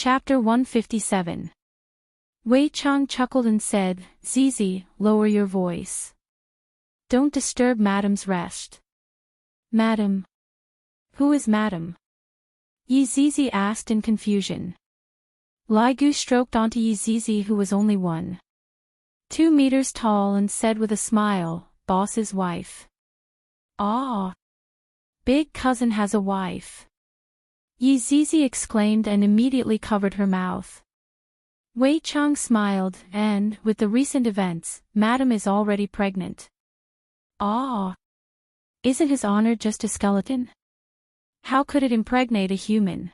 Chapter 157. Wei Chang chuckled and said, "Zizi, lower your voice. Don't disturb Madam's rest." "Madam? Who is Madam?" Yi Zizi asked in confusion. Lai Gu stroked onto Yi Zizi, who was only 1.2 meters tall, and said with a smile, "Boss's wife." "Ah! Big cousin has a wife," Yi Zizi exclaimed and immediately covered her mouth. Wei Chang smiled, and, with the recent events, Madam is already pregnant. "Ah! Isn't His Honor just a skeleton? How could it impregnate a human?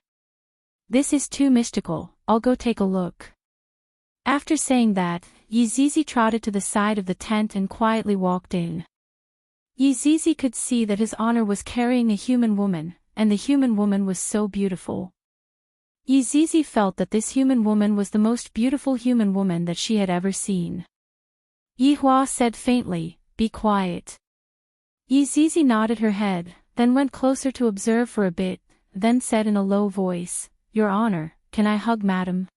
This is too mystical, I'll go take a look." After saying that, Yi Zizi trotted to the side of the tent and quietly walked in. Yi Zizi could see that His Honor was carrying a human woman, and the human woman was so beautiful. Yi Zizi felt that this human woman was the most beautiful human woman that she had ever seen. Yi Hua said faintly, "Be quiet." Yi Zizi nodded her head, then went closer to observe for a bit, then said in a low voice, "Your Honor, can I hug Madam?"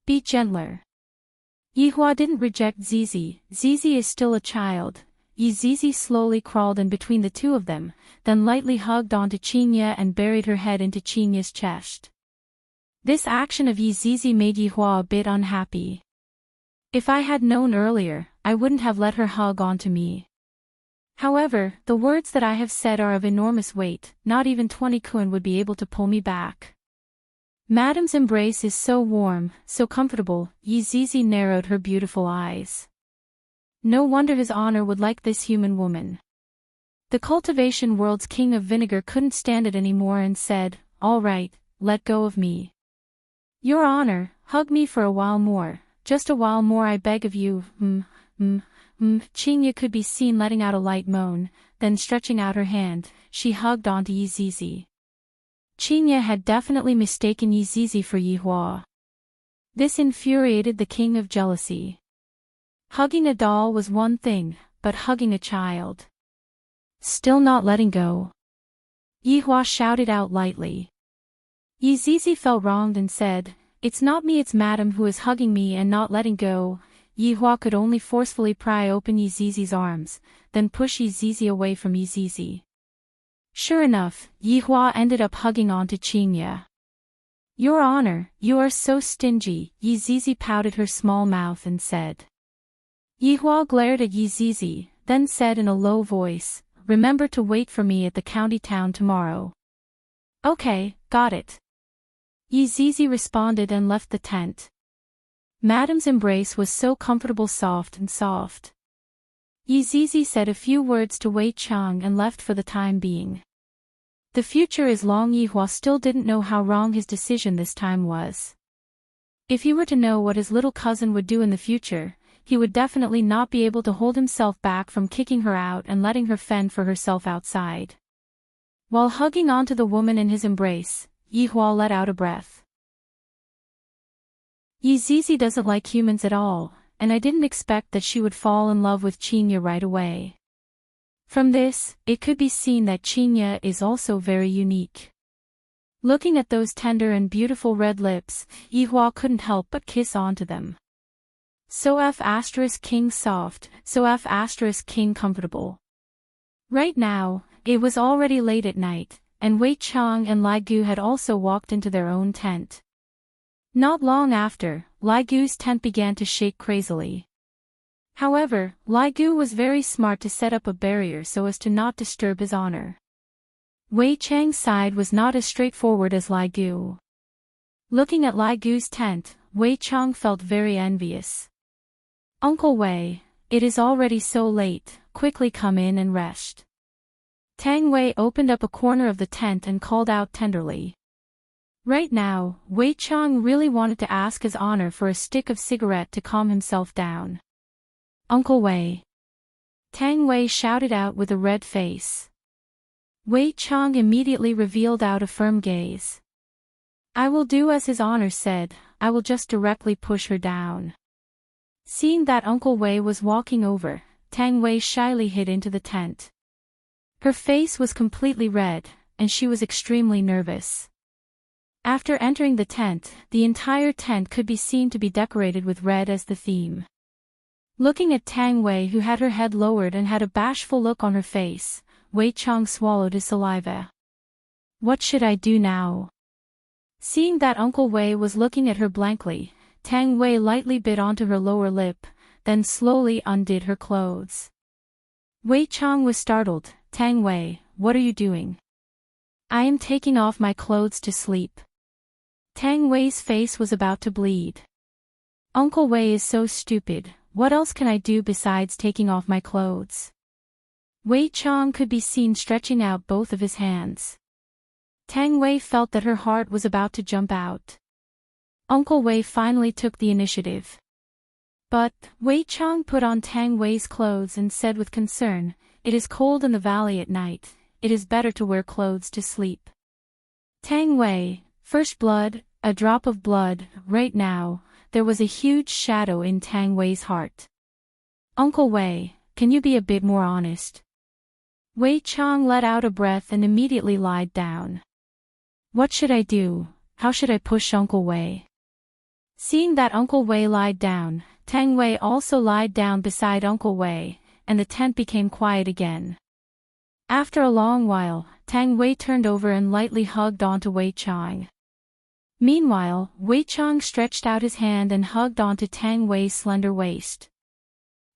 "Be gentler." Yi Hua didn't reject Zizi. Zizi is still a child. Yi Zizi slowly crawled in between the two of them, then lightly hugged onto Qinya and buried her head into Qinya's chest. This action of Yi Zizi made Yi Hua a bit unhappy. "If I had known earlier, I wouldn't have let her hug onto me. However, the words that I have said are of enormous weight, not even 20 kun would be able to pull me back." Madam's embrace is so warm, so comfortable. Yi Zizi narrowed her beautiful eyes. No wonder His Honor would like this human woman. The cultivation world's king of vinegar couldn't stand it anymore and said, "All right, let go of me. Your Honor, hug me for a while more, just a while more, I beg of you." Qinya could be seen letting out a light moan, then stretching out her hand, she hugged onto Yi Zizi. Qinya had definitely mistaken Yi Zizi for Yi Hua. This infuriated the king of jealousy. Hugging a doll was one thing, but hugging a child. Still not letting go. Yi Hua shouted out lightly. Yi Zizi felt wronged and said, "It's not me, it's Madam who is hugging me and not letting go." Yi Hua could only forcefully pry open Yi Zizi's arms, then push Yi Zizi away from Yi Zizi. Sure enough, Yi Hua ended up hugging onto Qinya. "Your Honor, you are so stingy," Yi Zizi pouted her small mouth and said. Yi Hua glared at Yi Zizi, then said in a low voice, "Remember to wait for me at the county town tomorrow." "Okay, got it." Yi Zizi responded and left the tent. Madam's embrace was so comfortable, soft. Yi Zizi said a few words to Wei Chang and left for the time being. The future is long. Yi Hua still didn't know how wrong his decision this time was. If he were to know what his little cousin would do in the future, he would definitely not be able to hold himself back from kicking her out and letting her fend for herself outside. While hugging onto the woman in his embrace, Yi Hua let out a breath. Yi Zizi doesn't like humans at all, and I didn't expect that she would fall in love with Qinya right away. From this, it could be seen that Qinya is also very unique. Looking at those tender and beautiful red lips, Yi Hua couldn't help but kiss onto them. So **king soft, so **king comfortable. Right now, it was already late at night, and Wei Chang and Lai Gu had also walked into their own tent. Not long after, Lai Gu's tent began to shake crazily. However, Lai Gu was very smart to set up a barrier so as to not disturb His Honor. Wei Chang's side was not as straightforward as Lai Gu. Looking at Lai Gu's tent, Wei Chang felt very envious. "Uncle Wei, it is already so late, quickly come in and rest." Tang Wei opened up a corner of the tent and called out tenderly. Right now, Wei Chang really wanted to ask His Honor for a stick of cigarette to calm himself down. "Uncle Wei!" Tang Wei shouted out with a red face. Wei Chang immediately revealed out a firm gaze. "I will do as His Honor said, I will just directly push her down." Seeing that Uncle Wei was walking over, Tang Wei shyly hid into the tent. Her face was completely red, and she was extremely nervous. After entering the tent, the entire tent could be seen to be decorated with red as the theme. Looking at Tang Wei, who had her head lowered and had a bashful look on her face, Wei Chang swallowed his saliva. What should I do now? Seeing that Uncle Wei was looking at her blankly, Tang Wei lightly bit onto her lower lip, then slowly undid her clothes. Wei Chang was startled. Tang Wei, what are you doing? I am taking off my clothes to sleep. Tang Wei's face was about to bleed. Uncle Wei is so stupid, what else can I do besides taking off my clothes? Wei Chang could be seen stretching out both of his hands. Tang Wei felt that her heart was about to jump out. Uncle Wei finally took the initiative. But, Wei Chang put on Tang Wei's clothes and said with concern, it is cold in the valley at night, it is better to wear clothes to sleep. Tang Wei, first blood, a drop of blood, right now, there was a huge shadow in Tang Wei's heart. Uncle Wei, can you be a bit more honest? Wei Chang let out a breath and immediately lied down. What should I do? How should I push Uncle Wei? Seeing that Uncle Wei lied down, Tang Wei also lied down beside Uncle Wei, and the tent became quiet again. After a long while, Tang Wei turned over and lightly hugged onto Wei Chang. Meanwhile, Wei Chang stretched out his hand and hugged onto Tang Wei's slender waist.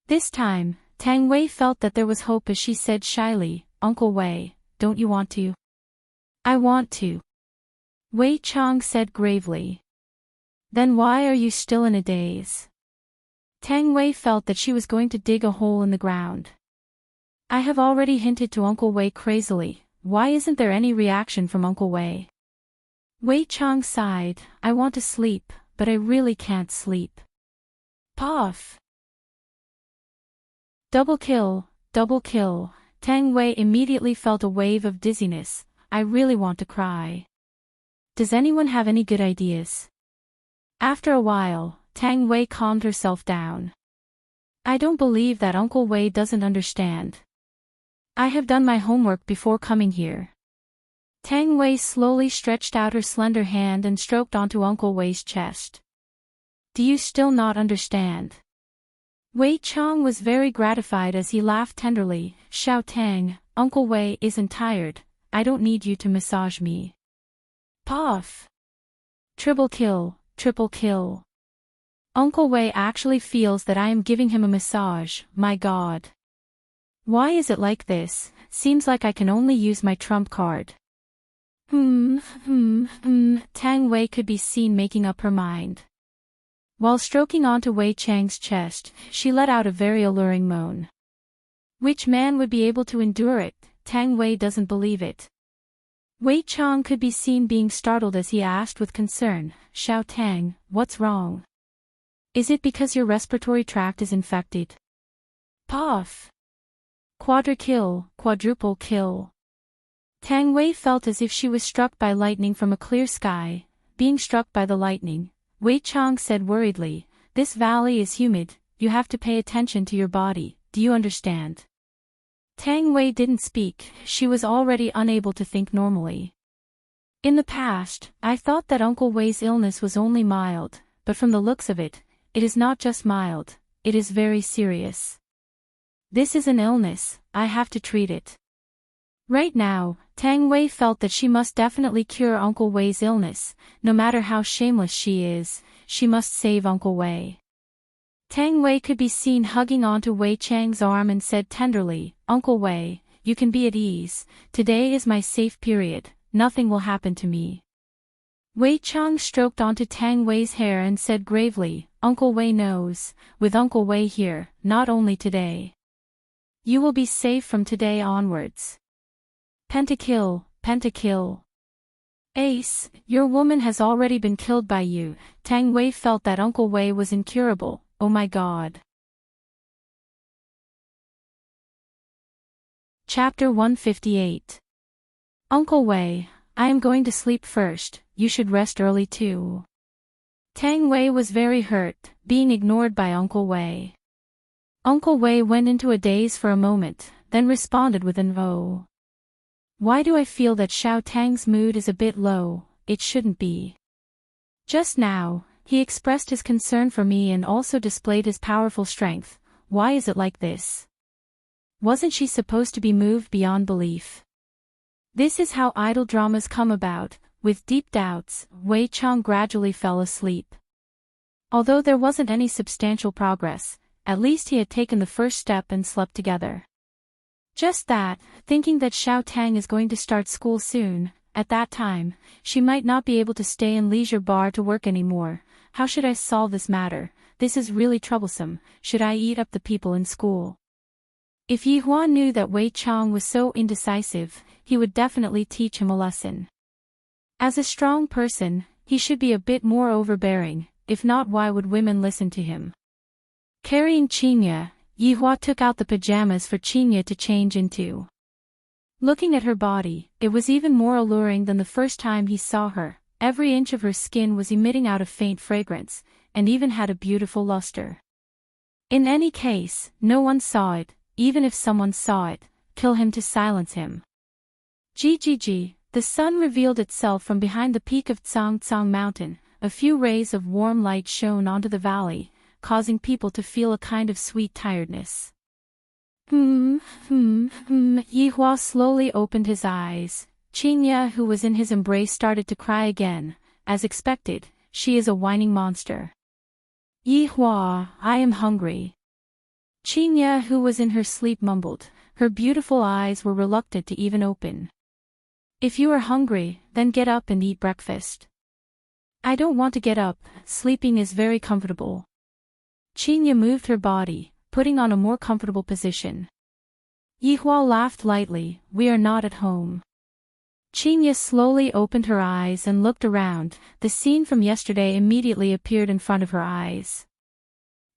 This time, Tang Wei felt that there was hope as she said shyly, Uncle Wei, don't you want to? I want to. Wei Chang said gravely. Then why are you still in a daze? Tang Wei felt that she was going to dig a hole in the ground. I have already hinted to Uncle Wei crazily, why isn't there any reaction from Uncle Wei? Wei Chang sighed, I want to sleep, but I really can't sleep. Puff! Double kill, double kill. Tang Wei immediately felt a wave of dizziness. I really want to cry. Does anyone have any good ideas? After a while, Tang Wei calmed herself down. I don't believe that Uncle Wei doesn't understand. I have done my homework before coming here. Tang Wei slowly stretched out her slender hand and stroked onto Uncle Wei's chest. Do you still not understand? Wei Chang was very gratified as he laughed tenderly. Xiao Tang, Uncle Wei isn't tired, I don't need you to massage me. Puff! Triple kill, triple kill. Uncle Wei actually feels that I am giving him a massage, my god. Why is it like this? Seems like I can only use my trump card. Tang Wei could be seen making up her mind. While stroking onto Wei Chang's chest, she let out a very alluring moan. Which man would be able to endure it? Tang Wei doesn't believe it. Wei Chang could be seen being startled as he asked with concern, Xiao Tang, what's wrong? Is it because your respiratory tract is infected? Puff! Quadruple kill. Tang Wei felt as if she was struck by lightning from a clear sky. Being struck by the lightning, Wei Chang said worriedly, this valley is humid, you have to pay attention to your body, do you understand? Tang Wei didn't speak, she was already unable to think normally. In the past, I thought that Uncle Wei's illness was only mild, but from the looks of it, it is not just mild, it is very serious. This is an illness, I have to treat it. Right now, Tang Wei felt that she must definitely cure Uncle Wei's illness, no matter how shameless she is, she must save Uncle Wei. Tang Wei could be seen hugging onto Wei Chang's arm and said tenderly, Uncle Wei, you can be at ease, today is my safe period, nothing will happen to me. Wei Chang stroked onto Tang Wei's hair and said gravely, Uncle Wei knows, with Uncle Wei here, not only today. You will be safe from today onwards. Pentakill, pentakill. Ace, your woman has already been killed by you. Tang Wei felt that Uncle Wei was incurable, oh my god. Chapter 158. Uncle Wei, I am going to sleep first, you should rest early too. Tang Wei was very hurt, being ignored by Uncle Wei. Uncle Wei went into a daze for a moment, then responded with an oh. Why do I feel that Xiao Tang's mood is a bit low? it shouldn't be. Just now, he expressed his concern for me and also displayed his powerful strength. Why is it like this? Wasn't she supposed to be moved beyond belief? This is how idol dramas come about. With deep doubts, Wei Chang gradually fell asleep. Although there wasn't any substantial progress, at least he had taken the first step and slept together. Just that, thinking that Xiao Tang is going to start school soon, at that time, she might not be able to stay in leisure bar to work anymore. How should I solve this matter? This is really troublesome. Should I eat up the people in school? If Yi Hua knew that Wei Chang was so indecisive, he would definitely teach him a lesson. As a strong person, he should be a bit more overbearing, if not why would women listen to him? Carrying Qinya, Yi Hua took out the pajamas for Qinya to change into. Looking at her body, it was even more alluring than the first time he saw her. Every inch of her skin was emitting out a faint fragrance, and even had a beautiful luster. In any case, no one saw it. Even if someone saw it, kill him to silence him. GGG, the sun revealed itself from behind the peak of Tsang Mountain. A few rays of warm light shone onto the valley, causing people to feel a kind of sweet tiredness. Yi Hua slowly opened his eyes. Qinya, who was in his embrace, started to cry again. As expected, she is a whining monster. Yi Hua, I am hungry. Qinya, who was in her sleep, mumbled. Her beautiful eyes were reluctant to even open. If you are hungry, then get up and eat breakfast. I don't want to get up, sleeping is very comfortable. Qinya moved her body, putting on a more comfortable position. Yi Hua laughed lightly, we are not at home. Qinya slowly opened her eyes and looked around. The scene from yesterday immediately appeared in front of her eyes.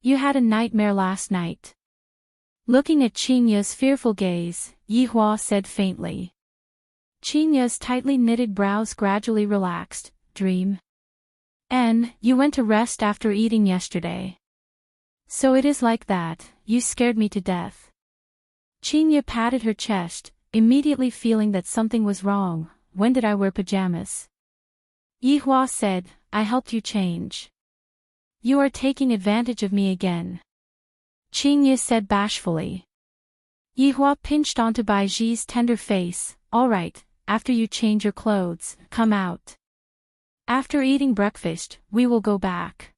You had a nightmare last night. Looking at Qinya's fearful gaze, Yi Hua said faintly. Qinya's tightly knitted brows gradually relaxed. Dream? You went to rest after eating yesterday. So it is like that, you scared me to death. Qinya patted her chest, immediately feeling that something was wrong. When did I wear pajamas? Yi Hua said, I helped you change. You are taking advantage of me again. Qinya said bashfully. Yi Hua pinched onto Bai Ji's tender face. All right, after you change your clothes, come out. After eating breakfast, we will go back.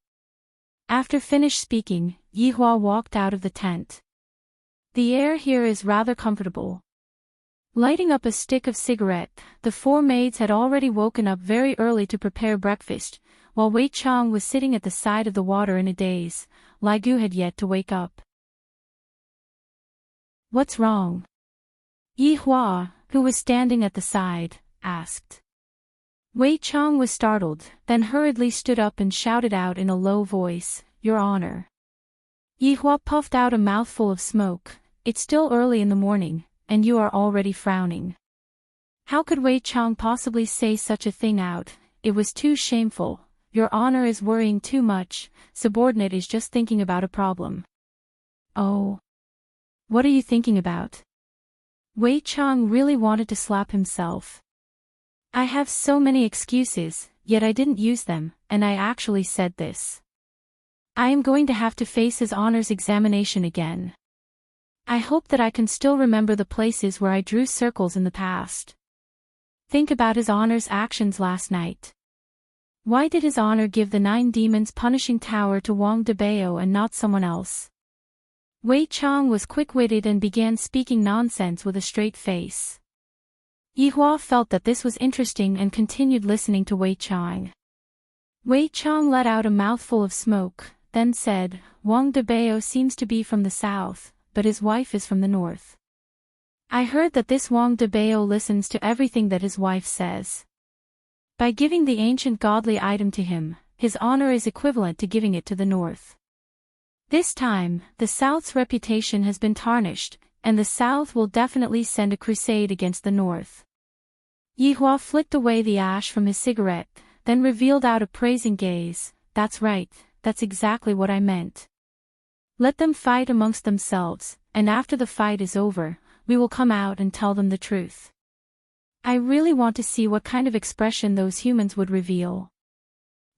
After finished speaking, Yi Hua walked out of the tent. The air here is rather comfortable. Lighting up a stick of cigarette, the four maids had already woken up very early to prepare breakfast, while Wei Chang was sitting at the side of the water in a daze. Lai Gu had yet to wake up. What's wrong? Yi Hua, who was standing at the side, asked. Wei Chang was startled, then hurriedly stood up and shouted out in a low voice, Your Honor. Yi Hua puffed out a mouthful of smoke. It's still early in the morning, and you are already frowning. How could Wei Chang possibly say such a thing out? It was too shameful. Your Honor is worrying too much. Subordinate is just thinking about a problem. Oh. What are you thinking about? Wei Chang really wanted to slap himself. I have so many excuses, yet I didn't use them, and I actually said this. I am going to have to face His Honor's examination again. I hope that I can still remember the places where I drew circles in the past. Think about His Honor's actions last night. Why did His Honor give the 9 demons punishing tower to Wang Debao and not someone else? Wei Chang was quick-witted and began speaking nonsense with a straight face. Yi Hua felt that this was interesting and continued listening to Wei Chang. Wei Chang let out a mouthful of smoke, then said, Wang Debao seems to be from the south, but his wife is from the north. I heard that this Wang Debao listens to everything that his wife says. By giving the ancient godly item to him, His Honor is equivalent to giving it to the north. This time, the south's reputation has been tarnished, and the south will definitely send a crusade against the north. Yi Hua flicked away the ash from his cigarette, then revealed out a praising gaze. That's right, that's exactly what I meant. Let them fight amongst themselves, and after the fight is over, we will come out and tell them the truth. I really want to see what kind of expression those humans would reveal.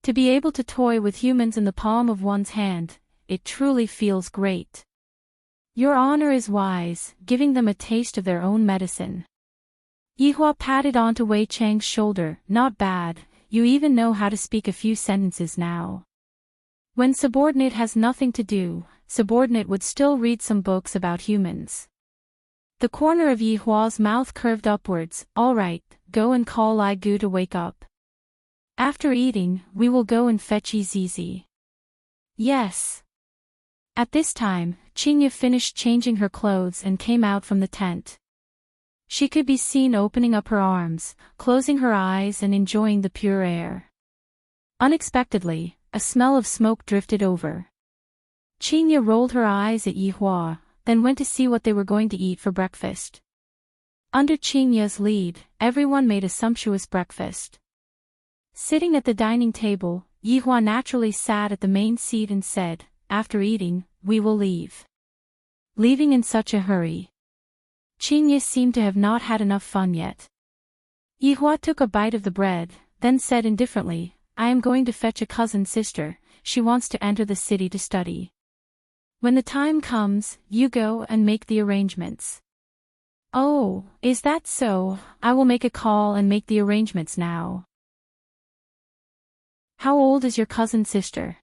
To be able to toy with humans in the palm of one's hand, it truly feels great. Your honor is wise, giving them a taste of their own medicine. Yihua patted onto Wei Chang's shoulder. Not bad, you even know how to speak a few sentences now. When subordinate has nothing to do, subordinate would still read some books about humans. The corner of Yihua's mouth curved upwards. All right, go and call Lai Gu to wake up. After eating, we will go and fetch Zizi. Yes. At this time, Qingye finished changing her clothes and came out from the tent. She could be seen opening up her arms, closing her eyes and enjoying the pure air. Unexpectedly, a smell of smoke drifted over. Qingye rolled her eyes at Yihua, then went to see what they were going to eat for breakfast. Under Qingye's lead, everyone made a sumptuous breakfast. Sitting at the dining table, Yihua naturally sat at the main seat and said, "After eating, we will leave." Leaving in such a hurry. Qingye seemed to have not had enough fun yet. Yihua took a bite of the bread, then said indifferently, "I am going to fetch a cousin sister, she wants to enter the city to study. When the time comes, you go and make the arrangements." "Oh, is that so? I will make a call and make the arrangements now." "How old is your cousin sister?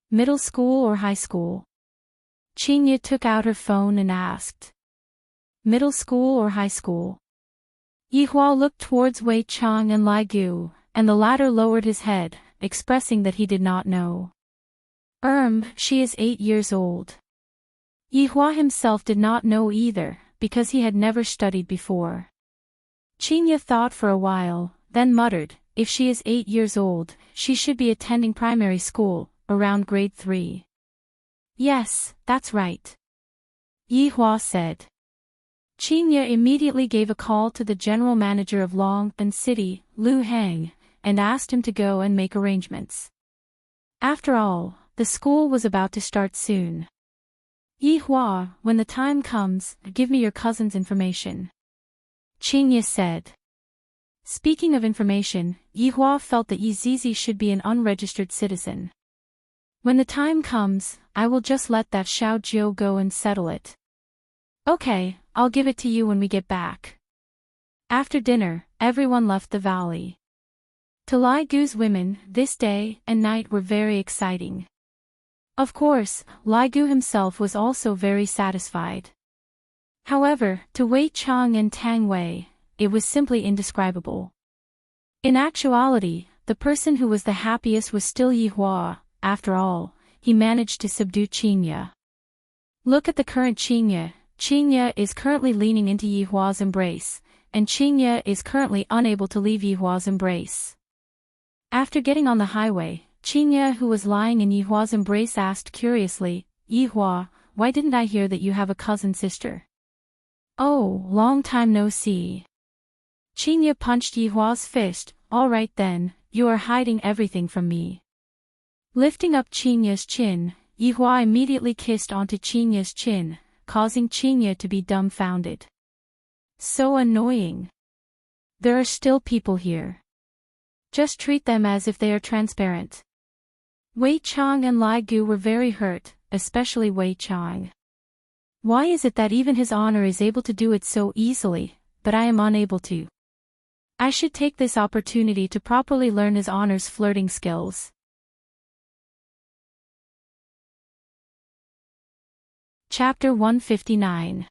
Middle school or high school?" Qingye took out her phone and asked. "Middle school or high school?" Yihua looked towards Wei Chang and Lai Gu, and the latter lowered his head, expressing that he did not know. She is 8 years old." Yihua himself did not know either, because he had never studied before. Qingye thought for a while, then muttered, "If she is 8 years old, she should be attending primary school, around grade 3. "Yes, that's right," Yihua said. Qingye immediately gave a call to the general manager of Longban City, Lu Heng, and asked him to go and make arrangements. After all, the school was about to start soon. "Yihua, when the time comes, give me your cousin's information," Qingye said. Speaking of information, Yihua felt that Zizi should be an unregistered citizen. "When the time comes, I will just let that Xiao Jiu go and settle it." "Okay, I'll give it to you when we get back." After dinner, everyone left the valley. To Lai Gu's women, this day and night were very exciting. Of course, Lai Gu himself was also very satisfied. However, to Wei Chang and Tang Wei, it was simply indescribable. In actuality, the person who was the happiest was still Yihua. After all, he managed to subdue Qingye. Look at the current Qingye. Qingye is currently leaning into Yihua's embrace, and Qingye is currently unable to leave Yihua's embrace. After getting on the highway, Qingye, who was lying in Yihua's embrace, asked curiously, "Yihua, why didn't I hear that you have a cousin sister?" "Oh, long time no see." Qingye punched Yihua's fist. "All right then, you are hiding everything from me." Lifting up Qingye's chin, Yihua immediately kissed onto Qingye's chin, causing Qingye to be dumbfounded. So annoying. There are still people here. Just treat them as if they are transparent. Wei Chang and Lai Gu were very hurt, especially Wei Chang. Why is it that even his honor is able to do it so easily, but I am unable to? I should take this opportunity to properly learn his honor's flirting skills. Chapter 159.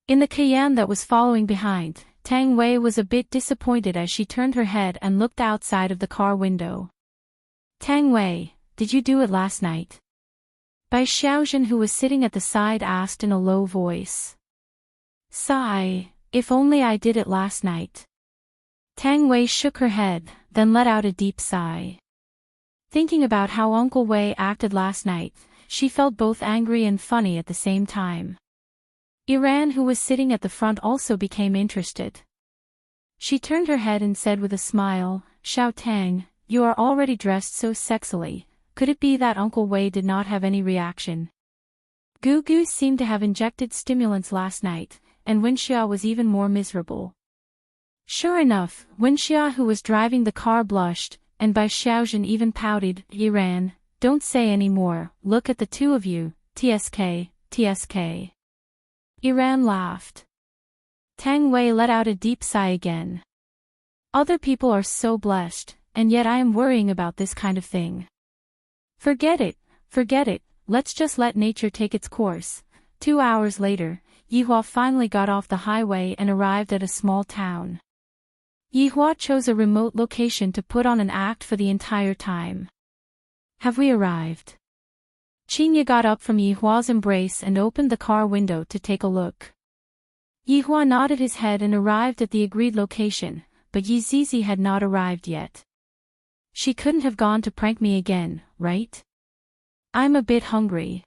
In the Cayenne that was following behind, Tang Wei was a bit disappointed as she turned her head and looked outside of the car window. "Tang Wei, did you do it last night?" Bai Xiaozhen, who was sitting at the side, asked in a low voice. "Sigh, if only I did it last night." Tang Wei shook her head, then let out a deep sigh. Thinking about how Uncle Wei acted last night, she felt both angry and funny at the same time. Iran, who was sitting at the front, also became interested. She turned her head and said with a smile, "Xiao Tang, you are already dressed so sexily. Could it be that Uncle Wei did not have any reaction?" Gugu seemed to have injected stimulants last night, and Wenxia was even more miserable. Sure enough, Wen Xia, who was driving the car, blushed, and Bai Xiaozhen even pouted. Yiran, don't say any more, look at the two of you, TSK, TSK. Yiran laughed. Tang Wei let out a deep sigh again. Other people are so blessed, and yet I am worrying about this kind of thing. Forget it, let's just let nature take its course. 2 hours later, Yihua finally got off the highway and arrived at a small town. Yihua chose a remote location to put on an act for the entire time. Have we arrived? Qinya got up from Yihua's embrace and opened the car window to take a look. Yihua nodded his head and arrived at the agreed location, but Yizizi had not arrived yet. She couldn't have gone to prank me again, right? I'm a bit hungry.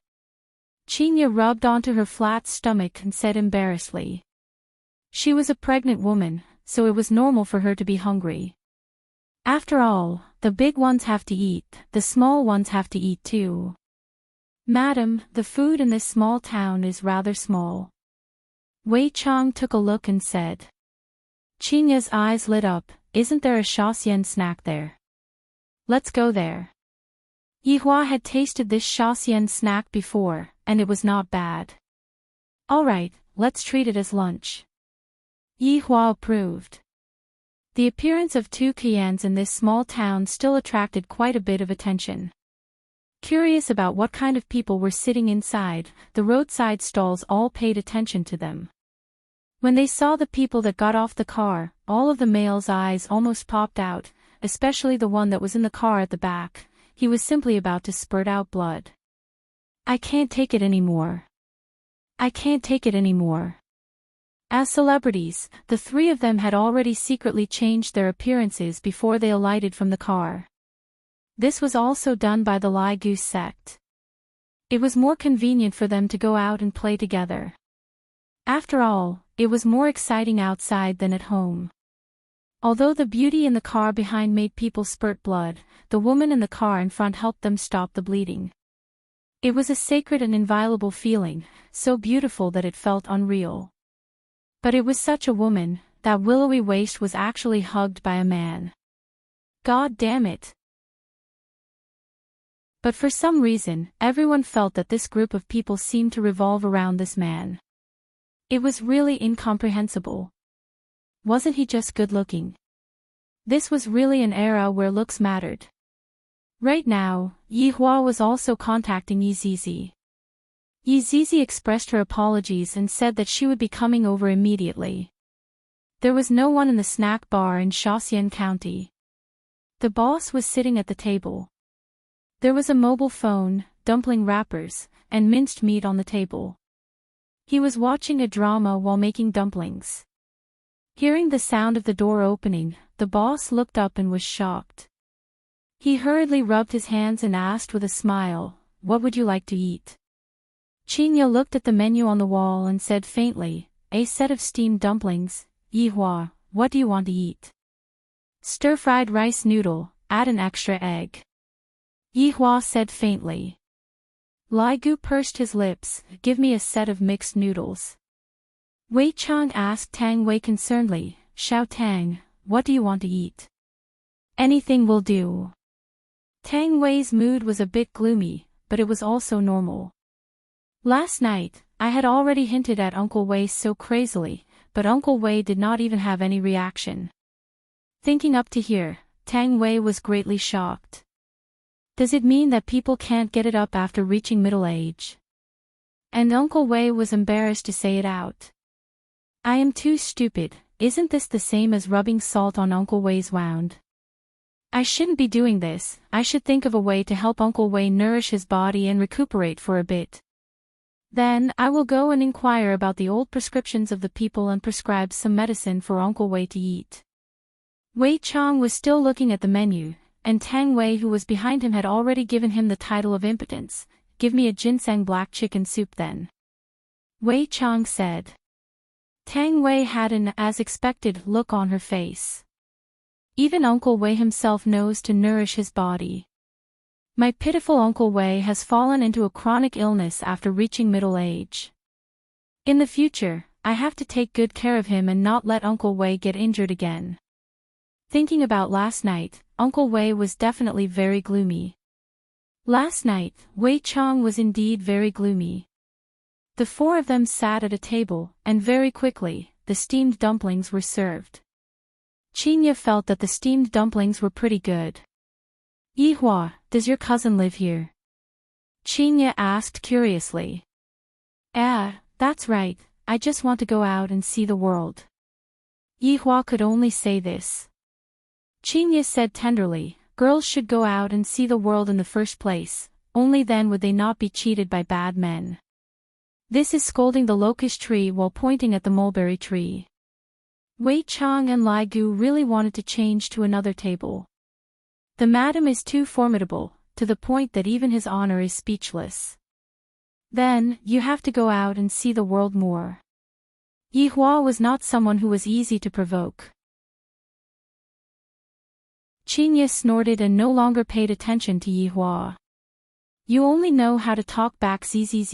Qinya rubbed onto her flat stomach and said embarrassedly. She was a pregnant woman, so it was normal for her to be hungry. After all, the big ones have to eat, the small ones have to eat too. Madam, the food in this small town is rather small. Wei Chang took a look and said. Qinya's eyes lit up, isn't there a Shaxian snack there? Let's go there. Yihua had tasted this Shaxian snack before, and it was not bad. Alright, let's treat it as lunch. Yihua approved. The appearance of two Qians in this small town still attracted quite a bit of attention. Curious about what kind of people were sitting inside, the roadside stalls all paid attention to them. When they saw the people that got off the car, all of the males' eyes almost popped out, especially the one that was in the car at the back. He was simply about to spurt out blood. I can't take it anymore. I can't take it anymore. As celebrities, the three of them had already secretly changed their appearances before they alighted from the car. This was also done by the Lai Goose sect. It was more convenient for them to go out and play together. After all, it was more exciting outside than at home. Although the beauty in the car behind made people spurt blood, the woman in the car in front helped them stop the bleeding. It was a sacred and inviolable feeling, so beautiful that it felt unreal. But it was such a woman, that willowy waist was actually hugged by a man. God damn it. But for some reason, everyone felt that this group of people seemed to revolve around this man. It was really incomprehensible. Wasn't he just good-looking? This was really an era where looks mattered. Right now, Yihua was also contacting Yizizi. Yizizi expressed her apologies and said that she would be coming over immediately. There was no one in the snack bar in Shaxian County. The boss was sitting at the table. There was a mobile phone, dumpling wrappers, and minced meat on the table. He was watching a drama while making dumplings. Hearing the sound of the door opening, the boss looked up and was shocked. He hurriedly rubbed his hands and asked with a smile, "What would you like to eat?" Qinya looked at the menu on the wall and said faintly, "A set of steamed dumplings." Yihua, what do you want to eat? Stir-fried rice noodle, add an extra egg. Yihua said faintly. Lai Gu pursed his lips, give me a set of mixed noodles. Wei Chang asked Tang Wei concernedly, Xiao Tang, what do you want to eat? Anything will do. Tang Wei's mood was a bit gloomy, but it was also normal. Last night, I had already hinted at Uncle Wei so crazily, but Uncle Wei did not even have any reaction. Thinking up to here, Tang Wei was greatly shocked. Does it mean that people can't get it up after reaching middle age? And Uncle Wei was embarrassed to say it out. I am too stupid, isn't this the same as rubbing salt on Uncle Wei's wound? I shouldn't be doing this, I should think of a way to help Uncle Wei nourish his body and recuperate for a bit. Then, I will go and inquire about the old prescriptions of the people and prescribe some medicine for Uncle Wei to eat. Wei Chang was still looking at the menu, and Tang Wei who was behind him had already given him the title of impotence. Give me a ginseng black chicken soup then. Wei Chang said. Tang Wei had an as expected look on her face. Even Uncle Wei himself knows to nourish his body. My pitiful Uncle Wei has fallen into a chronic illness after reaching middle age. In the future, I have to take good care of him and not let Uncle Wei get injured again. Thinking about last night, Uncle Wei was definitely very gloomy. Last night, Wei Chang was indeed very gloomy. The four of them sat at a table, and very quickly, the steamed dumplings were served. Qinya felt that the steamed dumplings were pretty good. Yihua, does your cousin live here? Qinya asked curiously. That's right, I just want to go out and see the world. Yihua could only say this. Qinya said tenderly, girls should go out and see the world in the first place, only then would they not be cheated by bad men. This is scolding the locust tree while pointing at the mulberry tree. Wei Chang and Lai Gu really wanted to change to another table. The madam is too formidable, to the point that even his honor is speechless. Then, you have to go out and see the world more. Yihua was not someone who was easy to provoke. Qinya snorted and no longer paid attention to Yihua. You only know how to talk back, zzz.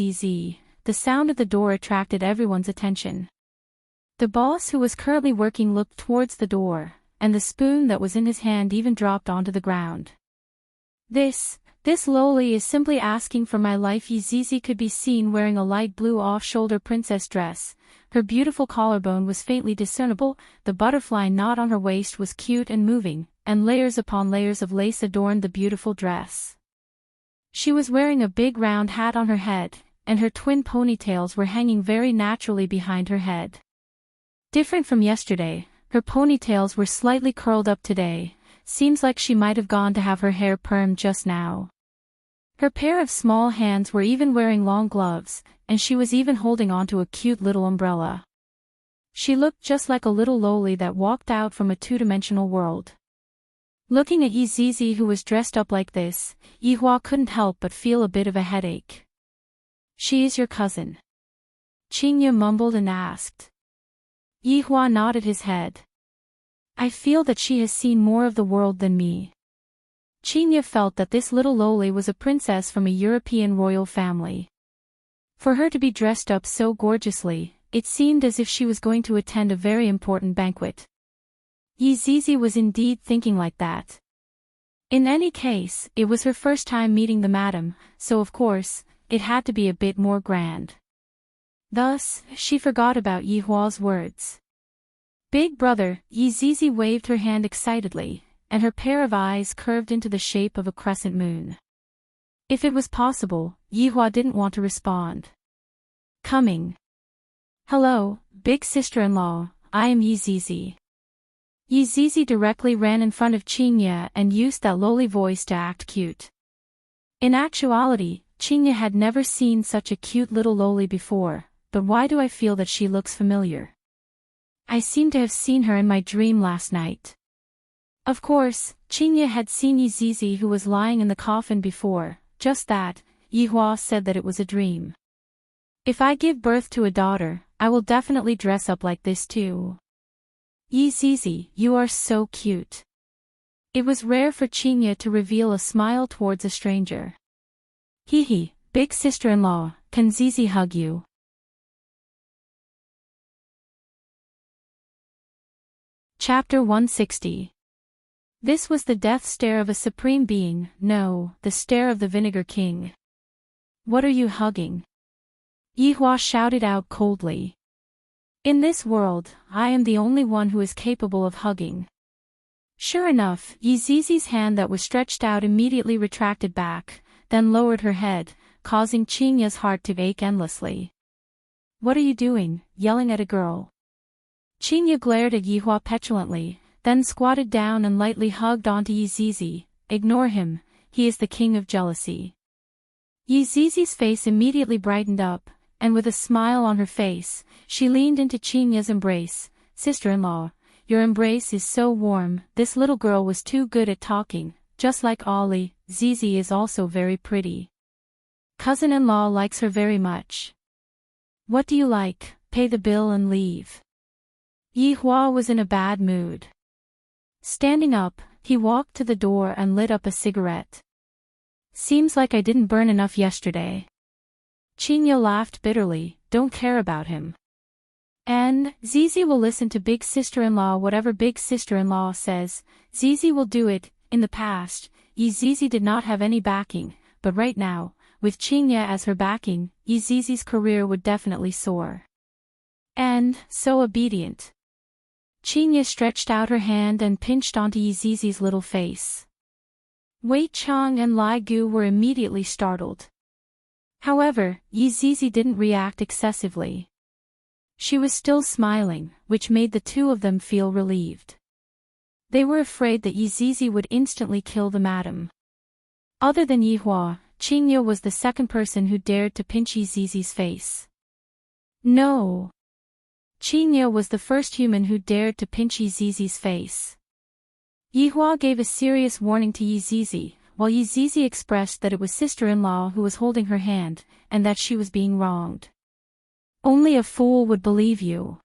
The sound of the door attracted everyone's attention. The boss who was currently working looked towards the door, and the spoon that was in his hand even dropped onto the ground. This loli is simply asking for my life. Zizi could be seen wearing a light blue off-shoulder princess dress. Her beautiful collarbone was faintly discernible, the butterfly knot on her waist was cute and moving, and layers upon layers of lace adorned the beautiful dress. She was wearing a big round hat on her head, and her twin ponytails were hanging very naturally behind her head. Different from yesterday, her ponytails were slightly curled up today. Seems like she might have gone to have her hair permed just now. Her pair of small hands were even wearing long gloves, and she was even holding onto a cute little umbrella. She looked just like a little loli that walked out from a two-dimensional world. Looking at Yi Zizi, who was dressed up like this, Yihua couldn't help but feel a bit of a headache. She is your cousin? Qinya mumbled and asked. Yihua nodded his head. I feel that she has seen more of the world than me. Qinya felt that this little loli was a princess from a European royal family. For her to be dressed up so gorgeously, it seemed as if she was going to attend a very important banquet. Yi Zizi was indeed thinking like that. In any case, it was her first time meeting the madam, so of course, it had to be a bit more grand. Thus, she forgot about Yihua's words. Big brother, Yi Zizi waved her hand excitedly, and her pair of eyes curved into the shape of a crescent moon. If it was possible, Yihua didn't want to respond. Coming. Hello, big sister-in-law, I am Yi Zizi. Yi Zizi directly ran in front of Qinya and used that lowly voice to act cute. In actuality, Qinya had never seen such a cute little loli before, but why do I feel that she looks familiar? I seem to have seen her in my dream last night. Of course, Qinya had seen Yi Zizi, who was lying in the coffin before, just that, Yihua said that it was a dream. If I give birth to a daughter, I will definitely dress up like this too. Yi Zizi, you are so cute. It was rare for Qinya to reveal a smile towards a stranger. Hee, big sister-in-law, can Zizi hug you? Chapter 160. This was the death stare of a supreme being, no, the stare of the Vinegar King. What are you hugging? Yihua shouted out coldly. In this world, I am the only one who is capable of hugging. Sure enough, Yi Zizi's hand that was stretched out immediately retracted back, then lowered her head, causing Qinya's heart to ache endlessly. What are you doing, yelling at a girl? Qinya glared at Yihua petulantly, then squatted down and lightly hugged onto Yi Zizi. Ignore him, he is the king of jealousy. Yi Zizi's face immediately brightened up, and with a smile on her face, she leaned into Qinya's embrace. Sister-in-law, your embrace is so warm. This little girl was too good at talking, just like Ollie. Zizi is also very pretty. Cousin-in-law likes her very much. What do you like? Pay the bill and leave. Yihua was in a bad mood. Standing up, he walked to the door and lit up a cigarette. Seems like I didn't burn enough yesterday. Qinya laughed bitterly, don't care about him. And Zizi will listen to big sister-in-law whatever big sister-in-law says. Zizi will do it. In the past, Zizi did not have any backing, but right now, with Qingye as her backing, Zizi's career would definitely soar. And, so obedient. Qingye stretched out her hand and pinched onto Zizi's little face. Wei Chang and Lai Gu were immediately startled. However, Zizi didn't react excessively. She was still smiling, which made the two of them feel relieved. They were afraid that Zizi would instantly kill the madam. Other than Yihua, Qingye was the second person who dared to pinch Zizi's face. No. Qingye was the first human who dared to pinch Zizi's face. Yihua gave a serious warning to Zizi, while Zizi expressed that it was sister-in-law who was holding her hand, and that she was being wronged. Only a fool would believe you.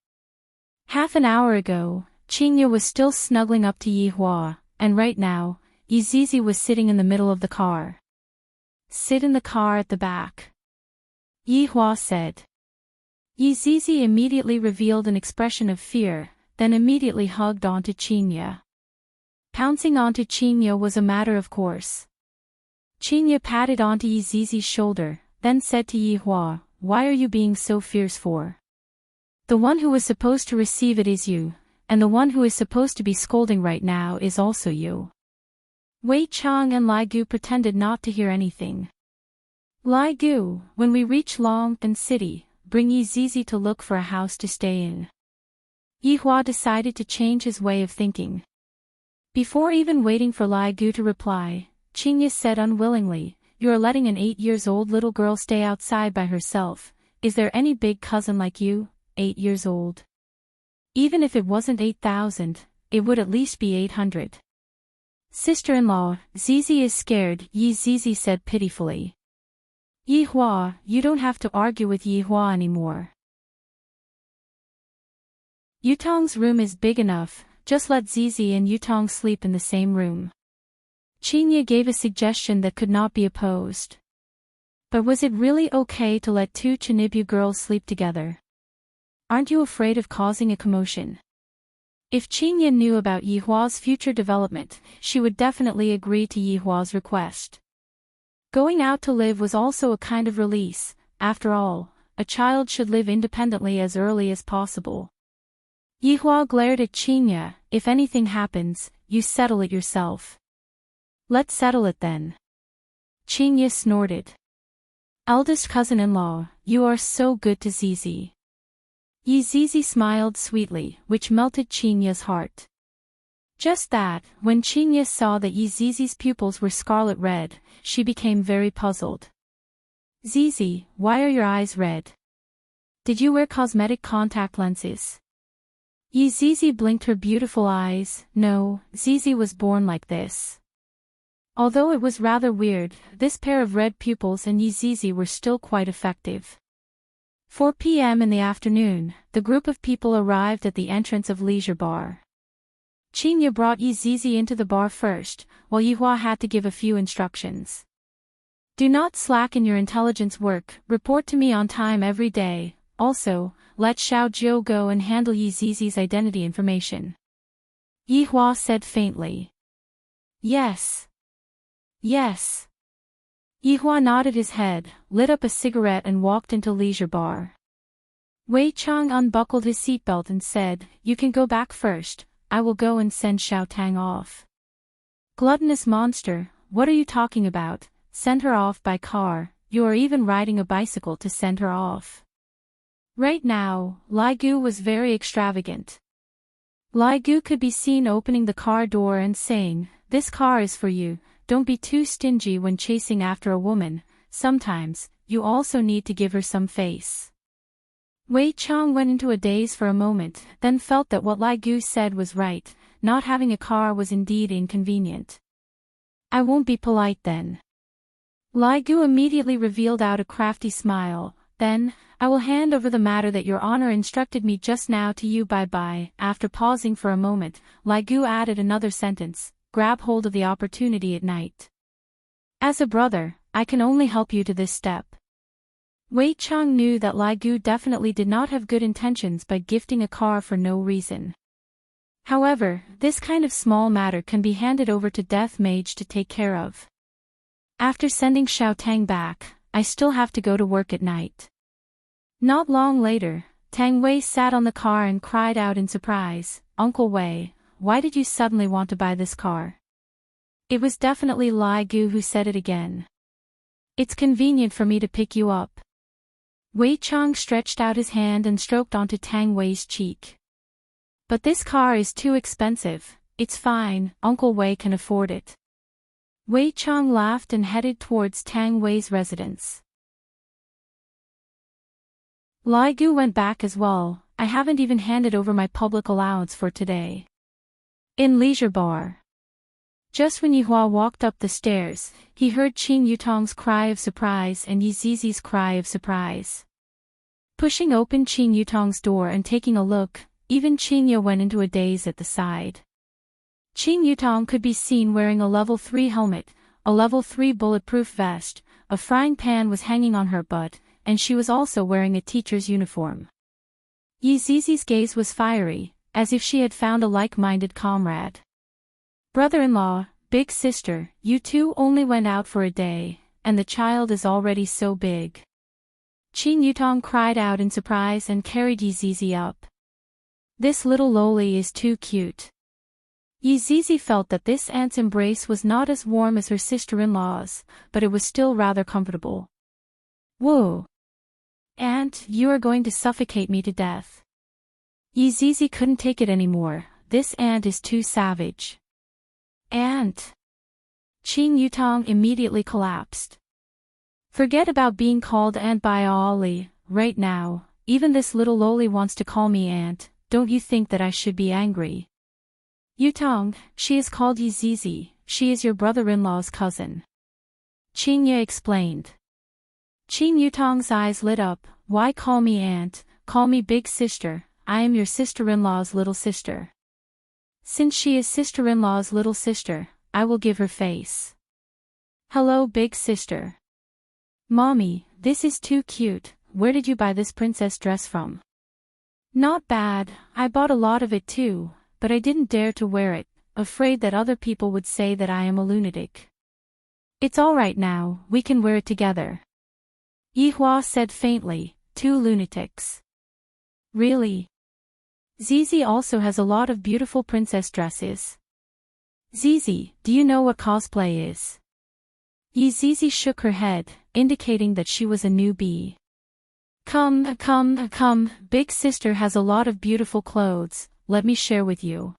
Half an hour ago, Qingye was still snuggling up to Yihua, and right now, Zizi was sitting in the middle of the car. Sit in the car at the back. Yihua said. Zizi immediately revealed an expression of fear, then immediately hugged onto Qingye. Pouncing onto Qingye was a matter of course. Qingye patted onto Zizi's shoulder, then said to Yihua, "Why are you being so fierce for? The one who was supposed to receive it is you, and the one who is supposed to be scolding right now is also you." Wei Chang and Lai Gu pretended not to hear anything. Lai Gu, when we reach Longtan City, bring Zizi to look for a house to stay in. Yihua decided to change his way of thinking. Before even waiting for Lai Gu to reply, Qingye said unwillingly, "You are letting an 8-year-old little girl stay outside by herself. Is there any big cousin like you, 8 years old? Even if it wasn't 8,000, it would at least be 800. Sister-in-law, Zizi is scared," Zizi said pitifully. "Yihua, you don't have to argue with Yihua anymore. Yutong's room is big enough, just let Zizi and Yutong sleep in the same room." Qingye gave a suggestion that could not be opposed. But was it really okay to let two Chinibyu girls sleep together? Aren't you afraid of causing a commotion? If Qingye knew about Yihua's future development, she would definitely agree to Yihua's request. Going out to live was also a kind of release. After all, a child should live independently as early as possible. Yihua glared at Qingye. "If anything happens, you settle it yourself." "Let's settle it then." Qingye snorted. "Eldest cousin-in-law, you are so good to Zizi." Zizi smiled sweetly, which melted Qingye's heart. Just that, when Qingye saw that Zizi's pupils were scarlet red, she became very puzzled. "Zizi, why are your eyes red? Did you wear cosmetic contact lenses?" Zizi blinked her beautiful eyes. No, Zizi was born like this. Although it was rather weird, this pair of red pupils in Zizi were still quite effective. 4 p.m. in the afternoon, the group of people arrived at the entrance of Leisure Bar. Qingye brought Zizi into the bar first, while Yihua had to give a few instructions. "Do not slacken your intelligence work, report to me on time every day. Also, let Xiao Jiu go and handle Zizi's identity information." Yihua said faintly. "Yes. Yes." Yihua nodded his head, lit up a cigarette and walked into Leisure Bar. Wei Chang unbuckled his seatbelt and said, "You can go back first, I will go and send Xiao Tang off." "Gluttonous monster, what are you talking about? Send her off by car, you are even riding a bicycle to send her off." Right now, Lai Gu was very extravagant. Lai Gu could be seen opening the car door and saying, "This car is for you. Don't be too stingy when chasing after a woman, sometimes, you also need to give her some face." Wei Chang went into a daze for a moment, then felt that what Lai Gu said was right, not having a car was indeed inconvenient. "I won't be polite then." Lai Gu immediately revealed out a crafty smile, then, "I will hand over the matter that your honor instructed me just now to you bye-bye." After pausing for a moment, Lai Gu added another sentence, "Grab hold of the opportunity at night. As a brother, I can only help you to this step." Wei Chang knew that Lai Gu definitely did not have good intentions by gifting a car for no reason. However, this kind of small matter can be handed over to Death Mage to take care of. After sending Xiao Tang back, I still have to go to work at night. Not long later, Tang Wei sat on the car and cried out in surprise, "Uncle Wei, why did you suddenly want to buy this car?" It was definitely Lai Gu who said it again. "It's convenient for me to pick you up." Wei Chang stretched out his hand and stroked onto Tang Wei's cheek. "But this car is too expensive." "It's fine, Uncle Wei can afford it." Wei Chang laughed and headed towards Tang Wei's residence. Lai Gu went back as well. "I haven't even handed over my public allowance for today." In Leisure Bar. Just when Yihua walked up the stairs, he heard Qing Yutong's cry of surprise and Yi Zizi's cry of surprise. Pushing open Qing Yutong's door and taking a look, even Qing Ye went into a daze at the side. Qing Yutong could be seen wearing a level 3 helmet, a level 3 bulletproof vest, a frying pan was hanging on her butt, and she was also wearing a teacher's uniform. Yi Zizi's gaze was fiery, as if she had found a like-minded comrade. "Brother-in-law, big sister, you two only went out for a day, and the child is already so big." Qing Yutong cried out in surprise and carried Yi Zizi up. "This little loli is too cute." Yi Zizi felt that this aunt's embrace was not as warm as her sister-in-law's, but it was still rather comfortable. "Whoa! Aunt, you are going to suffocate me to death." Yi Zizi couldn't take it anymore. This aunt is too savage. "Aunt!" Qing Yutong immediately collapsed. "Forget about being called aunt by Ali, right now. Even this little loli wants to call me aunt. Don't you think that I should be angry?" "Yutong, she is called Yi Zizi. She is your brother-in-law's cousin." Qing Ye explained. Qing Yutong's eyes lit up. "Why call me aunt? Call me big sister. I am your sister-in-law's little sister." "Since she is sister-in-law's little sister, I will give her face." "Hello, big sister." "Mommy, this is too cute. Where did you buy this princess dress from?" "Not bad, I bought a lot of it too, but I didn't dare to wear it, afraid that other people would say that I am a lunatic." "It's all right now, we can wear it together." Yihua said faintly, "Two lunatics." "Really? Zizi also has a lot of beautiful princess dresses." "Zizi, do you know what cosplay is?" Yi Zizi shook her head, indicating that she was a newbie. Come, big sister has a lot of beautiful clothes, let me share with you."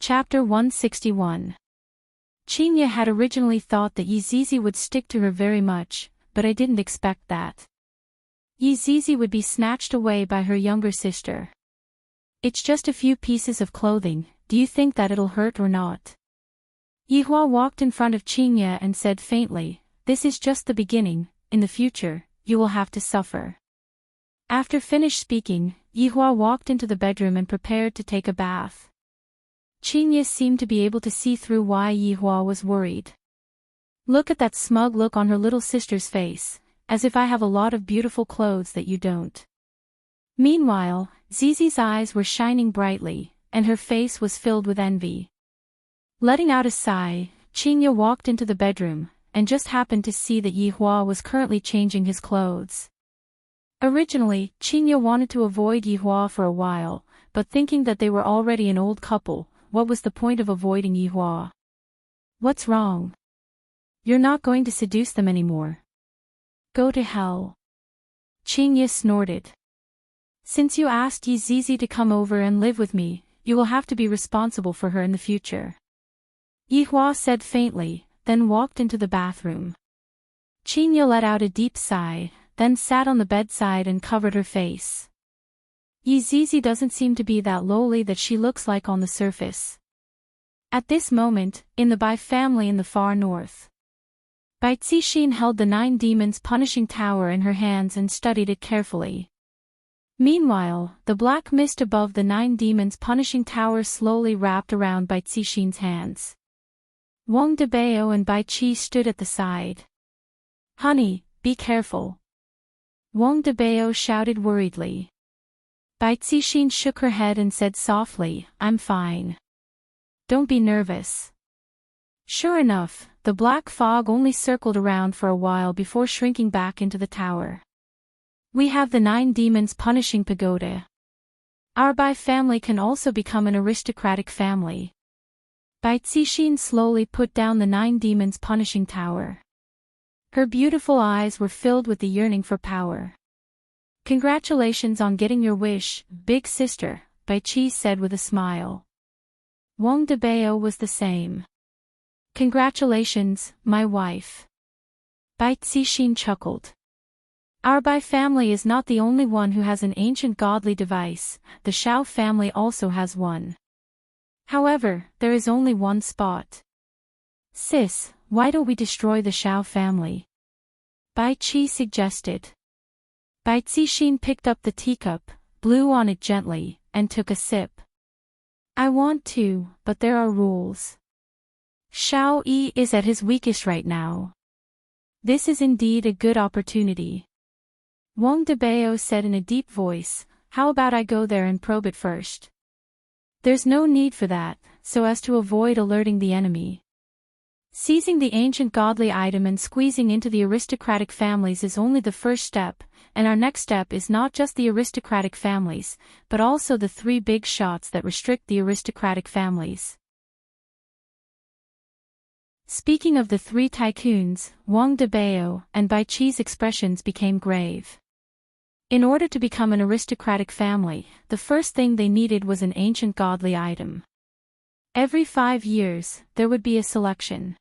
Chapter 161. Qing Ye had originally thought that Yi Zizi would stick to her very much, but I didn't expect that. Yi Zizi would be snatched away by her younger sister. "It's just a few pieces of clothing, do you think that it'll hurt or not?" Yihua walked in front of Qing Ye and said faintly, "This is just the beginning, in the future, you will have to suffer." After finished speaking, Yihua walked into the bedroom and prepared to take a bath. Qing Ye seemed to be able to see through why Yihua was worried. "Look at that smug look on her little sister's face, as if I have a lot of beautiful clothes that you don't." Meanwhile, Zizi's eyes were shining brightly, and her face was filled with envy. Letting out a sigh, Qing Ye walked into the bedroom, and just happened to see that Yihua was currently changing his clothes. Originally, Qing Ye wanted to avoid Yihua for a while, but thinking that they were already an old couple, what was the point of avoiding Yihua? "What's wrong? You're not going to seduce them anymore." "Go to hell." Qing Ye snorted. "Since you asked Yi Zizi to come over and live with me, you will have to be responsible for her in the future." Yihua said faintly, then walked into the bathroom. Qing Ye let out a deep sigh, then sat on the bedside and covered her face. Yi Zizi doesn't seem to be that lowly that she looks like on the surface. At this moment, in the Bai family in the far north, Bai Cixin held the 9 demons punishing tower in her hands and studied it carefully. Meanwhile, the black mist above the 9 demons punishing tower slowly wrapped around Bai Cixin's hands. Wang Debao and Bai Qi stood at the side. Honey, be careful. Wang Debao shouted worriedly. Bai Cixin shook her head and said softly, I'm fine. Don't be nervous. Sure enough, the black fog only circled around for a while before shrinking back into the tower. We have the 9 demons punishing pagoda. Our Bai family can also become an aristocratic family. Bai Cixin slowly put down the 9 demons punishing tower. Her beautiful eyes were filled with the yearning for power. Congratulations on getting your wish, big sister, Bai Qi said with a smile. Wang Debao was the same. Congratulations, my wife. Bai Cixin chuckled. Our Bai family is not the only one who has an ancient godly device, the Shao family also has one. However, there is only one spot. Sis, why don't we destroy the Shao family? Bai Qi suggested. Bai Cixin picked up the teacup, blew on it gently, and took a sip. I want to, but there are rules. Shao Yi is at his weakest right now. This is indeed a good opportunity. Wang Debao said in a deep voice, how about I go there and probe it first? There's no need for that, so as to avoid alerting the enemy. Seizing the ancient godly item and squeezing into the aristocratic families is only the first step, and our next step is not just the aristocratic families, but also the 3 big shots that restrict the aristocratic families. Speaking of the 3 tycoons, Wang Debao and Bai Qi's expressions became grave. In order to become an aristocratic family, the first thing they needed was an ancient godly item. Every 5 years, there would be a selection.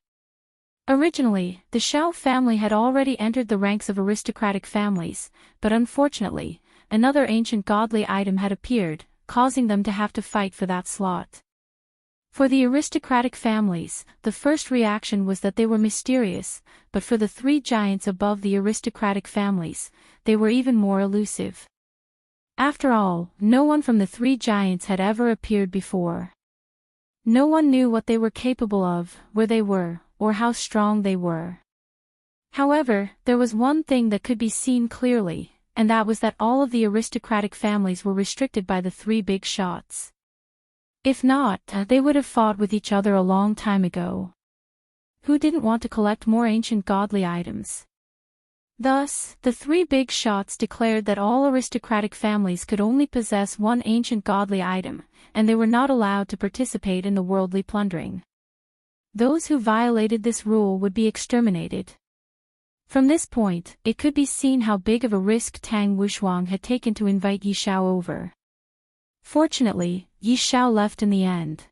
Originally, the Shao family had already entered the ranks of aristocratic families, but unfortunately, another ancient godly item had appeared, causing them to have to fight for that slot. For the aristocratic families, the first reaction was that they were mysterious, but for the 3 giants above the aristocratic families, they were even more elusive. After all, no one from the 3 giants had ever appeared before. No one knew what they were capable of, where they were, or how strong they were. However, there was one thing that could be seen clearly, and that was that all of the aristocratic families were restricted by the 3 big shots. If not, they would have fought with each other a long time ago. Who didn't want to collect more ancient godly items? Thus, the 3 big shots declared that all aristocratic families could only possess one ancient godly item, and they were not allowed to participate in the worldly plundering. Those who violated this rule would be exterminated. From this point, it could be seen how big of a risk Tang Wushuang had taken to invite Yi Shao over. Fortunately, Yi Shao left in the end.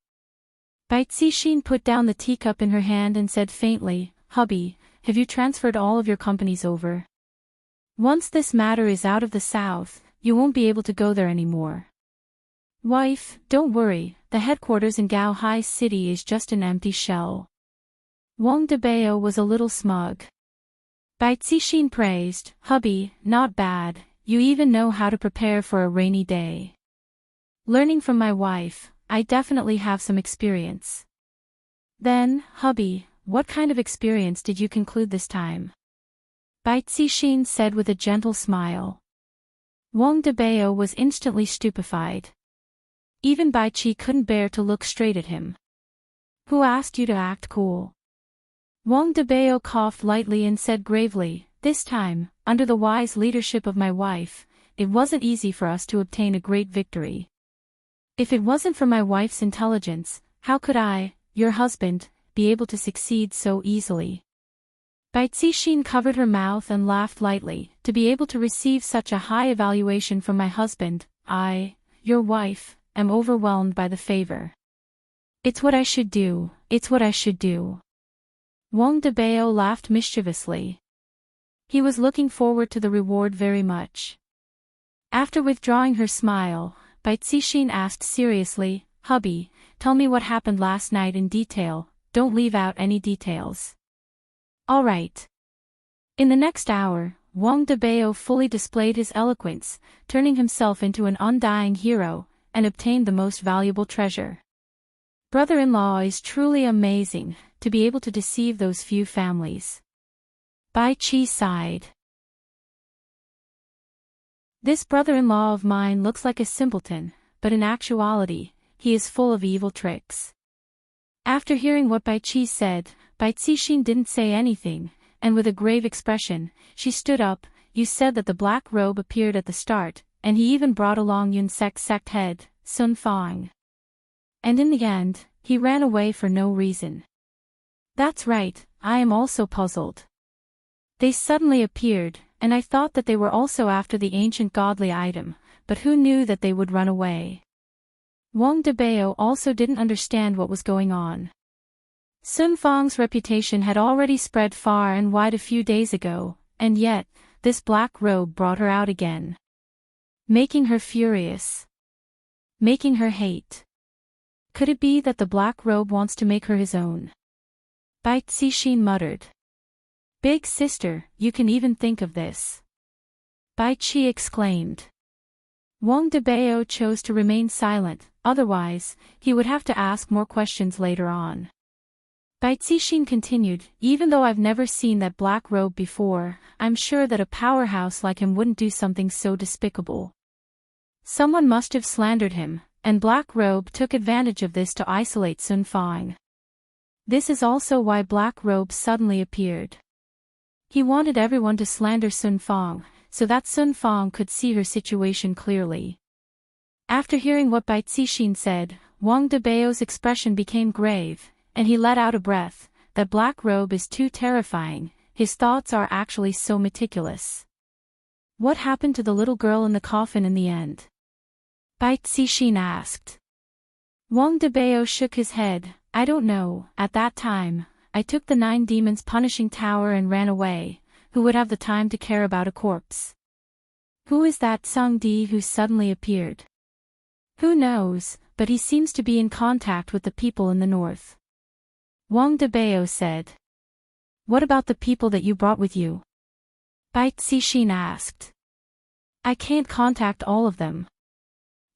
Bai Cixin put down the teacup in her hand and said faintly, Hubby, have you transferred all of your companies over? Once this matter is out of the south, you won't be able to go there anymore. Wife, don't worry, the headquarters in Gao Hai City is just an empty shell. Wang Debao was a little smug. Bai Cixin praised, Hubby, not bad, you even know how to prepare for a rainy day. Learning from my wife, I definitely have some experience. Then, Hubby, what kind of experience did you conclude this time? Bai Cixin said with a gentle smile. Wang Debao was instantly stupefied. Even Bai Qi couldn't bear to look straight at him. Who asked you to act cool? Wang Debao coughed lightly and said gravely, this time, under the wise leadership of my wife, it wasn't easy for us to obtain a great victory. If it wasn't for my wife's intelligence, how could I, your husband, be able to succeed so easily? Bai Cixin covered her mouth and laughed lightly, to be able to receive such a high evaluation from my husband, I, your wife, am overwhelmed by the favor. It's what I should do, it's what I should do. Wang Debao laughed mischievously. He was looking forward to the reward very much. After withdrawing her smile, Bai Cixin asked seriously, Hubby, tell me what happened last night in detail, don't leave out any details. All right. In the next hour, Wang Debao fully displayed his eloquence, turning himself into an undying hero, and obtained the most valuable treasure. Brother-in-law is truly amazing, to be able to deceive those few families. Bai Qi sighed. This brother-in-law of mine looks like a simpleton, but in actuality, he is full of evil tricks. After hearing what Bai Qi said, Bai Cixin didn't say anything, and with a grave expression, she stood up. You said that the black robe appeared at the start, and he even brought along Yun Sek's sect head, Sun Fang. And in the end, he ran away for no reason. That's right, I am also puzzled. They suddenly appeared, and I thought that they were also after the ancient godly item, but who knew that they would run away? Wang Debao also didn't understand what was going on. Sun Fang's reputation had already spread far and wide a few days ago, and yet, this black robe brought her out again. Making her furious. Making her hate. Could it be that the black robe wants to make her his own? Bai Cixin muttered. Big sister, you can even think of this. Bai Qi exclaimed. Wang Debao chose to remain silent, otherwise, he would have to ask more questions later on. Bai Cixin continued, even though I've never seen that black robe before, I'm sure that a powerhouse like him wouldn't do something so despicable. Someone must have slandered him, and Black Robe took advantage of this to isolate Sun Fang. This is also why Black Robe suddenly appeared. He wanted everyone to slander Sun Fang, so that Sun Fang could see her situation clearly. After hearing what Bai Cixin said, Wang Debao's expression became grave, and he let out a breath. That Black Robe is too terrifying, his thoughts are actually so meticulous. What happened to the little girl in the coffin in the end? Bai Cixin asked. Wang Debao shook his head. I don't know. At that time, I took the 9 demons punishing tower and ran away. Who would have the time to care about a corpse? Who is that Sung Di who suddenly appeared? Who knows, but he seems to be in contact with the people in the north. Wang Debao said. What about the people that you brought with you? Bai Cixin asked. I can't contact all of them.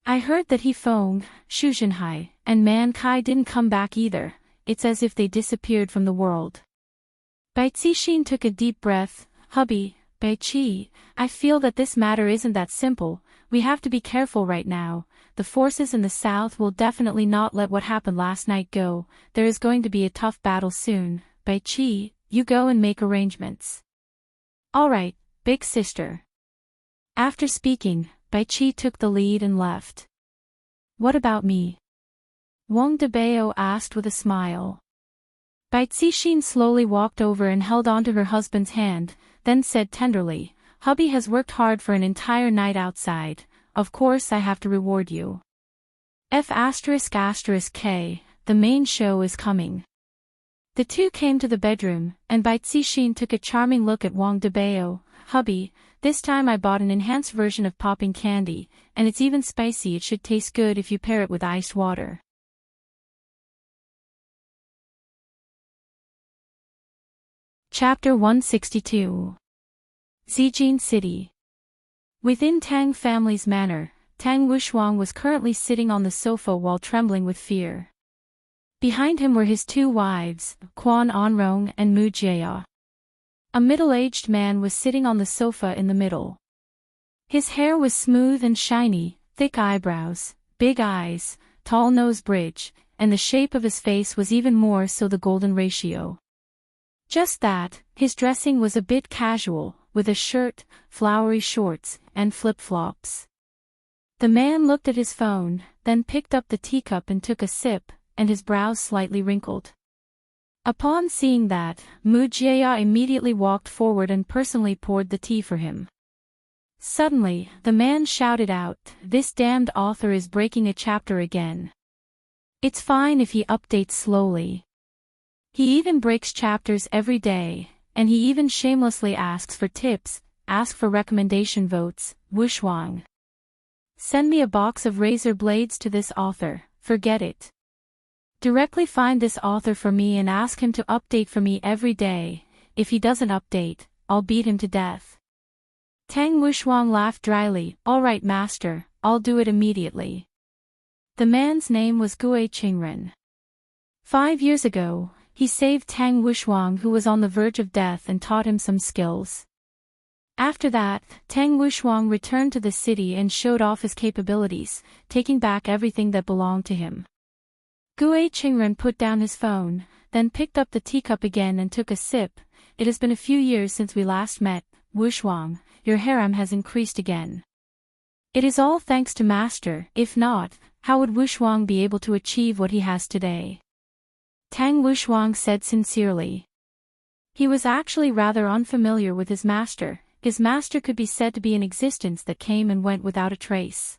I heard that He Feng, Xu Zhenhai, and Man Kai didn't come back either. It's as if they disappeared from the world. Bai Cixin took a deep breath. Hubby, Bai Qi, I feel that this matter isn't that simple. We have to be careful right now. The forces in the south will definitely not let what happened last night go. There is going to be a tough battle soon. Bai Qi, you go and make arrangements. All right, big sister. After speaking, Bai Qi took the lead and left. What about me? Wang Debao asked with a smile. Bai Cixin slowly walked over and held onto her husband's hand, then said tenderly, Hubby has worked hard for an entire night outside. Of course I have to reward you. F***K, the main show is coming. The two came to the bedroom, and Bai Cixin took a charming look at Wang Debao. Hubby, this time I bought an enhanced version of popping candy, and it's even spicy. It should taste good if you pair it with iced water. Chapter 162. Zijin City. Within Tang family's manor, Tang Wushuang was currently sitting on the sofa while trembling with fear. Behind him were his 2 wives, Quan Anrong and Mu Jia. A middle-aged man was sitting on the sofa in the middle. His hair was smooth and shiny, thick eyebrows, big eyes, tall nose bridge, and the shape of his face was even more so the golden ratio. Just that, his dressing was a bit casual, with a shirt, flowery shorts, and flip-flops. The man looked at his phone, then picked up the teacup and took a sip, and his brows slightly wrinkled. Upon seeing that, Mu Jia immediately walked forward and personally poured the tea for him. Suddenly, the man shouted out, This damned author is breaking a chapter again. It's fine if he updates slowly. He even breaks chapters every day, and he even shamelessly asks for tips, asks for recommendation votes. Wushuang. Send me a box of razor blades to this author, forget it. Directly find this author for me and ask him to update for me every day. If he doesn't update, I'll beat him to death. Tang Wushuang laughed dryly. All right, master, I'll do it immediately. The man's name was Gue Qingren. 5 years ago, He saved Tang Wuxuang, who was on the verge of death, and taught him some skills. After that, Tang Wuxuang returned to the city and showed off his capabilities, taking back everything that belonged to him. Gue Qingren put down his phone, then picked up the teacup again and took a sip. It has been a few years since we last met, Wuxuang, your harem has increased again. It is all thanks to Master. If not, how would Wuxuang be able to achieve what he has today? Tang Wuxuang said sincerely. He was actually rather unfamiliar with his master. His master could be said to be an existence that came and went without a trace.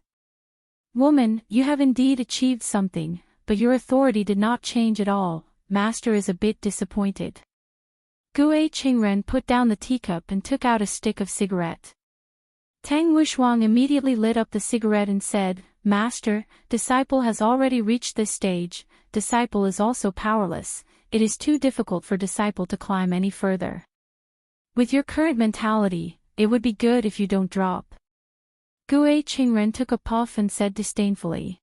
Woman, you have indeed achieved something, but your authority did not change at all. Master is a bit disappointed. Gue Qingren put down the teacup and took out a stick of cigarette. Tang Wuxuang immediately lit up the cigarette and said, Master, disciple has already reached this stage. Disciple is also powerless. It is too difficult for disciple to climb any further. With your current mentality, it would be good if you don't drop. Gue Qingren took a puff and said disdainfully.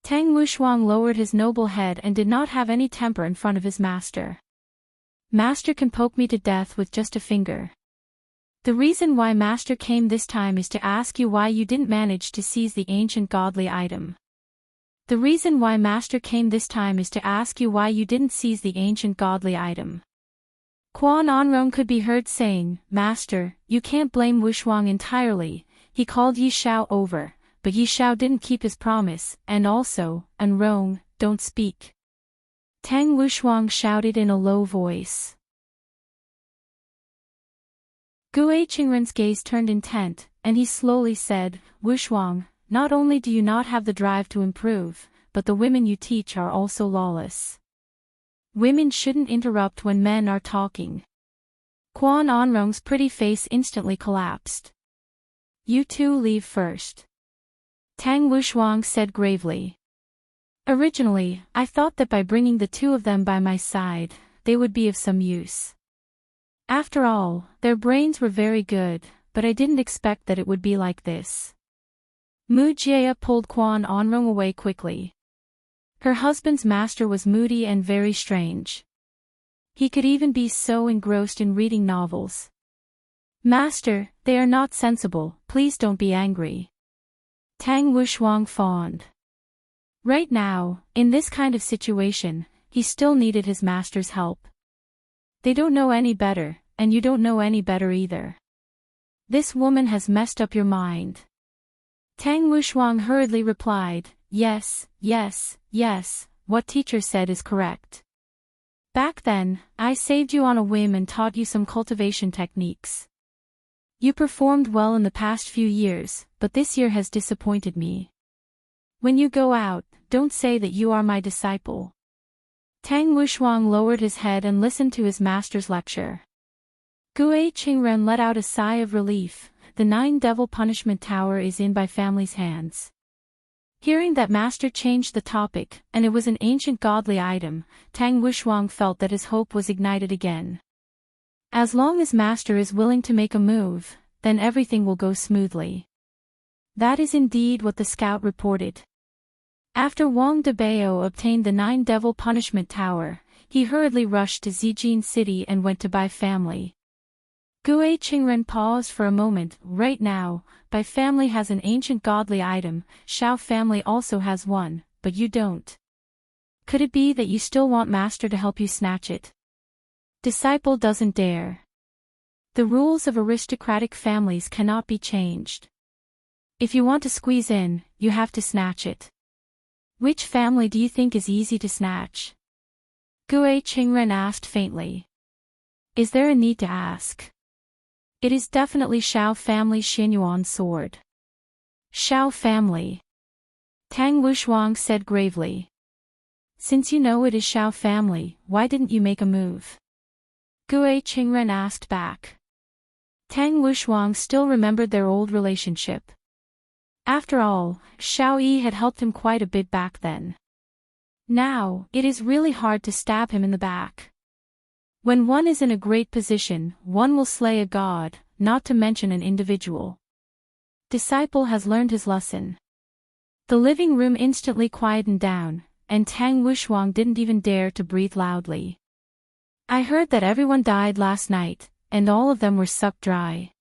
Tang Wuxuang lowered his noble head and did not have any temper in front of his master. Master can poke me to death with just a finger. The reason why Master came this time is to ask you why you didn't manage to seize the ancient godly item. The reason why Master came this time is to ask you why you didn't seize the ancient godly item. Quan Anrong could be heard saying, Master, you can't blame Wuxuang entirely. He called Yi Shao over, but Yi Shao didn't keep his promise, and also, Anrong, don't speak. Tang Wuxuang shouted in a low voice. Gue Qingren's gaze turned intent, and he slowly said, Wuxuang, not only do you not have the drive to improve, but the women you teach are also lawless. Women shouldn't interrupt when men are talking. Quan Anrong's pretty face instantly collapsed. You two leave first. Tang Wuxuang said gravely. Originally, I thought that by bringing the two of them by my side, they would be of some use. After all, their brains were very good, but I didn't expect that it would be like this. Mu Jia pulled Quan Anrong away quickly. Her husband's master was moody and very strange. He could even be so engrossed in reading novels. Master, they are not sensible, please don't be angry. Tang Wuxuang fawned. Right now, in this kind of situation, he still needed his master's help. They don't know any better, and you don't know any better either. This woman has messed up your mind. Tang Wuxuang hurriedly replied, Yes, yes, yes, what teacher said is correct. Back then, I saved you on a whim and taught you some cultivation techniques. You performed well in the past few years, but this year has disappointed me. When you go out, don't say that you are my disciple. Tang Wuxuang lowered his head and listened to his master's lecture. Gue Qingren let out a sigh of relief. The 9-devil punishment tower is in by family's hands. Hearing that master changed the topic, and it was an ancient godly item, Tang Wuxuang felt that his hope was ignited again. As long as master is willing to make a move, then everything will go smoothly. That is indeed what the scout reported. After Wang Debao obtained the 9-devil punishment tower, he hurriedly rushed to Zijin City and went to Bai family. Gue Qingren paused for a moment. Right now, Bai family has an ancient godly item, Shao family also has one, but you don't. Could it be that you still want master to help you snatch it? Disciple doesn't dare. The rules of aristocratic families cannot be changed. If you want to squeeze in, you have to snatch it. Which family do you think is easy to snatch? Gue Qingren asked faintly. Is there a need to ask? It is definitely Shao family Xinyuan sword. Shao family. Tang Wuxuang said gravely. Since you know it is Shao family, why didn't you make a move? Gue Qingren asked back. Tang Wuxuang still remembered their old relationship. After all, Shao Yi had helped him quite a bit back then. Now, it is really hard to stab him in the back. When one is in a great position, one will slay a god, not to mention an individual. Disciple has learned his lesson. The living room instantly quietened down, and Tang Wuxuang didn't even dare to breathe loudly. I heard that everyone died last night, and all of them were sucked dry.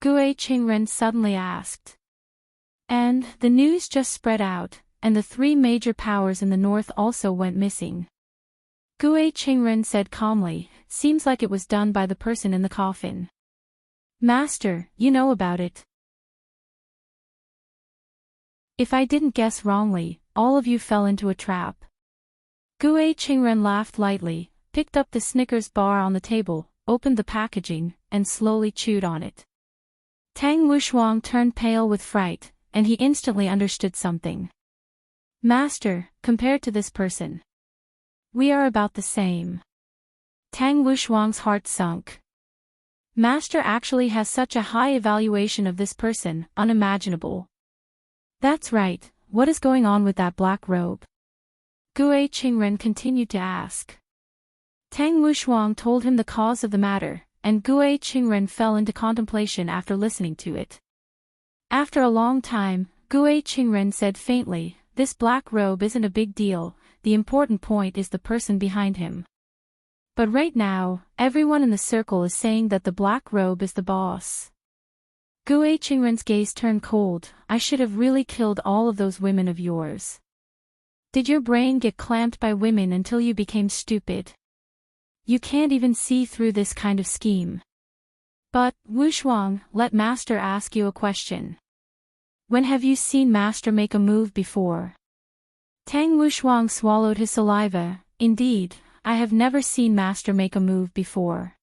Gue Qingren suddenly asked. And the news just spread out, and the three major powers in the north also went missing. Gue Qingren said calmly, seems like it was done by the person in the coffin. Master, you know about it. If I didn't guess wrongly, all of you fell into a trap. Gue Qingren laughed lightly, picked up the Snickers bar on the table, opened the packaging, and slowly chewed on it. Tang Wushuang turned pale with fright, and he instantly understood something. Master, compared to this person, we are about the same. Tang Wushuang's heart sunk. Master actually has such a high evaluation of this person, unimaginable. That's right, what is going on with that black robe? Gue Qingren continued to ask. Tang Wushuang told him the cause of the matter, and Gue Qingren fell into contemplation after listening to it. After a long time, Gue Qingren said faintly, this black robe isn't a big deal, the important point is the person behind him. But right now, everyone in the circle is saying that the black robe is the boss. Gue Qingren's gaze turned cold, I should have really killed all of those women of yours. Did your brain get clamped by women until you became stupid? You can't even see through this kind of scheme. But, Wushuang, let Master ask you a question. When have you seen Master make a move before? Tang Wushuang swallowed his saliva. Indeed, I have never seen Master make a move before.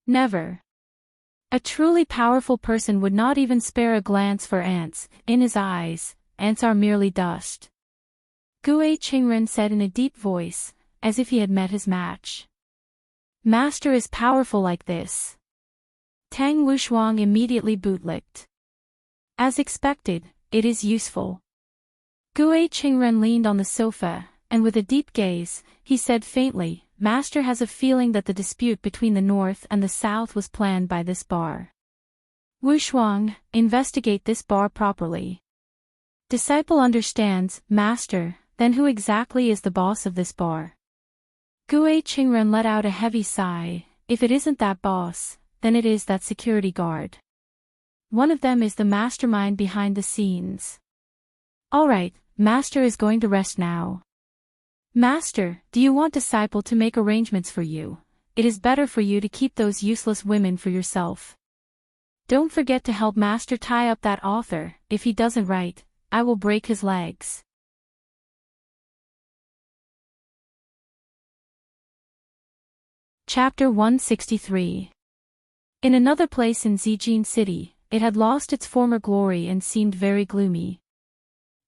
Never. A truly powerful person would not even spare a glance for ants. In his eyes, ants are merely dust. Gue Qingren said in a deep voice, as if he had met his match. Master is powerful like this. Tang Wushuang immediately bootlicked. As expected, it is useful. Gue Qingren leaned on the sofa, and with a deep gaze, he said faintly, Master has a feeling that the dispute between the North and the South was planned by this bar. Wushuang, investigate this bar properly. Disciple understands, Master, then who exactly is the boss of this bar? Gue Qingren let out a heavy sigh, if it isn't that boss, then it is that security guard. One of them is the mastermind behind the scenes. Alright, Master is going to rest now. Master, do you want Disciple to make arrangements for you? It is better for you to keep those useless women for yourself. Don't forget to help Master tie up that author, if he doesn't write, I will break his legs. Chapter 163. In another place in Zijin City, it had lost its former glory and seemed very gloomy.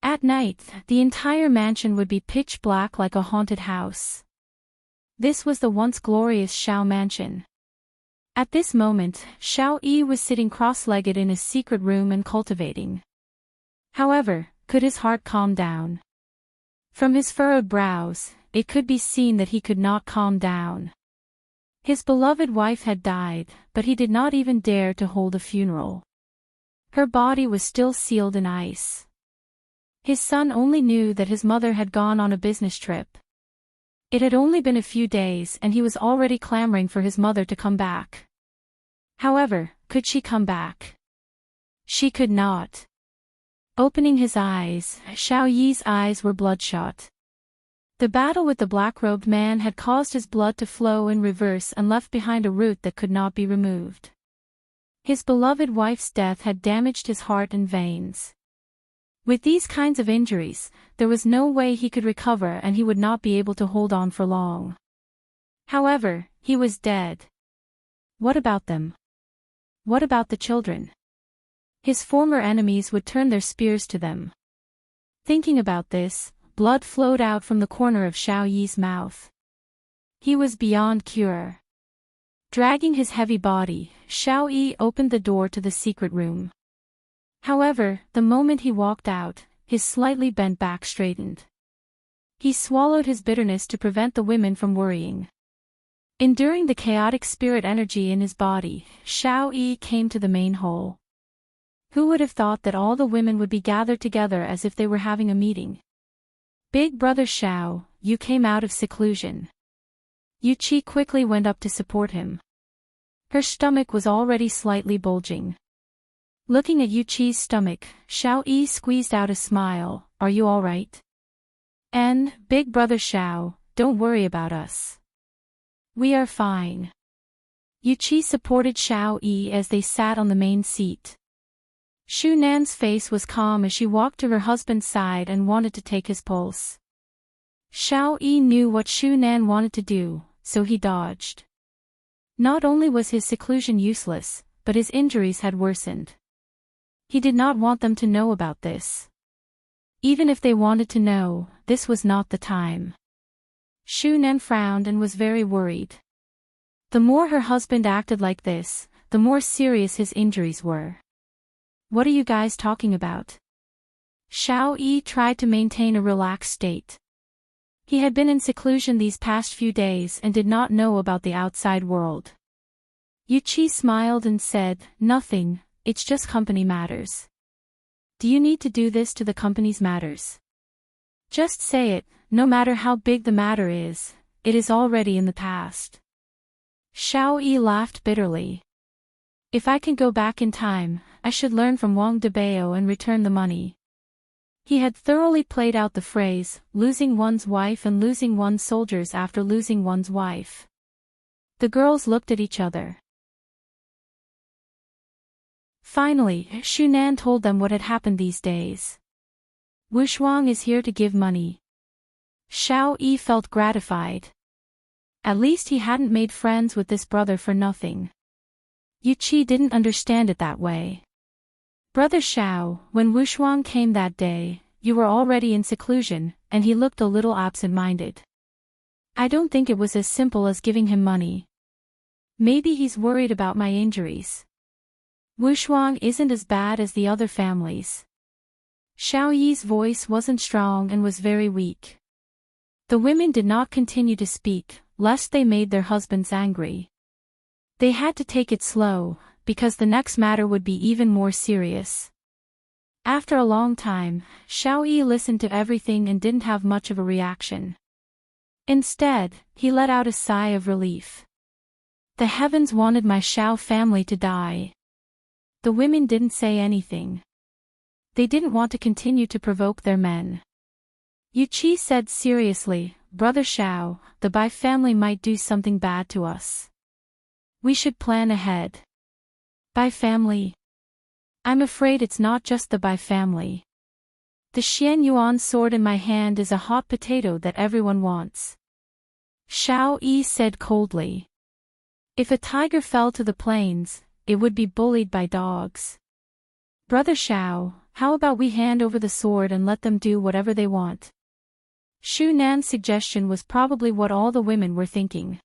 At night, the entire mansion would be pitch black like a haunted house. This was the once glorious Shao mansion. At this moment, Shao Yi was sitting cross-legged in his secret room and cultivating. However, could his heart calm down? From his furrowed brows, it could be seen that he could not calm down. His beloved wife had died, but he did not even dare to hold a funeral. Her body was still sealed in ice. His son only knew that his mother had gone on a business trip. It had only been a few days and he was already clamoring for his mother to come back. However, could she come back? She could not. Opening his eyes, Shao Yi's eyes were bloodshot. The battle with the black-robed man had caused his blood to flow in reverse and left behind a root that could not be removed. His beloved wife's death had damaged his heart and veins. With these kinds of injuries, there was no way he could recover and he would not be able to hold on for long. However, he was dead. What about them? What about the children? His former enemies would turn their spears to them. Thinking about this, blood flowed out from the corner of Shao Yi's mouth. He was beyond cure. Dragging his heavy body, Shao Yi opened the door to the secret room. However, the moment he walked out, his slightly bent back straightened. He swallowed his bitterness to prevent the women from worrying. Enduring the chaotic spirit energy in his body, Shao Yi came to the main hall. Who would have thought that all the women would be gathered together as if they were having a meeting? Big brother Shao, you came out of seclusion. Yuchi quickly went up to support him. Her stomach was already slightly bulging. Looking at Yuchi's stomach, Xiao Yi squeezed out a smile. Are you alright? And, big brother Xiao, don't worry about us. We are fine. Yuchi supported Xiao Yi as they sat on the main seat. Shu Nan's face was calm as she walked to her husband's side and wanted to take his pulse. Xiao Yi knew what Shu Nan wanted to do, so he dodged. Not only was his seclusion useless, but his injuries had worsened. He did not want them to know about this. Even if they wanted to know, this was not the time. Shu Nan frowned and was very worried. The more her husband acted like this, the more serious his injuries were. What are you guys talking about? Xiao Yi tried to maintain a relaxed state. He had been in seclusion these past few days and did not know about the outside world. Yuchi smiled and said, nothing, it's just company matters. Do you need to do this to the company's matters? Just say it, no matter how big the matter is, it is already in the past. Xiao Yi laughed bitterly. If I can go back in time, I should learn from Wang Debao and return the money. He had thoroughly played out the phrase, losing one's wife and losing one's soldiers after losing one's wife. The girls looked at each other. Finally, Shu Nan told them what had happened these days. Wu Shuang is here to give money. Xiao Yi felt gratified. At least he hadn't made friends with this brother for nothing. Yuchi didn't understand it that way. Brother Xiao, when Wu Shuang came that day, you were already in seclusion, and he looked a little absent-minded. I don't think it was as simple as giving him money. Maybe he's worried about my injuries. Wu Shuang isn't as bad as the other families. Xiao Yi's voice wasn't strong and was very weak. The women did not continue to speak, lest they made their husbands angry. They had to take it slow, because the next matter would be even more serious. After a long time, Xiao Yi listened to everything and didn't have much of a reaction. Instead, he let out a sigh of relief. The heavens wanted my Xiao family to die. The women didn't say anything. They didn't want to continue to provoke their men. Yuchi said seriously, Brother Xiao, the Bai family might do something bad to us. We should plan ahead. Bai family? I'm afraid it's not just the Bai family. The Xian Yuan sword in my hand is a hot potato that everyone wants. Xiao Yi said coldly. If a tiger fell to the plains, it would be bullied by dogs. Brother Xiao, how about we hand over the sword and let them do whatever they want? Shu Nan's suggestion was probably what all the women were thinking.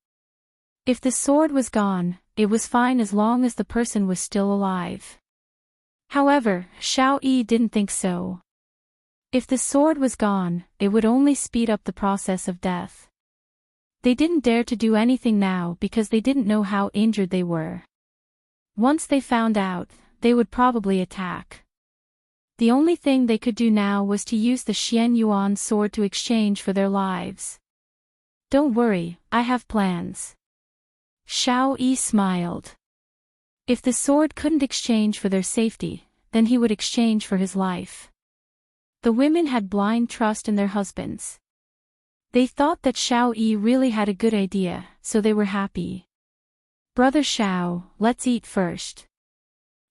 If the sword was gone, it was fine as long as the person was still alive. However, Xiao Yi didn't think so. If the sword was gone, it would only speed up the process of death. They didn't dare to do anything now because they didn't know how injured they were. Once they found out, they would probably attack. The only thing they could do now was to use the Xian Yuan sword to exchange for their lives. Don't worry, I have plans. Xiao Yi smiled. If the sword couldn't exchange for their safety, then he would exchange for his life. The women had blind trust in their husbands. They thought that Xiao Yi really had a good idea, so they were happy. Brother Xiao, let's eat first.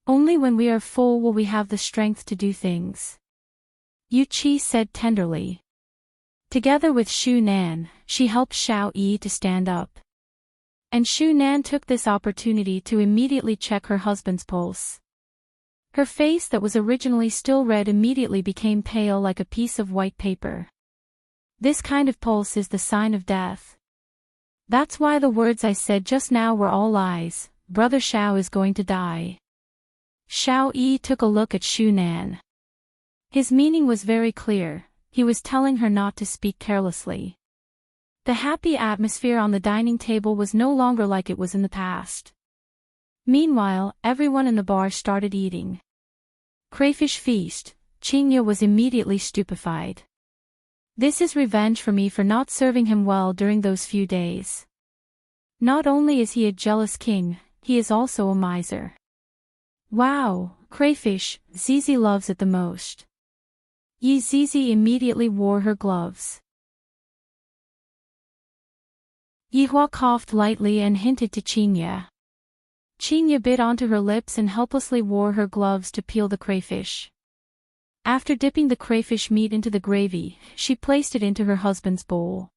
Only when we are full will we have the strength to do things. Yuchi said tenderly. Together with Shu Nan, she helped Xiao Yi to stand up. And Shu Nan took this opportunity to immediately check her husband's pulse. Her face that was originally still red immediately became pale like a piece of white paper. This kind of pulse is the sign of death. That's why the words I said just now were all lies. Brother Xiao is going to die. Xiao Yi took a look at Shu Nan. His meaning was very clear, he was telling her not to speak carelessly. The happy atmosphere on the dining table was no longer like it was in the past. Meanwhile, everyone in the bar started eating. Crayfish feast, Qingya was immediately stupefied. This is revenge for me for not serving him well during those few days. Not only is he a jealous king, he is also a miser. Wow, crayfish, Zizi loves it the most. Zizi immediately wore her gloves. Yihua coughed lightly and hinted to Qinya. Qinya bit onto her lips and helplessly wore her gloves to peel the crayfish. After dipping the crayfish meat into the gravy, she placed it into her husband's bowl.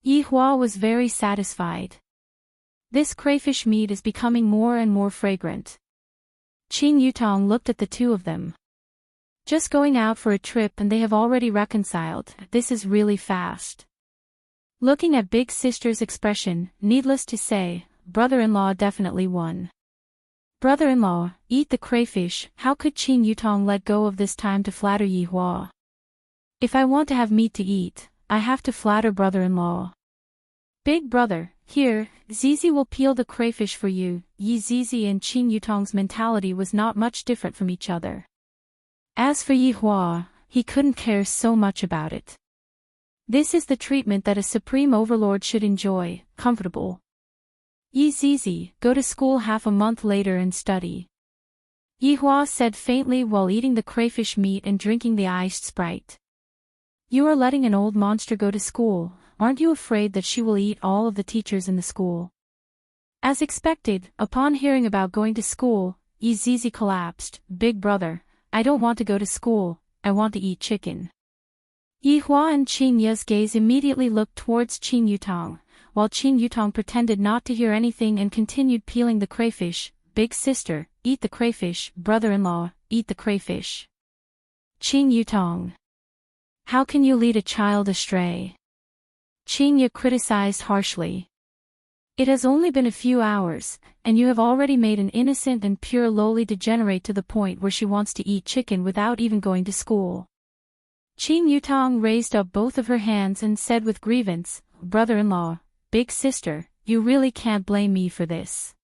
Yihua was very satisfied. This crayfish meat is becoming more and more fragrant. Qin Yutong looked at the two of them. Just going out for a trip and they have already reconciled, this is really fast. Looking at big sister's expression, needless to say, brother-in-law definitely won. Brother-in-law, eat the crayfish. How could Qin Yutong let go of this time to flatter Yihua? If I want to have meat to eat, I have to flatter brother-in-law. Big brother, here, Zizi will peel the crayfish for you. Zizi and Qin Yutong's mentality was not much different from each other. As for Yihua, he couldn't care so much about it. This is the treatment that a supreme overlord should enjoy, comfortable. Zizi, go to school half a month later and study. Yihua said faintly while eating the crayfish meat and drinking the iced Sprite. You are letting an old monster go to school, aren't you afraid that she will eat all of the teachers in the school? As expected, upon hearing about going to school, Zizi collapsed. Big brother, I don't want to go to school, I want to eat chicken. Yihua and Qin Ye's gaze immediately looked towards Qin Yutong, while Qin Yutong pretended not to hear anything and continued peeling the crayfish. Big sister, eat the crayfish. Brother-in-law, eat the crayfish. Qin Yutong. How can you lead a child astray? Qin Ye criticized harshly. It has only been a few hours, and you have already made an innocent and pure lowly degenerate to the point where she wants to eat chicken without even going to school. Qin Yutong raised up both of her hands and said with grievance, brother-in-law, big sister, you really can't blame me for this.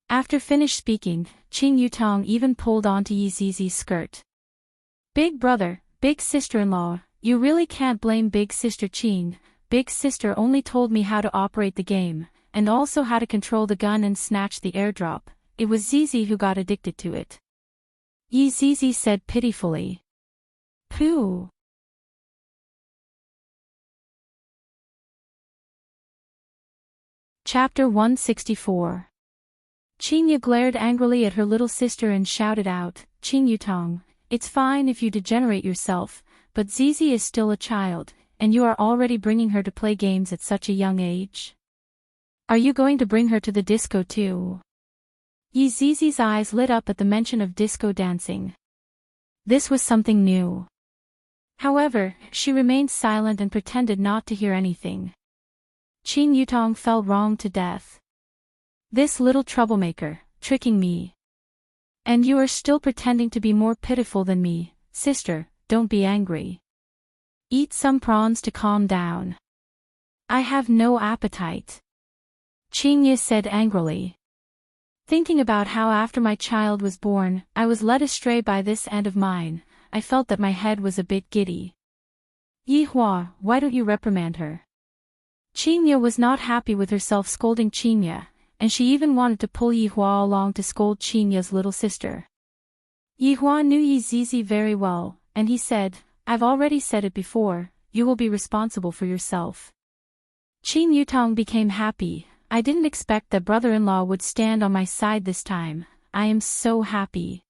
After finished speaking, Qin Yutong even pulled onto Zizi's skirt. Big brother, big sister-in-law, you really can't blame big sister Qin. Big sister only told me how to operate the game, and also how to control the gun and snatch the airdrop. It was Zizi who got addicted to it. Zizi said pitifully. Pooh. Chapter 164. Qinya glared angrily at her little sister and shouted out, Qin Yutong, it's fine if you degenerate yourself, but Zizi is still a child, and you are already bringing her to play games at such a young age. Are you going to bring her to the disco too? Zizi's eyes lit up at the mention of disco dancing. This was something new. However, she remained silent and pretended not to hear anything. Qin Yutong felt wronged to death. This little troublemaker, tricking me. And you are still pretending to be more pitiful than me. Sister, don't be angry. Eat some prawns to calm down. I have no appetite. Qin Ye said angrily. Thinking about how after my child was born, I was led astray by this aunt of mine, I felt that my head was a bit giddy. Yihua, why don't you reprimand her? Qin Ye was not happy with herself scolding Qin Ye, and she even wanted to pull Yihua along to scold Qin Ye's little sister. Yihua knew Zizi very well, and he said, I've already said it before, you will be responsible for yourself. Qin Yutong became happy. I didn't expect that brother-in-law would stand on my side this time. I am so happy.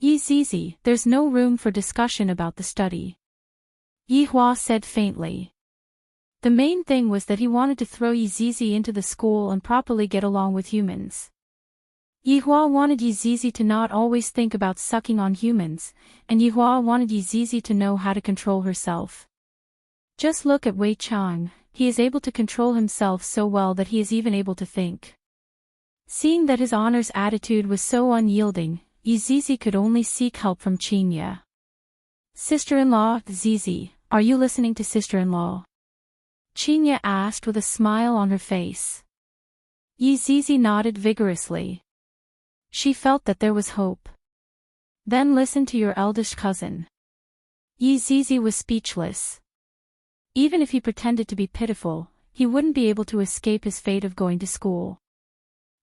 Zizi, there's no room for discussion about the study. Yihua said faintly. The main thing was that he wanted to throw Zizi into the school and properly get along with humans. Yihua wanted Zizi to not always think about sucking on humans, and Yihua wanted Zizi to know how to control herself. Just look at Wei Chang, he is able to control himself so well that he is even able to think. Seeing that his honor's attitude was so unyielding, Zizi could only seek help from Qin Ye. Sister-in-law, Zizi, are you listening to sister-in-law? Qin Ye asked with a smile on her face. Zizi nodded vigorously. She felt that there was hope. Then listen to your eldest cousin. Zizi was speechless. Even if he pretended to be pitiful, he wouldn't be able to escape his fate of going to school.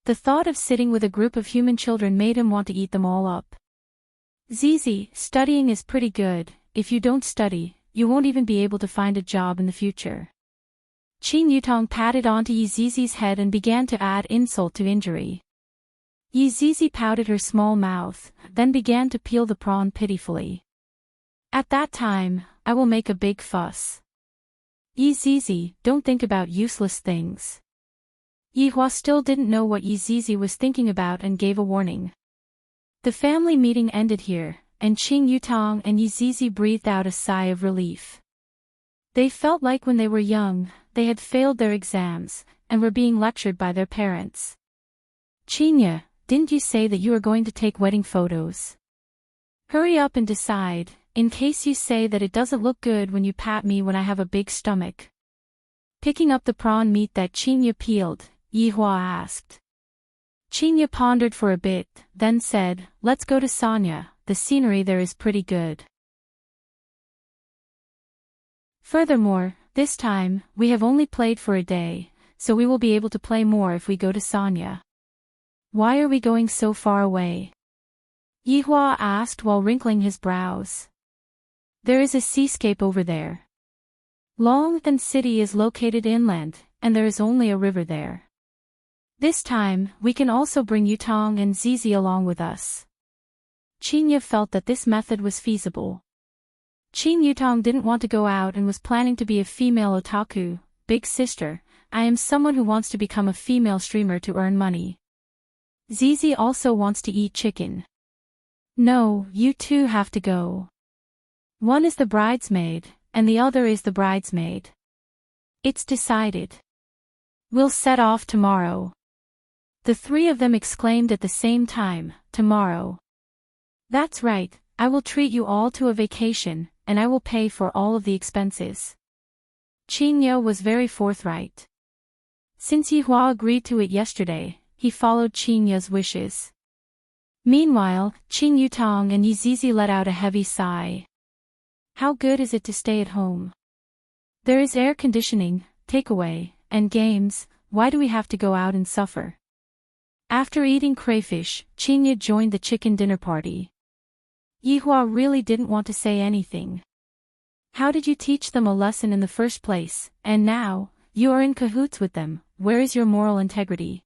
The thought of sitting with a group of human children made him want to eat them all up. Zizi, studying is pretty good. If you don't study, you won't even be able to find a job in the future. Qin Yutong patted onto Zizi's head and began to add insult to injury. Zizi pouted her small mouth, then began to peel the prawn pitifully. At that time, I will make a big fuss. Zizi, don't think about useless things. Yihua still didn't know what Zizi was thinking about and gave a warning. The family meeting ended here, and Qin Yutong and Zizi breathed out a sigh of relief. They felt like when they were young, they had failed their exams, and were being lectured by their parents. Qinya, didn't you say that you are going to take wedding photos? Hurry up and decide, in case you say that it doesn't look good when you pat me when I have a big stomach. Picking up the prawn meat that Qinya peeled, Yihua asked. Qinya pondered for a bit, then said, let's go to Sanya, the scenery there is pretty good. Furthermore, this time, we have only played for a day, so we will be able to play more if we go to Sanya. Why are we going so far away? Yihua asked while wrinkling his brows. There is a seascape over there. Longtan City is located inland, and there is only a river there. This time, we can also bring Yutong and Zizi along with us. Qinya felt that this method was feasible. Qin Yutong didn't want to go out and was planning to be a female otaku. Big sister, I am someone who wants to become a female streamer to earn money. Zizi also wants to eat chicken. No, you two have to go. One is the bridesmaid, and the other is the bridesmaid. It's decided. We'll set off tomorrow. The three of them exclaimed at the same time, tomorrow. That's right, I will treat you all to a vacation, and I will pay for all of the expenses. Qinya was very forthright. Since Yihua agreed to it yesterday, he followed Qinya's wishes. Meanwhile, Qin Yutong and Zizi let out a heavy sigh. How good is it to stay at home? There is air conditioning, takeaway, and games. Why do we have to go out and suffer? After eating crayfish, Qinya joined the chicken dinner party. Yihua really didn't want to say anything. How did you teach them a lesson in the first place, and now, you are in cahoots with them? Where is your moral integrity?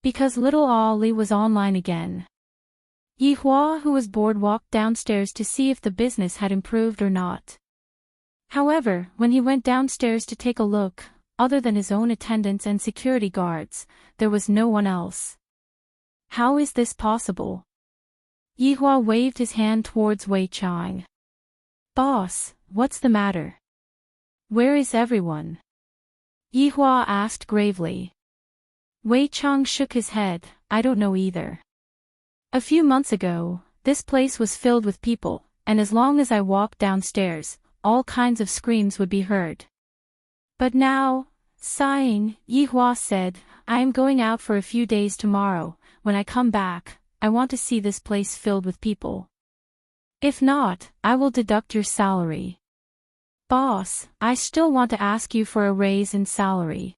Because little Ali was online again. Yihua, who was bored, walked downstairs to see if the business had improved or not. However, when he went downstairs to take a look, other than his own attendants and security guards, there was no one else. How is this possible? Yihua waved his hand towards Wei Chang. Boss, what's the matter? Where is everyone? Yihua asked gravely. Wei Chang shook his head, I don't know either. A few months ago, this place was filled with people, and as long as I walked downstairs, all kinds of screams would be heard. But now, sighing, Yihua said, I am going out for a few days tomorrow. When I come back, I want to see this place filled with people. If not, I will deduct your salary. Boss, I still want to ask you for a raise in salary.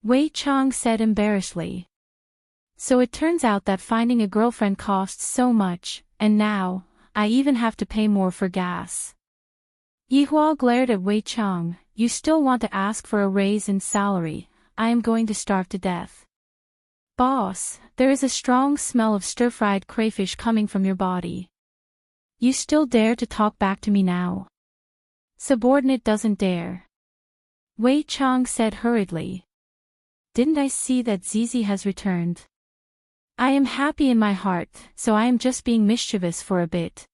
Wei Chang said embarrassedly. So it turns out that finding a girlfriend costs so much, and now, I even have to pay more for gas. Yihua glared at Wei Chang, you still want to ask for a raise in salary? I am going to starve to death. Boss, there is a strong smell of stir-fried crayfish coming from your body. You still dare to talk back to me now? Subordinate doesn't dare. Wei Chang said hurriedly. Didn't I see that Zizi has returned? I am happy in my heart, so I am just being mischievous for a bit.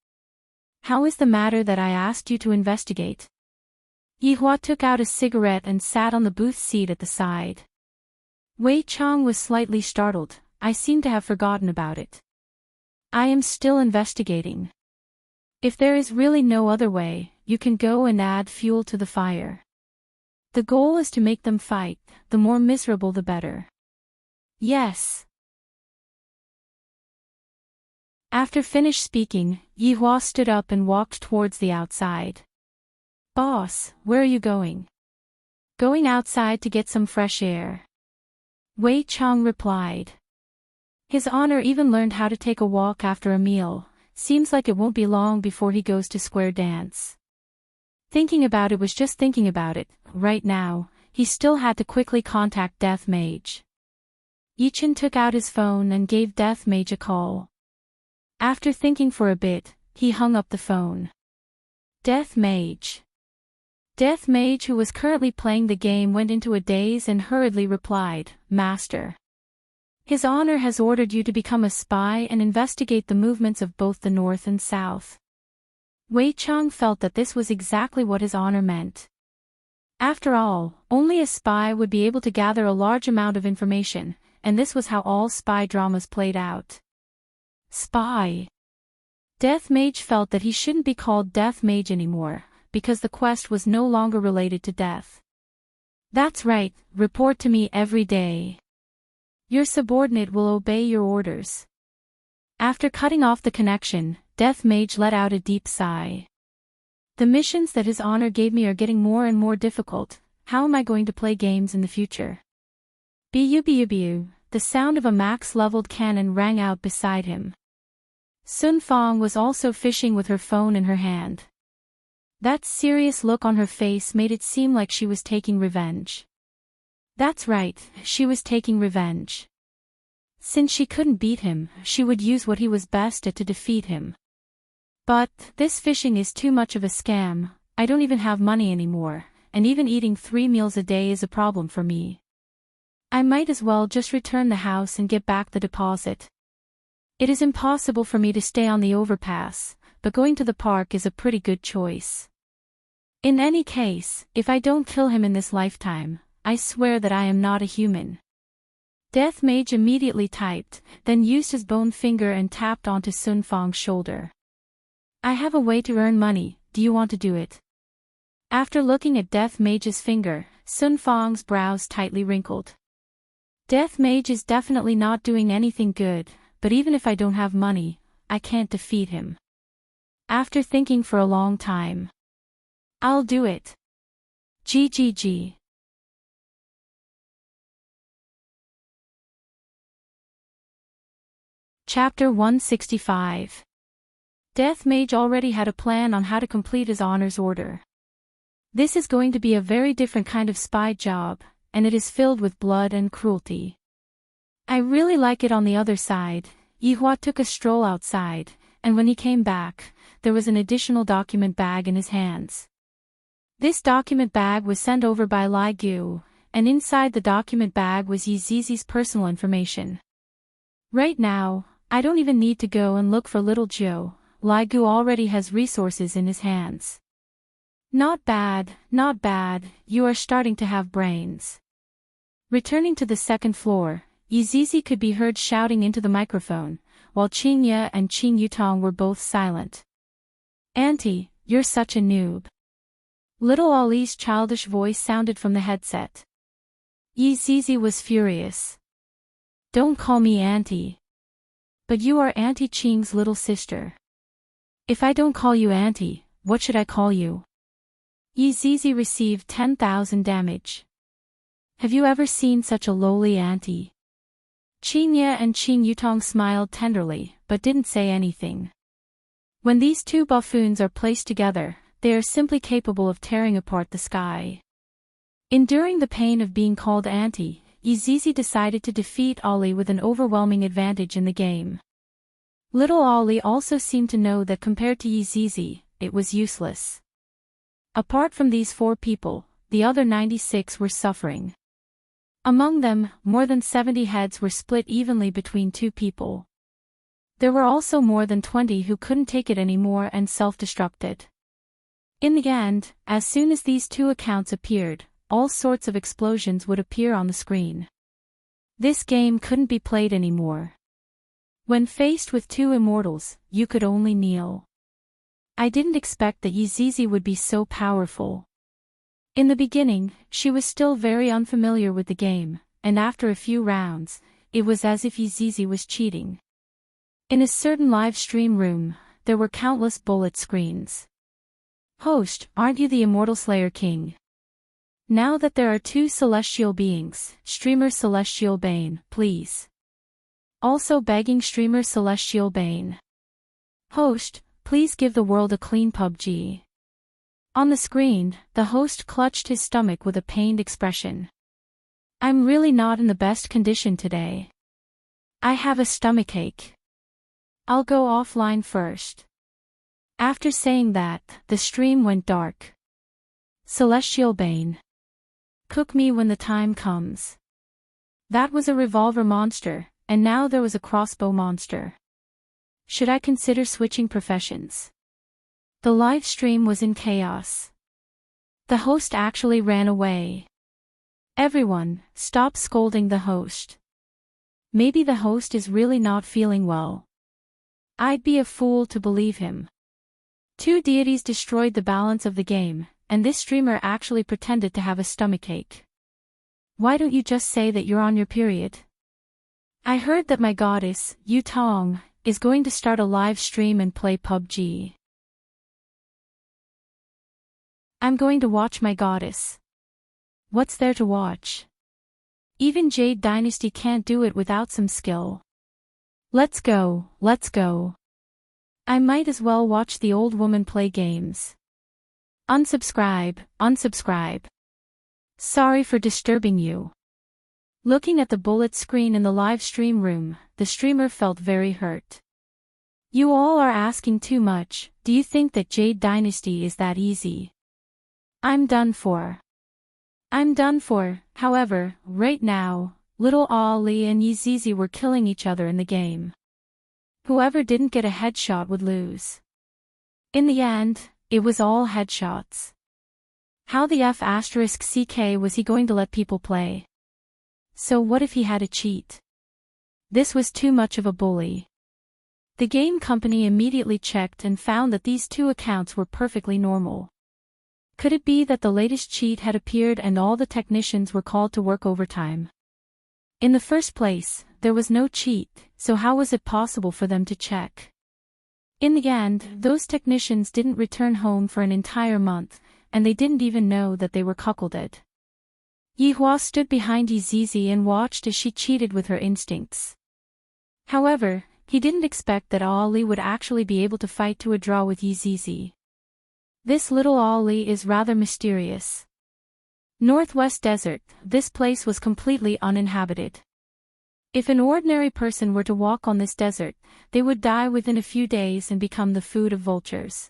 How is the matter that I asked you to investigate? Yihua took out a cigarette and sat on the booth seat at the side. Wei Chang was slightly startled, I seem to have forgotten about it. I am still investigating. If there is really no other way, you can go and add fuel to the fire. The goal is to make them fight, the more miserable the better. Yes. After finished speaking, Yihua stood up and walked towards the outside. Boss, where are you going? Going outside to get some fresh air. Wei Chang replied. His Honor even learned how to take a walk after a meal. Seems like it won't be long before he goes to square dance. Thinking about it was just thinking about it. Right now, he still had to quickly contact Death Mage. Yichin took out his phone and gave Death Mage a call. After thinking for a bit, he hung up the phone. Death Mage. Death Mage, who was currently playing the game, went into a daze and hurriedly replied, Master. His Honor has ordered you to become a spy and investigate the movements of both the North and South. Wei Chang felt that this was exactly what His Honor meant. After all, only a spy would be able to gather a large amount of information, and this was how all spy dramas played out. Spy. Death Mage felt that he shouldn't be called Death Mage anymore, because the quest was no longer related to death. That's right, report to me every day. Your subordinate will obey your orders. After cutting off the connection, Death Mage let out a deep sigh. The missions that His Honor gave me are getting more and more difficult. How am I going to play games in the future? Bu. The sound of a max-leveled cannon rang out beside him. Sun Fong was also fishing with her phone in her hand. That serious look on her face made it seem like she was taking revenge. That's right, she was taking revenge. Since she couldn't beat him, she would use what he was best at to defeat him. But, this fishing is too much of a scam. I don't even have money anymore, and even eating 3 meals a day is a problem for me. I might as well just return the house and get back the deposit. It is impossible for me to stay on the overpass, but going to the park is a pretty good choice. In any case, if I don't kill him in this lifetime, I swear that I am not a human. Death Mage immediately typed, then used his bone finger and tapped onto Sun Fong's shoulder. I have a way to earn money, do you want to do it? After looking at Death Mage's finger, Sun Fong's brows tightly wrinkled. Death Mage is definitely not doing anything good, but even if I don't have money, I can't defeat him. After thinking for a long time. I'll do it. GGG. Chapter 165. Death Mage already had a plan on how to complete His Honor's order. This is going to be a very different kind of spy job, and it is filled with blood and cruelty. I really like it. On the other side, Yihua took a stroll outside, and when he came back, there was an additional document bag in his hands. This document bag was sent over by Lai Gu, and inside the document bag was Yi Zizi's personal information. Right now, I don't even need to go and look for little Joe. Lai Gu already has resources in his hands. Not bad, not bad, you are starting to have brains. Returning to the second floor, Yi Zizi could be heard shouting into the microphone, while Qing Ye and Qing Yutong were both silent. Auntie, you're such a noob. Little Ali's childish voice sounded from the headset. Yi Zizi was furious. Don't call me auntie. But you are Auntie Qing's little sister. If I don't call you auntie, what should I call you? Yi Zizi received 10,000 damage. Have you ever seen such a lowly auntie? Qing Ye and Qing Yutong smiled tenderly, but didn't say anything. When these two buffoons are placed together, they are simply capable of tearing apart the sky. Enduring the pain of being called auntie, Yi Zizi decided to defeat Ali with an overwhelming advantage in the game. Little Ali also seemed to know that compared to Yi Zizi, it was useless. Apart from these 4 people, the other 96 were suffering. Among them, more than 70 heads were split evenly between 2 people. There were also more than 20 who couldn't take it anymore and self-destructed. In the end, as soon as these 2 accounts appeared, all sorts of explosions would appear on the screen. This game couldn't be played anymore. When faced with 2 immortals, you could only kneel. I didn't expect that Yi Zizi would be so powerful. In the beginning, she was still very unfamiliar with the game, and after a few rounds, it was as if Yi Zizi was cheating. In a certain live stream room, there were countless bullet screens. Host, aren't you the Immortal Slayer King? Now that there are two celestial beings, streamer Celestial Bane, please. Also begging streamer Celestial Bane. Host, please give the world a clean PUBG. On the screen, the host clutched his stomach with a pained expression. I'm really not in the best condition today. I have a stomachache. I'll go offline first. After saying that, the stream went dark. Celestial Bane. Cook me when the time comes. That was a revolver monster, and now there was a crossbow monster. Should I consider switching professions? The live stream was in chaos. The host actually ran away. Everyone, stop scolding the host. Maybe the host is really not feeling well. I'd be a fool to believe him. Two deities destroyed the balance of the game, and this streamer actually pretended to have a stomachache. Why don't you just say that you're on your period? I heard that my goddess, Yu Tong, is going to start a live stream and play PUBG. I'm going to watch my goddess. What's there to watch? Even Jade Dynasty can't do it without some skill. Let's go, let's go. I might as well watch the old woman play games. Unsubscribe, unsubscribe. Sorry for disturbing you. Looking at the bullet screen in the live stream room, the streamer felt very hurt. You all are asking too much. Do you think that Jade Dynasty is that easy? I'm done for. I'm done for. However, right now, Little Ali and Yeezy were killing each other in the game. Whoever didn't get a headshot would lose. In the end, it was all headshots. How the F***ck was he going to let people play? So what if he had a cheat? This was too much of a bully. The game company immediately checked and found that these two accounts were perfectly normal. Could it be that the latest cheat had appeared and all the technicians were called to work overtime? In the first place, there was no cheat, so how was it possible for them to check? In the end, those technicians didn't return home for an entire month, and they didn't even know that they were cuckolded. Yihua stood behind Yeezy and watched as she cheated with her instincts. However, he didn't expect that Ali would actually be able to fight to a draw with Yeezy. This little Ali is rather mysterious. Northwest Desert, this place was completely uninhabited. If an ordinary person were to walk on this desert, they would die within a few days and become the food of vultures.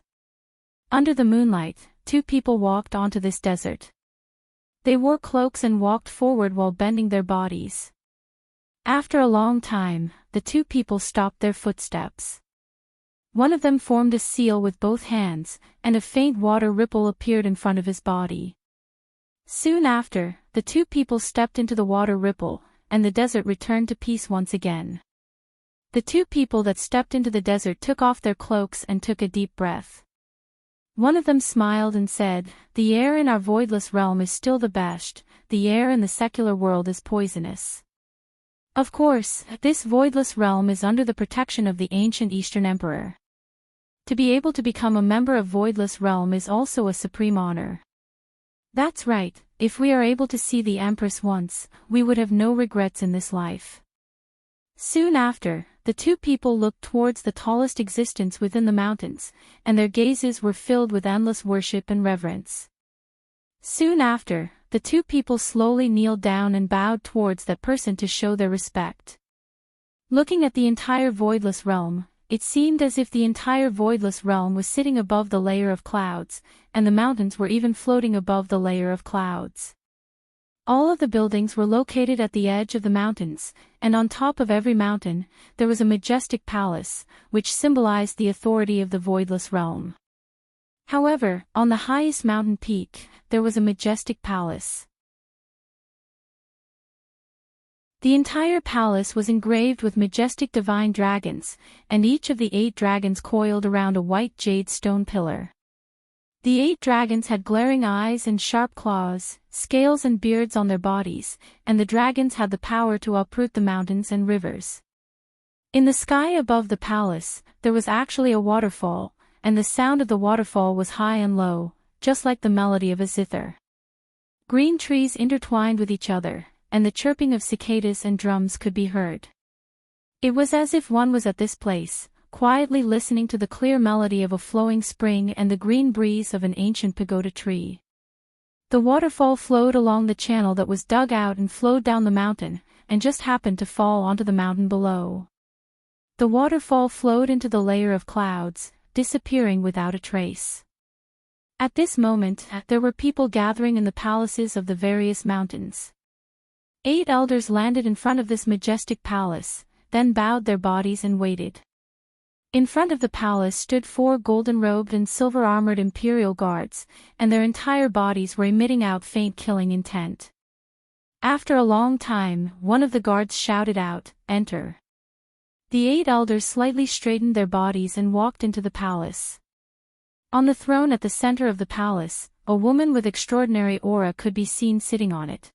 Under the moonlight, two people walked onto this desert. They wore cloaks and walked forward while bending their bodies. After a long time, the two people stopped their footsteps. One of them formed a seal with both hands, and a faint water ripple appeared in front of his body. Soon after, the two people stepped into the water ripple, and the desert returned to peace once again. The two people that stepped into the desert took off their cloaks and took a deep breath. One of them smiled and said, "The air in our voidless realm is still the best, the air in the secular world is poisonous." Of course, this voidless realm is under the protection of the ancient Eastern Emperor. To be able to become a member of voidless realm is also a supreme honor. That's right, if we are able to see the Empress once, we would have no regrets in this life. Soon after, the two people looked towards the tallest existence within the mountains, and their gazes were filled with endless worship and reverence. Soon after, the two people slowly kneeled down and bowed towards that person to show their respect. Looking at the entire voidless realm, it seemed as if the entire voidless realm was sitting above the layer of clouds, and the mountains were even floating above the layer of clouds. All of the buildings were located at the edge of the mountains, and on top of every mountain, there was a majestic palace, which symbolized the authority of the voidless realm. However, on the highest mountain peak, there was a majestic palace. The entire palace was engraved with majestic divine dragons, and each of the 8 dragons coiled around a white jade stone pillar. The 8 dragons had glaring eyes and sharp claws, scales and beards on their bodies, and the dragons had the power to uproot the mountains and rivers. In the sky above the palace, there was actually a waterfall, and the sound of the waterfall was high and low, just like the melody of a zither. Green trees intertwined with each other, and the chirping of cicadas and drums could be heard. It was as if one was at this place, quietly listening to the clear melody of a flowing spring and the green breeze of an ancient pagoda tree. The waterfall flowed along the channel that was dug out and flowed down the mountain, and just happened to fall onto the mountain below. The waterfall flowed into the layer of clouds, disappearing without a trace. At this moment, there were people gathering in the palaces of the various mountains. 8 elders landed in front of this majestic palace, then bowed their bodies and waited. In front of the palace stood 4 golden-robed and silver-armored imperial guards, and their entire bodies were emitting out faint killing intent. After a long time, one of the guards shouted out, "Enter." The 8 elders slightly straightened their bodies and walked into the palace. On the throne at the center of the palace, a woman with extraordinary aura could be seen sitting on it.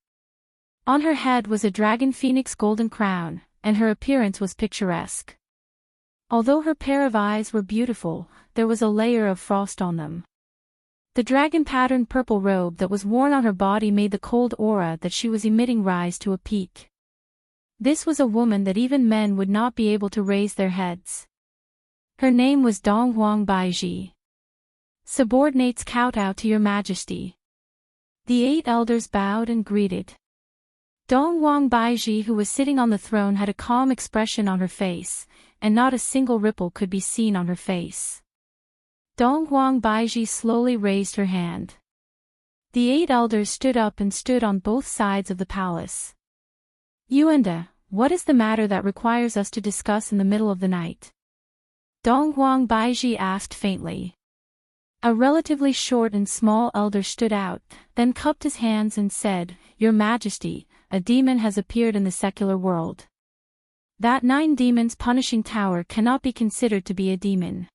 On her head was a dragon phoenix golden crown, and her appearance was picturesque. Although her pair of eyes were beautiful, there was a layer of frost on them. The dragon-patterned purple robe that was worn on her body made the cold aura that she was emitting rise to a peak. This was a woman that even men would not be able to raise their heads. Her name was Donghuang Baiji. "Subordinates kowtow to your majesty." The 8 elders bowed and greeted. Donghuang Baiji, who was sitting on the throne, had a calm expression on her face, and not a single ripple could be seen on her face. Donghuang Baiji slowly raised her hand. The 8 elders stood up and stood on both sides of the palace. "Yuanda, what is the matter that requires us to discuss in the middle of the night?" Donghuang Baiji asked faintly. A relatively short and small elder stood out, then cupped his hands and said, "Your Majesty, a demon has appeared in the secular world. That 9 demons punishing tower cannot be considered to be a demon."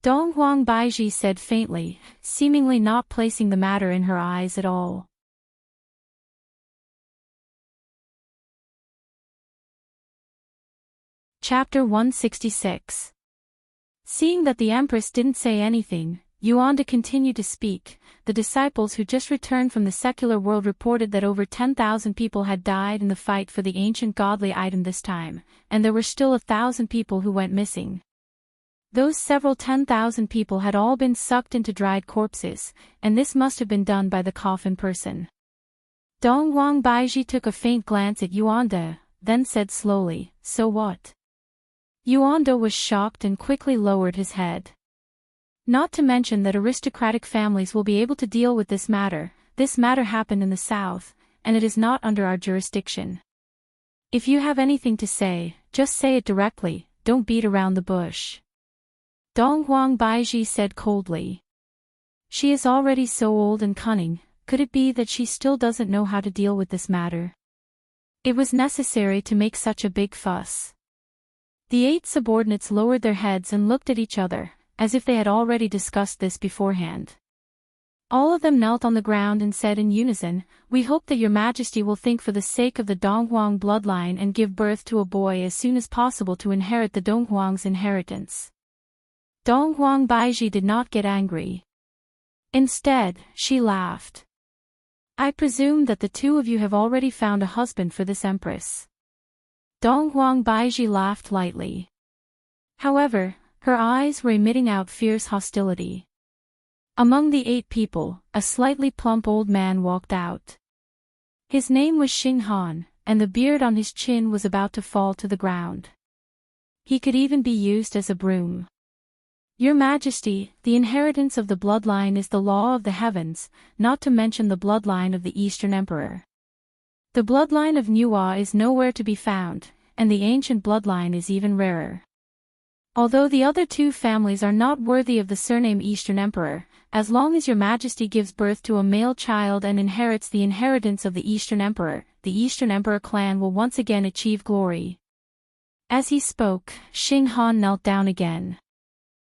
Donghuang Baiji said faintly, seemingly not placing the matter in her eyes at all. Chapter 166. Seeing that the Empress didn't say anything, Yuanda continued to speak. The disciples who just returned from the secular world reported that over 10,000 people had died in the fight for the ancient godly item this time, and there were still 1,000 people who went missing. Those several 10,000 people had all been sucked into dried corpses, and this must have been done by the coffin person. Donghuang Baiji took a faint glance at Yuanda, then said slowly, "So what?" Yuanda was shocked and quickly lowered his head. "Not to mention that aristocratic families will be able to deal with this matter. This matter happened in the south, and it is not under our jurisdiction. If you have anything to say, just say it directly, don't beat around the bush." Donghuang Baiji said coldly. "She is already so old and cunning, could it be that she still doesn't know how to deal with this matter? It was necessary to make such a big fuss." The 8 subordinates lowered their heads and looked at each other, as if they had already discussed this beforehand. All of them knelt on the ground and said in unison, "We hope that your Majesty will think for the sake of the Donghuang bloodline and give birth to a boy as soon as possible to inherit the Donghuang's inheritance." Donghuang Baiji did not get angry. Instead, she laughed. "I presume that the 2 of you have already found a husband for this Empress." Donghuang Baiji laughed lightly. However, her eyes were emitting out fierce hostility. Among the 8 people, a slightly plump old man walked out. His name was Xing Han, and the beard on his chin was about to fall to the ground. He could even be used as a broom. "Your Majesty, the inheritance of the bloodline is the law of the heavens, not to mention the bloodline of the Eastern Emperor. The bloodline of Nuwa is nowhere to be found, and the ancient bloodline is even rarer. Although the other 2 families are not worthy of the surname Eastern Emperor, as long as your Majesty gives birth to a male child and inherits the inheritance of the Eastern Emperor clan will once again achieve glory." As he spoke, Xing Han knelt down again.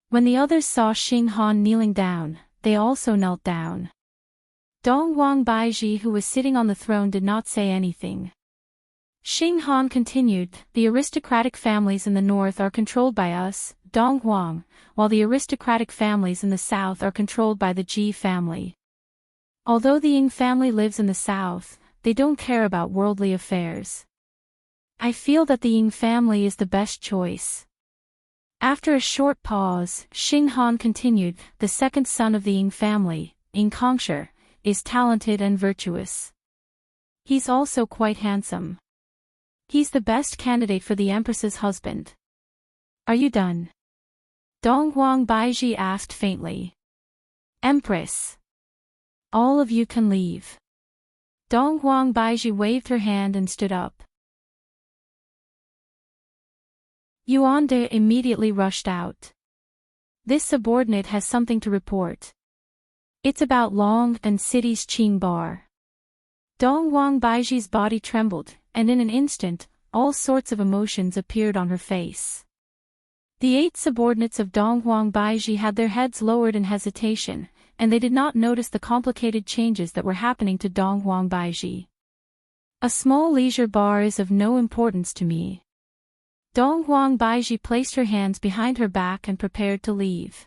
When the others saw Xing Han kneeling down, they also knelt down. Donghuang Baiji, who was sitting on the throne, did not say anything. Xing Han continued, "The aristocratic families in the north are controlled by us, Donghuang, while the aristocratic families in the south are controlled by the Ji family. Although the Ying family lives in the south, they don't care about worldly affairs. I feel that the Ying family is the best choice. After a short pause, Xing Han continued, the second son of the Ying family, Ying Kongshi, is talented and virtuous. He's also quite handsome. He's the best candidate for the Empress's husband. Are you done? Dong Huang Baiji asked faintly. Empress. All of you can leave. Dong Huang Baiji waved her hand and stood up. Yuan De immediately rushed out. This subordinate has something to report. It's about Long and City's Qing Bar. Dong Huang Baiji's body trembled, and in an instant, all sorts of emotions appeared on her face. The 8 subordinates of Dong Huang Baiji had their heads lowered in hesitation, and they did not notice the complicated changes that were happening to Dong Huang Baiji. A small leisure bar is of no importance to me. Dong Huang Baiji placed her hands behind her back and prepared to leave.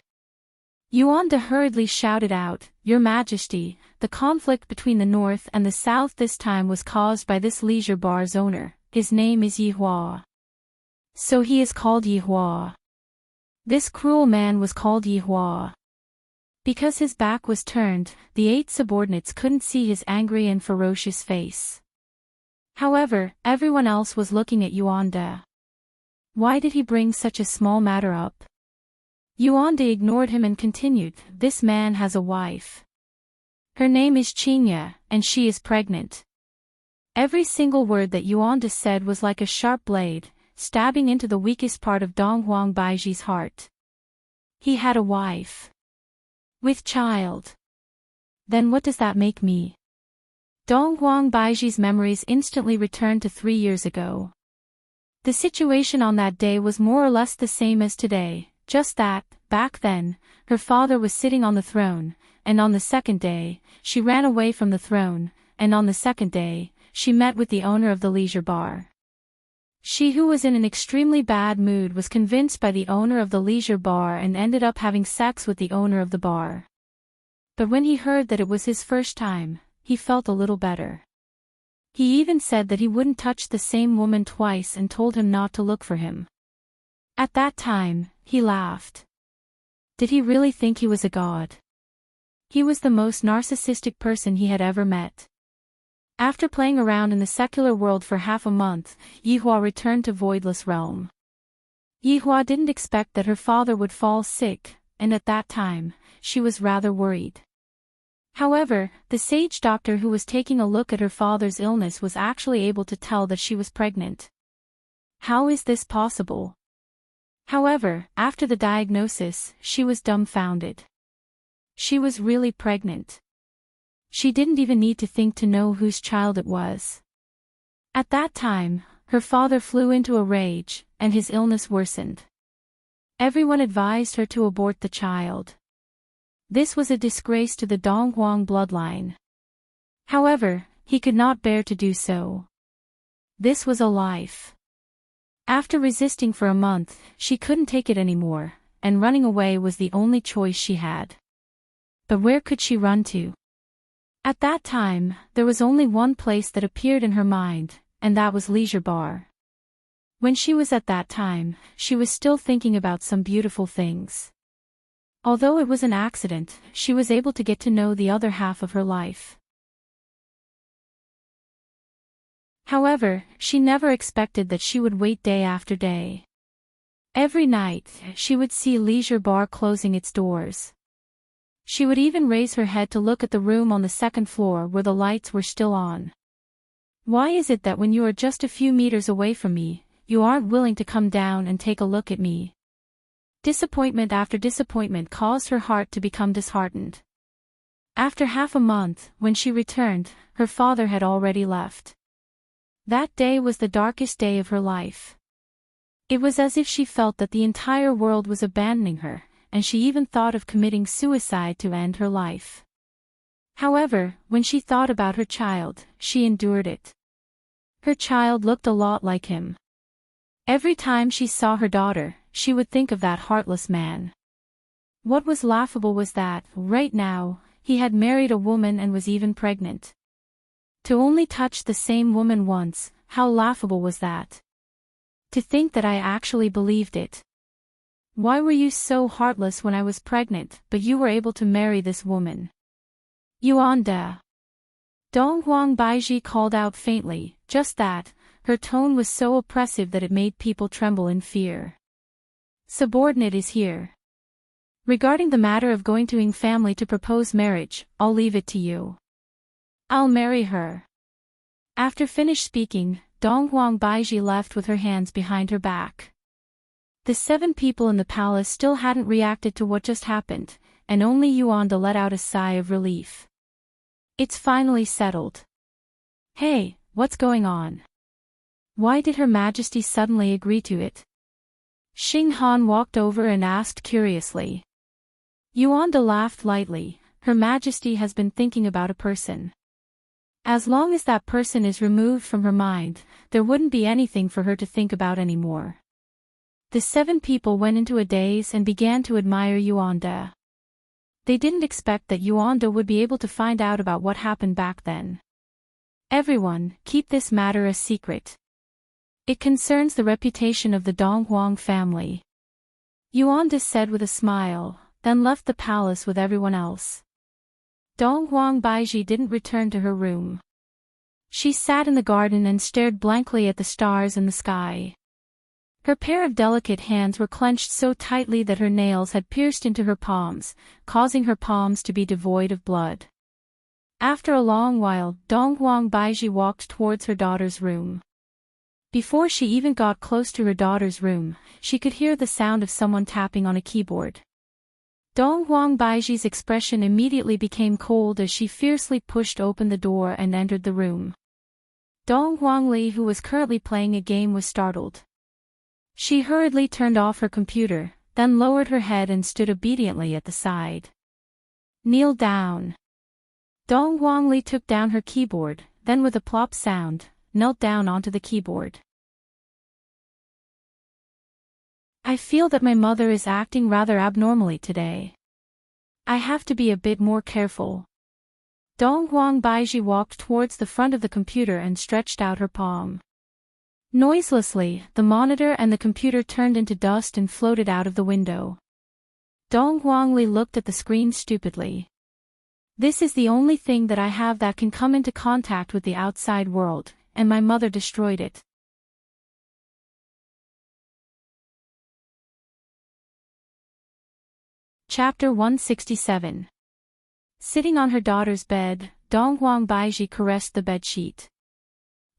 Yuan De hurriedly shouted out, Your Majesty, the conflict between the north and the south this time was caused by this leisure bar's owner. His name is Yi Hua. So he is called Yi Hua. This cruel man was called Yi Hua. Because his back was turned, the 8 subordinates couldn't see his angry and ferocious face. However, everyone else was looking at Yuan De. Why did he bring such a small matter up? Yuan De ignored him and continued, This man has a wife. Her name is Qingya, and she is pregnant. Every single word that Yuan De said was like a sharp blade, stabbing into the weakest part of Dong Huang Baiji's heart. He had a wife. With child. Then what does that make me? Dong Huang Baiji's memories instantly returned to 3 years ago. The situation on that day was more or less the same as today, just that, back then, her father was sitting on the throne, and on the second day, she ran away from the throne, and on the second day, she met with the owner of the leisure bar. She, who was in an extremely bad mood, was convinced by the owner of the leisure bar and ended up having sex with the owner of the bar. But when he heard that it was his first time, he felt a little better. He even said that he wouldn't touch the same woman twice and told him not to look for him. At that time, he laughed. Did he really think he was a god? He was the most narcissistic person he had ever met. After playing around in the secular world for half a month, Yi Hua returned to Voidless Realm. Yi Hua didn't expect that her father would fall sick, and at that time, she was rather worried. However, the sage doctor who was taking a look at her father's illness was actually able to tell that she was pregnant. How is this possible? However, after the diagnosis, she was dumbfounded. She was really pregnant. She didn't even need to think to know whose child it was. At that time, her father flew into a rage, and his illness worsened. Everyone advised her to abort the child. This was a disgrace to the Dong Huang bloodline. However, he could not bear to do so. This was a life. After resisting for a month, she couldn't take it anymore, and running away was the only choice she had. But where could she run to? At that time, there was only one place that appeared in her mind, and that was Leisure Bar. When she was at that time, she was still thinking about some beautiful things. Although it was an accident, she was able to get to know the other half of her life. However, she never expected that she would wait day after day. Every night, she would see Leisure Bar closing its doors. She would even raise her head to look at the room on the second floor where the lights were still on. Why is it that when you are just a few meters away from me, you aren't willing to come down and take a look at me? Disappointment after disappointment caused her heart to become disheartened. After half a month, when she returned, her father had already left. That day was the darkest day of her life. It was as if she felt that the entire world was abandoning her, and she even thought of committing suicide to end her life. However, when she thought about her child, she endured it. Her child looked a lot like him. Every time she saw her daughter, she would think of that heartless man. What was laughable was that, right now, he had married a woman and was even pregnant. To only touch the same woman once, how laughable was that? To think that I actually believed it. Why were you so heartless when I was pregnant, but you were able to marry this woman? Yuanda. Dong Huang Baiji called out faintly, just that. Her tone was so oppressive that it made people tremble in fear. Subordinate is here. Regarding the matter of going to Ing family to propose marriage, I'll leave it to you. I'll marry her. After finished speaking, Dong Huang Baiji left with her hands behind her back. The 7 people in the palace still hadn't reacted to what just happened, and only Yuanda let out a sigh of relief. It's finally settled. Hey, what's going on? Why did Her Majesty suddenly agree to it? Xing Han walked over and asked curiously. Yuanda laughed lightly. Her Majesty has been thinking about a person. As long as that person is removed from her mind, there wouldn't be anything for her to think about anymore. The 7 people went into a daze and began to admire Yuanda. They didn't expect that Yuanda would be able to find out about what happened back then. Everyone, keep this matter a secret. It concerns the reputation of the Dong Huang family. Yuanda said with a smile, then left the palace with everyone else. Dong Huang Baiji didn't return to her room. She sat in the garden and stared blankly at the stars in the sky. Her pair of delicate hands were clenched so tightly that her nails had pierced into her palms, causing her palms to be devoid of blood. After a long while, Dong Huang Baiji walked towards her daughter's room. Before she even got close to her daughter's room, she could hear the sound of someone tapping on a keyboard. Dong Huang Baiji's expression immediately became cold as she fiercely pushed open the door and entered the room. Dong Huangli, who was currently playing a game, was startled. She hurriedly turned off her computer, then lowered her head and stood obediently at the side. Kneel down. Dong Huangli took down her keyboard, then with a plop sound, knelt down onto the keyboard. I feel that my mother is acting rather abnormally today. I have to be a bit more careful. Dong Huang Baiji walked towards the front of the computer and stretched out her palm. Noiselessly, the monitor and the computer turned into dust and floated out of the window. Dong Huangli looked at the screen stupidly. This is the only thing that I have that can come into contact with the outside world, and my mother destroyed it. Chapter 167. Sitting on her daughter's bed, Dong Huang Baiji caressed the bedsheet.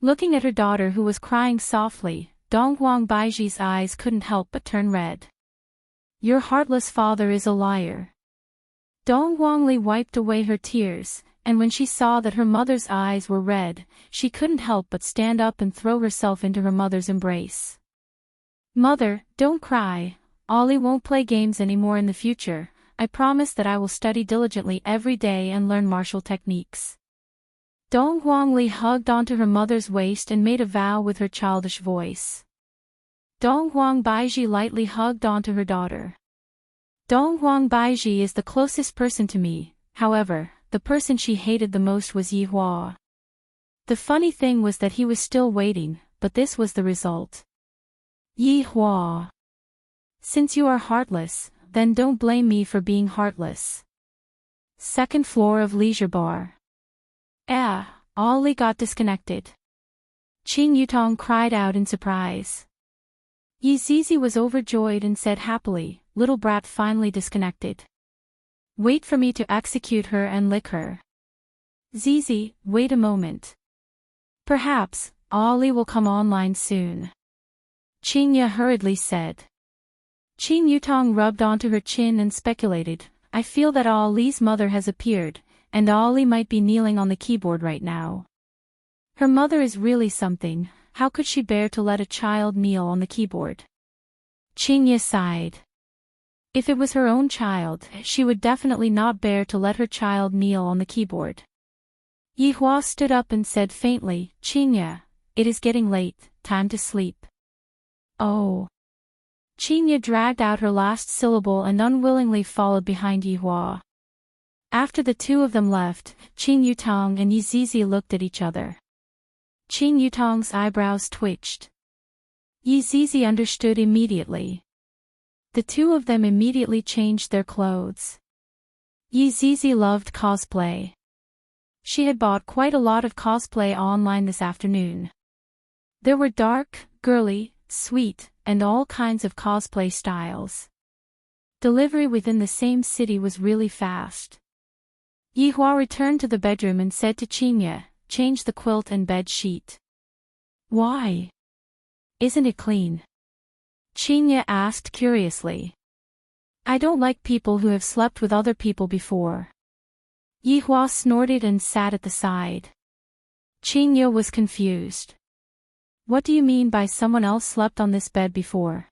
Looking at her daughter who was crying softly, Dong Huang Baiji's eyes couldn't help but turn red. Your heartless father is a liar. Dong Huangli wiped away her tears, and when she saw that her mother's eyes were red, she couldn't help but stand up and throw herself into her mother's embrace. Mother, don't cry. Ollie won't play games anymore in the future. I promise that I will study diligently every day and learn martial techniques. Dong Huangli hugged onto her mother's waist and made a vow with her childish voice. Dong Huang Baiji lightly hugged onto her daughter. Dong Huang Baiji is the closest person to me, however, the person she hated the most was Yi Hua. The funny thing was that he was still waiting, but this was the result. Yi Hua. Since you are heartless, then don't blame me for being heartless. Second floor of leisure bar. Ollie got disconnected. Qing Yutong cried out in surprise. Yi Zizi was overjoyed and said happily, little brat finally disconnected. Wait for me to execute her and lick her. Zizi, wait a moment. Perhaps, Ollie will come online soon. Qing Ya hurriedly said. Qing Yutong rubbed onto her chin and speculated, I feel that Ollie's mother has appeared, and Ollie might be kneeling on the keyboard right now. Her mother is really something, how could she bear to let a child kneel on the keyboard? Qing Ya sighed. If it was her own child, she would definitely not bear to let her child kneel on the keyboard. Yi Hua stood up and said faintly, Qing Ya, it is getting late, time to sleep. Oh. Qing Ya dragged out her last syllable and unwillingly followed behind Yi Hua. After the two of them left, Qin Yutong and Yi Zizi looked at each other. Qin Yutong's eyebrows twitched. Yi Zizi understood immediately. The two of them immediately changed their clothes. Yi Zizi loved cosplay. She had bought quite a lot of cosplay online this afternoon. There were dark, girly, sweet, and all kinds of cosplay styles. Delivery within the same city was really fast. Yi Hua returned to the bedroom and said to Qinya, "Change the quilt and bed sheet." "Why? Isn't it clean?" Qinya asked curiously. "I don't like people who have slept with other people before." Yi Hua snorted and sat at the side. Qinya was confused. "What do you mean by someone else slept on this bed before?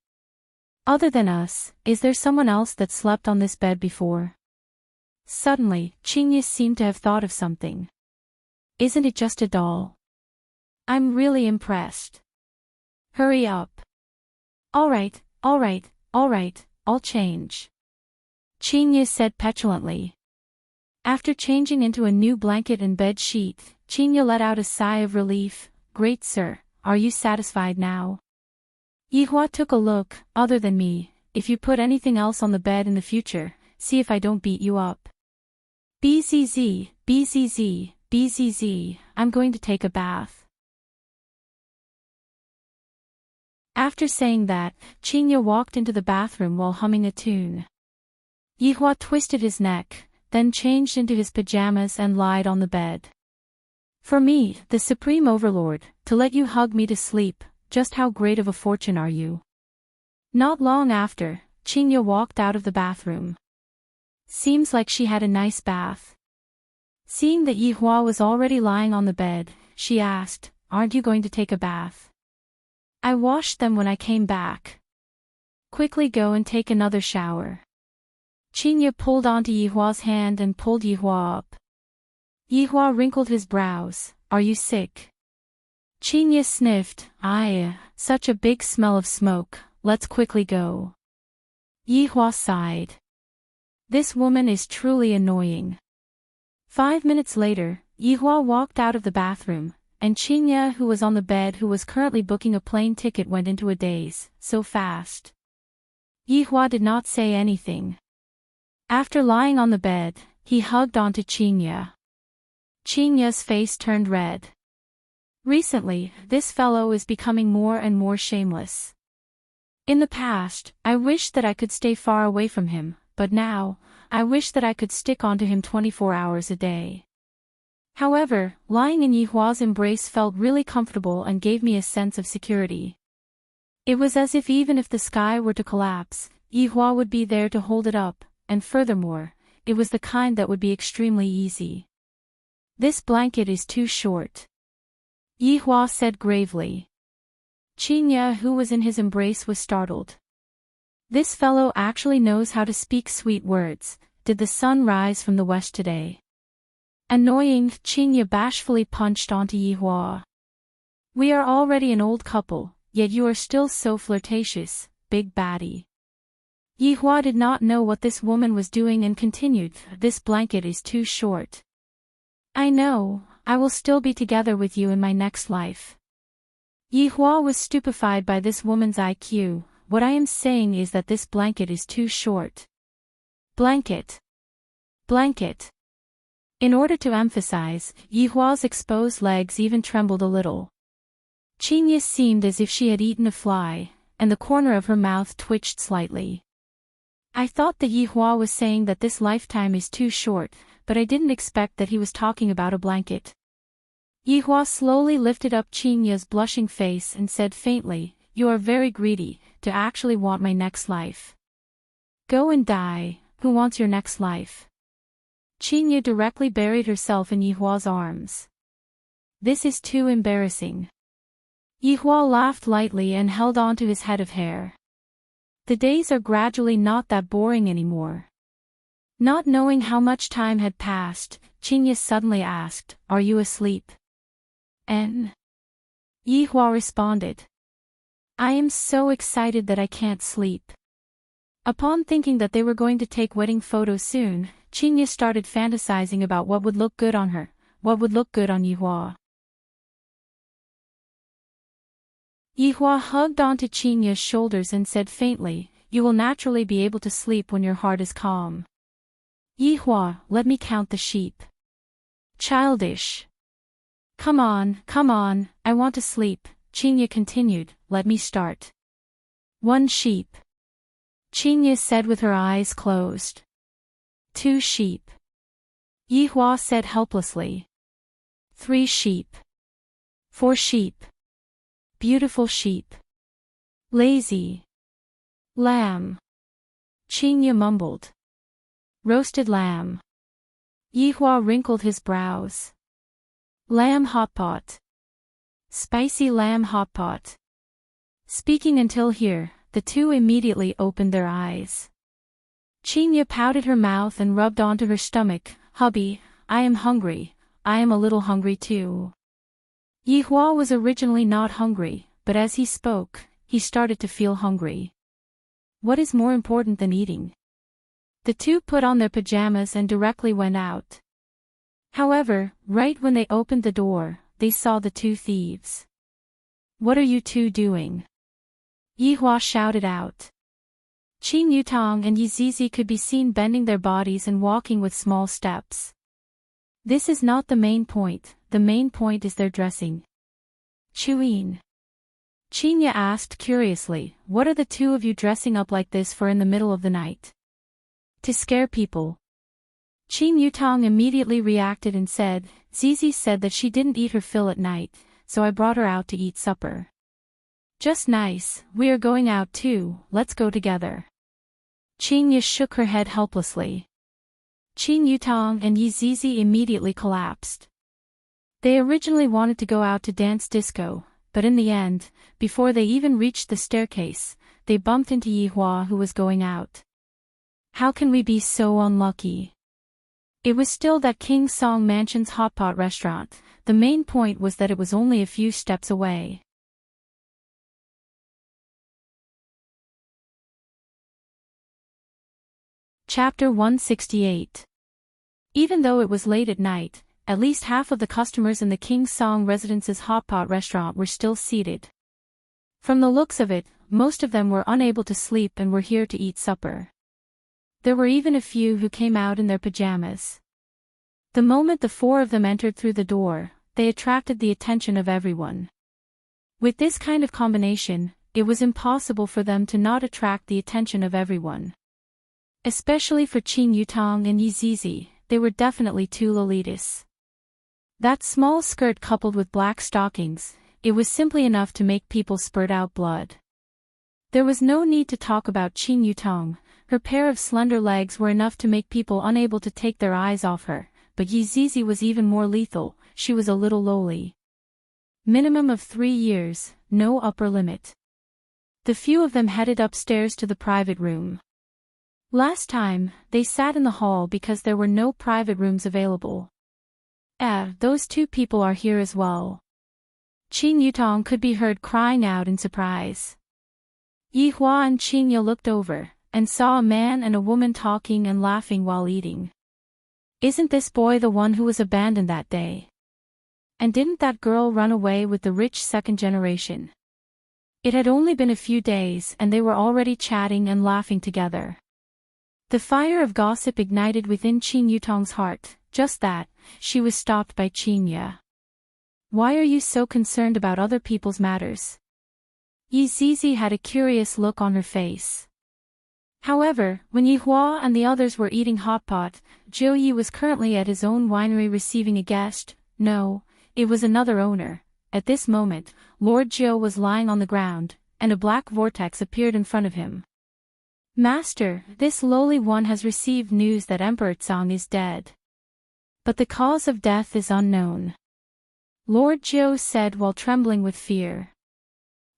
Other than us, is there someone else that slept on this bed before?" Suddenly, Qinya seemed to have thought of something. "Isn't it just a doll? I'm really impressed." "Hurry up." Alright, I'll change," Qinya said petulantly. After changing into a new blanket and bed sheet, Qinya let out a sigh of relief. "Great sir, are you satisfied now?" Yi Hua took a look. "Other than me, if you put anything else on the bed in the future, see if I don't beat you up." "BZZ, BZZ, BZZ, I'm going to take a bath." After saying that, Qinya walked into the bathroom while humming a tune. Yi Hua twisted his neck, then changed into his pajamas and lied on the bed. "For me, the Supreme Overlord, to let you hug me to sleep, just how great of a fortune are you?" Not long after, Qinya walked out of the bathroom. "Seems like she had a nice bath." Seeing that Yi Hua was already lying on the bed, she asked, "Aren't you going to take a bath?" "I washed them when I came back." "Quickly go and take another shower." Qinya pulled onto Yi Hua's hand and pulled Yi Hua up. Yi Hua wrinkled his brows. "Are you sick?" Qinya sniffed. Such a big smell of smoke, let's quickly go." Yi Hua sighed. This woman is truly annoying. 5 minutes later, Yi Hua walked out of the bathroom, and Qinya, who was on the bed who was currently booking a plane ticket, went into a daze. So fast. Yi Hua did not say anything. After lying on the bed, he hugged onto Qinya. Qinya's face turned red. Recently, this fellow is becoming more and more shameless. In the past, I wished that I could stay far away from him, but now, I wish that I could stick onto him 24 hours a day. However, lying in Yi Hua's embrace felt really comfortable and gave me a sense of security. It was as if even if the sky were to collapse, Yi Hua would be there to hold it up, and furthermore, it was the kind that would be extremely easy. "This blanket is too short," Yi Hua said gravely. Qinya, who was in his embrace, was startled. This fellow actually knows how to speak sweet words. Did the sun rise from the west today? Annoying, Qinya bashfully punched onto Yi Hua. "We are already an old couple, yet you are still so flirtatious, big baddie." Yi Hua did not know what this woman was doing and continued, "This blanket is too short." "I know, I will still be together with you in my next life." Yi Hua was stupefied by this woman's IQ. "What I am saying is that this blanket is too short." Blanket. Blanket. In order to emphasize, Yi Hua's exposed legs even trembled a little. Qinya seemed as if she had eaten a fly, and the corner of her mouth twitched slightly. "I thought that Yi Hua was saying that this lifetime is too short, but I didn't expect that he was talking about a blanket." Yi Hua slowly lifted up Qinya's blushing face and said faintly, "You are very greedy, to actually want my next life." "Go and die, who wants your next life?" Qinya directly buried herself in Yi Hua's arms. "This is too embarrassing." Yi Hua laughed lightly and held on to his head of hair. "The days are gradually not that boring anymore." Not knowing how much time had passed, Qinya suddenly asked, "Are you asleep?" Yi Hua responded. "I am so excited that I can't sleep." Upon thinking that they were going to take wedding photos soon, Qinya started fantasizing about what would look good on her, what would look good on Yihua. Yihua hugged onto Qinya's shoulders and said faintly, "You will naturally be able to sleep when your heart is calm." "Yihua, let me count the sheep." "Childish. Come on, I want to sleep," Qinya continued, "let me start." "1 sheep." Qinya said with her eyes closed. 2 sheep. Yihua said helplessly. 3 sheep. 4 sheep. Beautiful sheep. Lazy. Lamb. Qinya mumbled. Roasted lamb. Yihua wrinkled his brows. Lamb hot pot. Spicy lamb hot pot. Speaking until here, the two immediately opened their eyes. Qinya pouted her mouth and rubbed onto her stomach. "Hubby, I am hungry. I am a little hungry too." Yihua was originally not hungry, but as he spoke, he started to feel hungry. What is more important than eating? The two put on their pajamas and directly went out. However, right when they opened the door, they saw the 2 thieves. "What are you two doing?" Yihua shouted out. Qin Yutong and Yizizi could be seen bending their bodies and walking with small steps. This is not the main point, the main point is their dressing. "Chuyin?" Qinya asked curiously, "What are the two of you dressing up like this for in the middle of the night?" "To scare people." Qin Yutong immediately reacted and said, "Zizi said that she didn't eat her fill at night, so I brought her out to eat supper." "Just nice, we are going out too, let's go together." Qinya shook her head helplessly. Qin Yutong and Yizizi immediately collapsed. They originally wanted to go out to dance disco, but in the end, before they even reached the staircase, they bumped into Yihua who was going out. How can we be so unlucky? It was still that King Song Mansion's hotpot restaurant. The main point was that it was only a few steps away. Chapter 168. Even though it was late at night, at least half of the customers in the King Song Residence's hotpot restaurant were still seated. From the looks of it, most of them were unable to sleep and were here to eat supper. There were even a few who came out in their pajamas. The moment the 4 of them entered through the door, they attracted the attention of everyone. With this kind of combination, it was impossible for them to not attract the attention of everyone. Especially for Qin Yutong and Yizizi, they were definitely too elitist. That small skirt coupled with black stockings, it was simply enough to make people spurt out blood. There was no need to talk about Qin Yutong. Her pair of slender legs were enough to make people unable to take their eyes off her, but Yizizi was even more lethal, she was a little lowly. Minimum of 3 years, no upper limit. The few of them headed upstairs to the private room. Last time, they sat in the hall because there were no private rooms available. Those 2 people are here as well. Qin Yutong could be heard crying out in surprise. Yihua and Qinya looked over, and saw a man and a woman talking and laughing while eating. Isn't this boy the one who was abandoned that day? And didn't that girl run away with the rich 2nd generation? It had only been a few days and they were already chatting and laughing together. The fire of gossip ignited within Qin Yutong's heart, just that, she was stopped by Qinya. Why are you so concerned about other people's matters? Yizizi had a curious look on her face. However, when Yihua and the others were eating hotpot, Zhou Yi was currently at his own winery receiving a guest. No, it was another owner. At this moment, Lord Zhou was lying on the ground, and a black vortex appeared in front of him. "Master, this lowly one has received news that Emperor Tsang is dead. But the cause of death is unknown," Lord Zhou said while trembling with fear.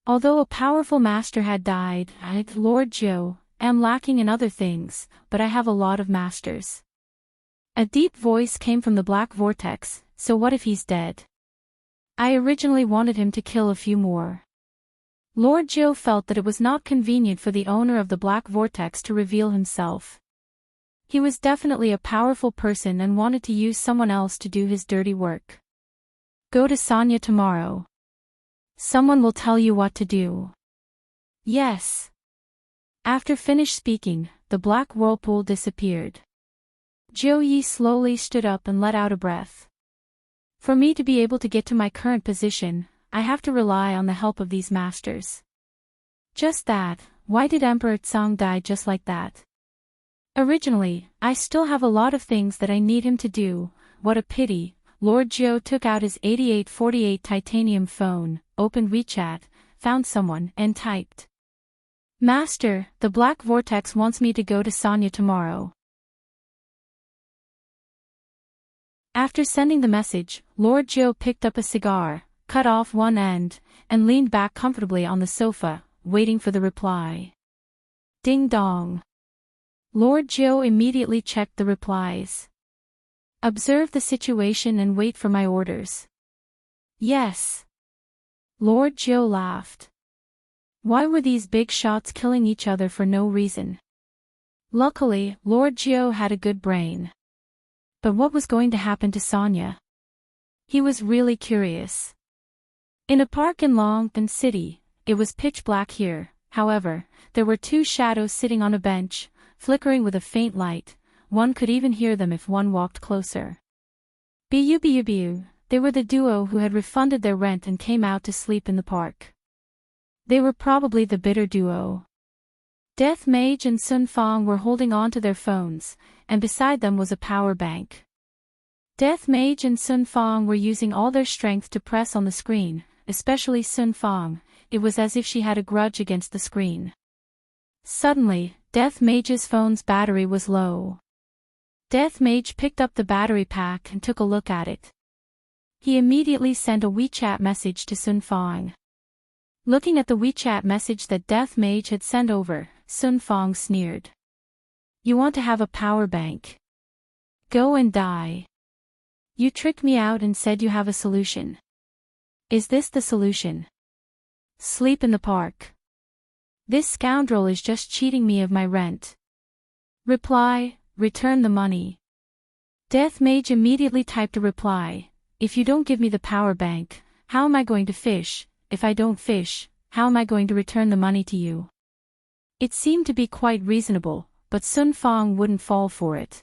Although a powerful master had died, I, Lord Zhou, am lacking in other things, but I have a lot of masters. A deep voice came from the black vortex, so what if he's dead? I originally wanted him to kill a few more. Lord Zhou felt that it was not convenient for the owner of the black vortex to reveal himself. He was definitely a powerful person and wanted to use someone else to do his dirty work. Go to Sonia tomorrow. Someone will tell you what to do. Yes. After finished speaking, the black whirlpool disappeared. Jiu Yi slowly stood up and let out a breath. For me to be able to get to my current position, I have to rely on the help of these masters. Just that, why did Emperor Tsang die just like that? Originally, I still have a lot of things that I need him to do. What a pity. Lord Jiu took out his 8848 titanium phone, opened WeChat, found someone, and typed. Master, the Black Vortex wants me to go to Sonia tomorrow. After sending the message, Lord Jiu picked up a cigar, cut off one end, and leaned back comfortably on the sofa, waiting for the reply. Ding dong. Lord Jiu immediately checked the replies. Observe the situation and wait for my orders. Yes. Lord Jiu laughed. Why were these big shots killing each other for no reason? Luckily, Lord Jiu had a good brain. But what was going to happen to Sonia? He was really curious. In a park in Longpan City, it was pitch black here. However, there were two shadows sitting on a bench, flickering with a faint light. One could even hear them if one walked closer. Bu, they were the duo who had refunded their rent and came out to sleep in the park. They were probably the bitter duo. Death Mage and Sun Fong were holding on to their phones, and beside them was a power bank. Death Mage and Sun Fong were using all their strength to press on the screen, especially Sun Fong. It was as if she had a grudge against the screen. Suddenly, Death Mage's phone's battery was low. Death Mage picked up the battery pack and took a look at it. He immediately sent a WeChat message to Sun Fong. Looking at the WeChat message that Death Mage had sent over, Sun Fong sneered. You want to have a power bank? Go and die. You tricked me out and said you have a solution. Is this the solution? Sleep in the park. This scoundrel is just cheating me of my rent. Reply, return the money. Death Mage immediately typed a reply. If you don't give me the power bank, how am I going to fish? If I don't fish, how am I going to return the money to you? It seemed to be quite reasonable, but Sun Fong wouldn't fall for it.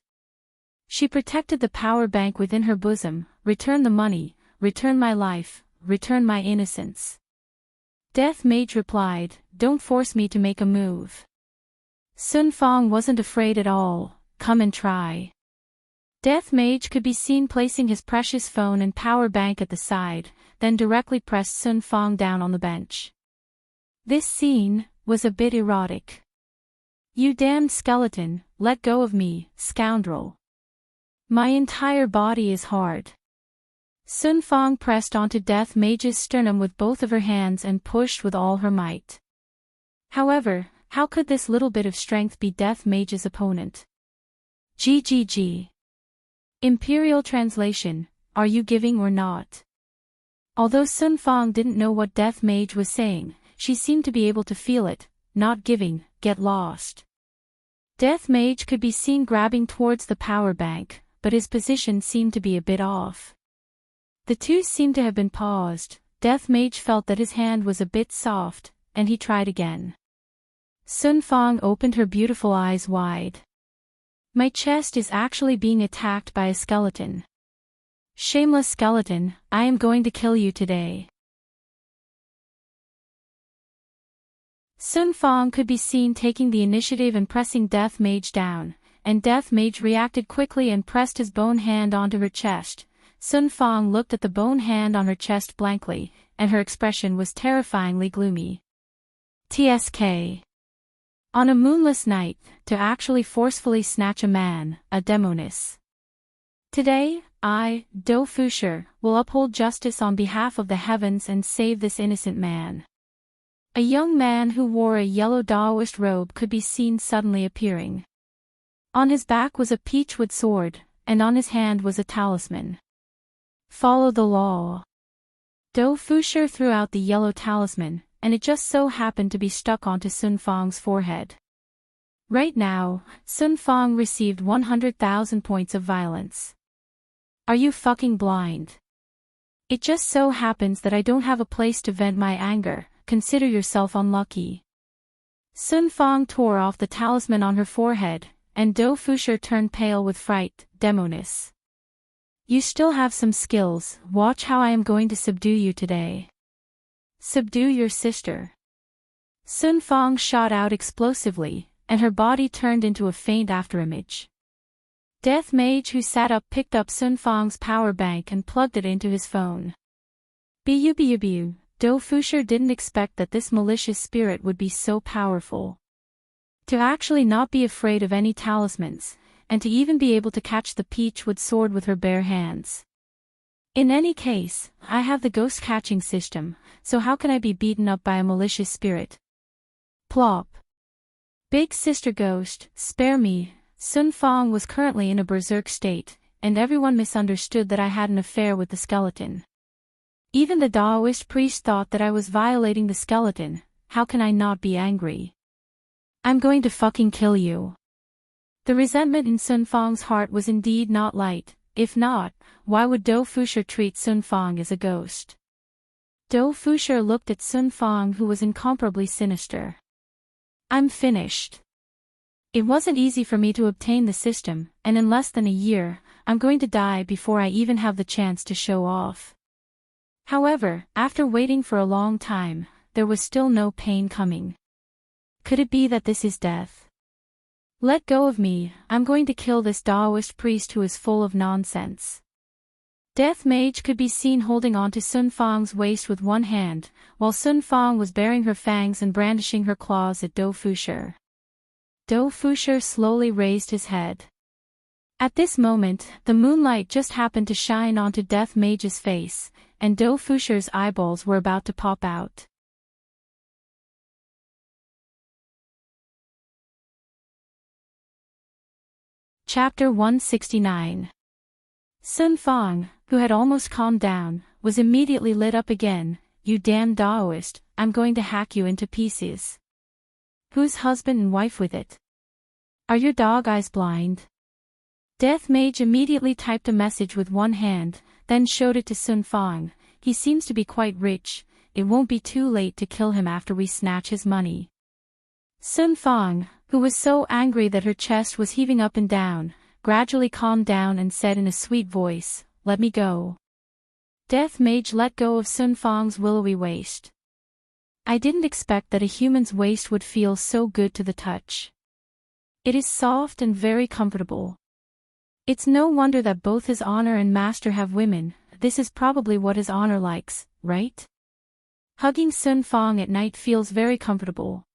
She protected the power bank within her bosom. Return the money, return my life, return my innocence. Death Mage replied, don't force me to make a move. Sun Fong wasn't afraid at all. Come and try. Death Mage could be seen placing his precious phone and power bank at the side, then directly pressed Sun Fong down on the bench. This scene was a bit erotic. You damned skeleton, let go of me, scoundrel. My entire body is hard. Sun Fong pressed onto Death Mage's sternum with both of her hands and pushed with all her might. However, how could this little bit of strength be Death Mage's opponent? GGG. Imperial translation, are you giving or not? Although Sun Fong didn't know what Death Mage was saying, she seemed to be able to feel it. Not giving, get lost. Death Mage could be seen grabbing towards the power bank, but his position seemed to be a bit off. The two seemed to have been paused. Death Mage felt that his hand was a bit soft, and he tried again. Sun Fong opened her beautiful eyes wide. My chest is actually being attacked by a skeleton. Shameless skeleton, I am going to kill you today. Sun Fong could be seen taking the initiative and pressing Death Mage down, and Death Mage reacted quickly and pressed his bone hand onto her chest. Sun Fong looked at the bone hand on her chest blankly, and her expression was terrifyingly gloomy. TSK. On a moonless night, to actually forcefully snatch a man, a demoness. Today, I, Do Fusher, will uphold justice on behalf of the heavens and save this innocent man. A young man who wore a yellow Daoist robe could be seen suddenly appearing. On his back was a peachwood sword, and on his hand was a talisman. Follow the law. Do Fusher threw out the yellow talisman, and it just so happened to be stuck onto Sun Fong's forehead. Right now, Sun Fong received 100,000 points of violence. Are you fucking blind? It just so happens that I don't have a place to vent my anger, consider yourself unlucky. Sun Fong tore off the talisman on her forehead, and Do Fusher turned pale with fright, demoness. You still have some skills, watch how I am going to subdue you today. Subdue your sister. Sun Fong shot out explosively, and her body turned into a faint afterimage. Death Mage who sat up picked up Sun Fong's power bank and plugged it into his phone. Bu. Do Fusher didn't expect that this malicious spirit would be so powerful. To actually not be afraid of any talismans, and to even be able to catch the peachwood sword with her bare hands. In any case, I have the ghost catching system, so how can I be beaten up by a malicious spirit? Plop. Big sister ghost, spare me. Sun Fong was currently in a berserk state, and everyone misunderstood that I had an affair with the skeleton. Even the Taoist priest thought that I was violating the skeleton. How can I not be angry? I'm going to fucking kill you. The resentment in Sun Fong's heart was indeed not light. If not, why would Do Fusher treat Sun Fong as a ghost? Do Fusher looked at Sun Fong, who was incomparably sinister. I'm finished. It wasn't easy for me to obtain the system, and in less than a year, I'm going to die before I even have the chance to show off. However, after waiting for a long time, there was still no pain coming. Could it be that this is death? Let go of me, I'm going to kill this Taoist priest who is full of nonsense. Death Mage could be seen holding onto Sun Fong's waist with one hand, while Sun Fong was baring her fangs and brandishing her claws at Do Fusher. Do Fusher slowly raised his head. At this moment, the moonlight just happened to shine onto Death Mage's face, and Do Fusher's eyeballs were about to pop out. Chapter 169. Sun Fong, who had almost calmed down, was immediately lit up again. You damn Taoist, I'm going to hack you into pieces. Who's husband and wife with it? Are your dog eyes blind? Death Mage immediately typed a message with one hand, then showed it to Sun Fong. He seems to be quite rich, it won't be too late to kill him after we snatch his money. Sun Fong, who was so angry that her chest was heaving up and down, gradually calmed down and said in a sweet voice, let me go. Death Mage let go of Sun Fong's willowy waist. I didn't expect that a human's waist would feel so good to the touch. It is soft and very comfortable. It's no wonder that both his honor and master have women, this is probably what his honor likes, right? Hugging Sun Fong at night feels very comfortable.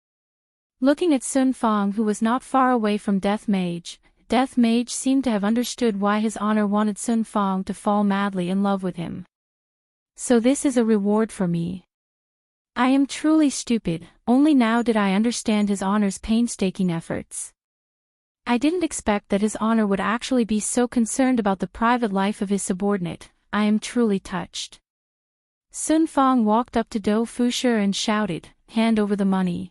Looking at Sun Fong, who was not far away from Death Mage seemed to have understood why his honor wanted Sun Fong to fall madly in love with him. So this is a reward for me. I am truly stupid, only now did I understand his honor's painstaking efforts. I didn't expect that his honor would actually be so concerned about the private life of his subordinate. I am truly touched. Sun Fong walked up to Do Fusher and shouted, hand over the money.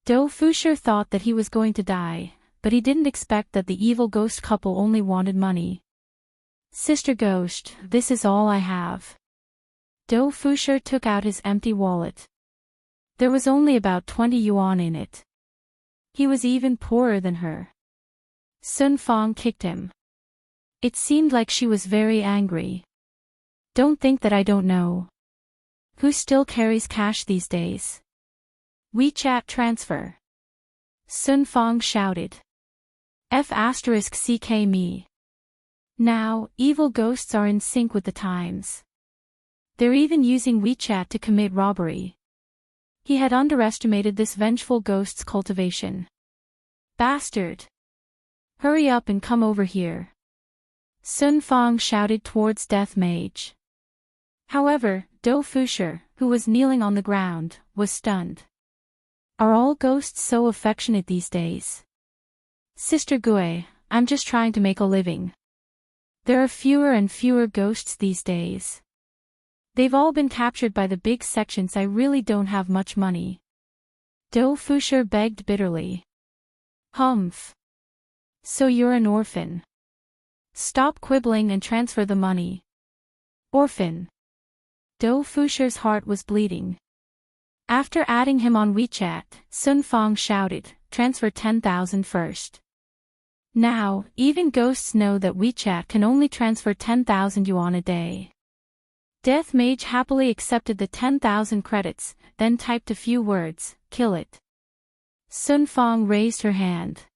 Do Fusher thought that he was going to die, but he didn't expect that the evil ghost couple only wanted money. Sister Ghost, this is all I have. Do Fusher took out his empty wallet. There was only about 20 yuan in it. He was even poorer than her. Sun Fong kicked him. It seemed like she was very angry. Don't think that I don't know. Who still carries cash these days? WeChat transfer. Sun Fong shouted. F***ck me. Now, evil ghosts are in sync with the times. They're even using WeChat to commit robbery. He had underestimated this vengeful ghost's cultivation. Bastard! Hurry up and come over here. Sun Fong shouted towards Death Mage. However, Do Fusher, who was kneeling on the ground, was stunned. Are all ghosts so affectionate these days? Sister Gui, I'm just trying to make a living. There are fewer and fewer ghosts these days. They've all been captured by the big sections. I really don't have much money. Do Fusher begged bitterly. Humph. So you're an orphan. Stop quibbling and transfer the money. Orphan. Do Fusher's heart was bleeding. After adding him on WeChat, Sun Fong shouted, transfer 10,000 first. Now, even ghosts know that WeChat can only transfer 10,000 yuan a day. Death Mage happily accepted the 10,000 credits, then typed a few words, kill it. Sun Fong raised her hand.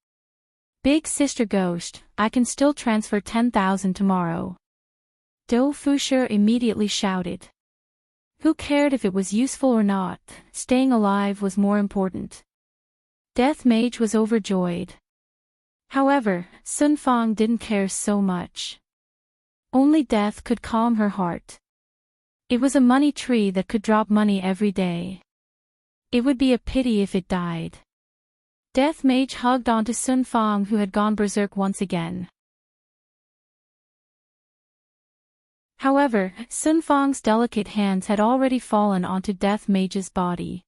Big sister ghost, I can still transfer 10,000 tomorrow. Do Fusher immediately shouted. Who cared if it was useful or not, staying alive was more important. Death Mage was overjoyed. However, Sun Fong didn't care so much. Only death could calm her heart. It was a money tree that could drop money every day. It would be a pity if it died. Death Mage hugged onto Sun Fong, who had gone berserk once again. However, Sun Fong's delicate hands had already fallen onto Death Mage's body.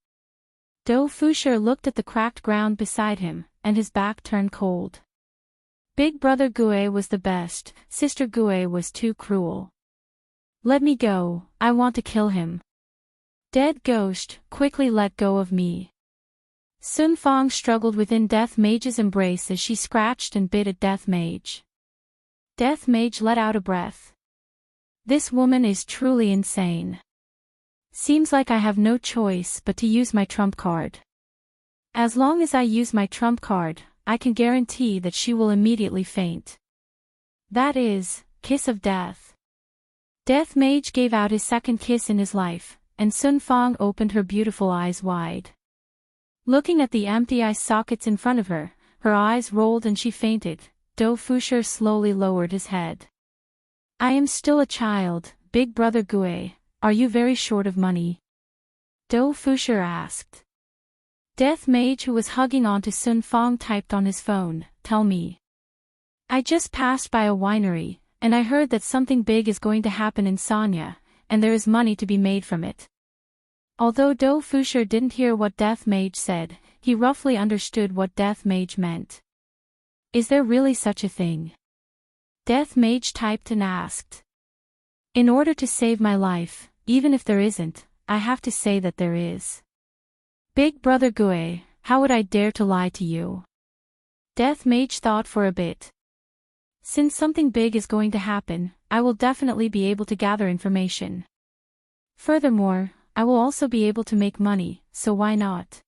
Do Fusher looked at the cracked ground beside him, and his back turned cold. Big brother Gue was the best, sister Gue was too cruel. Let me go, I want to kill him. Dead ghost, quickly let go of me. Sun Fong struggled within Death Mage's embrace as she scratched and bit at Death Mage. Death Mage let out a breath. This woman is truly insane. Seems like I have no choice but to use my trump card. As long as I use my trump card, I can guarantee that she will immediately faint. That is, kiss of death. Death Mage gave out his second kiss in his life, and Sun Fong opened her beautiful eyes wide. Looking at the empty eye sockets in front of her, her eyes rolled and she fainted. Do Fusher slowly lowered his head. I am still a child, big brother Gue, are you very short of money? Do Fusher asked. Death Mage, who was hugging onto Sun Fong, typed on his phone, tell me. I just passed by a winery, and I heard that something big is going to happen in Sanya, and there is money to be made from it. Although Do Fusher didn't hear what Death Mage said, he roughly understood what Death Mage meant. Is there really such a thing? Death Mage typed and asked. In order to save my life, even if there isn't, I have to say that there is. Big brother Gue, how would I dare to lie to you? Death Mage thought for a bit. Since something big is going to happen, I will definitely be able to gather information. Furthermore, I will also be able to make money, so why not?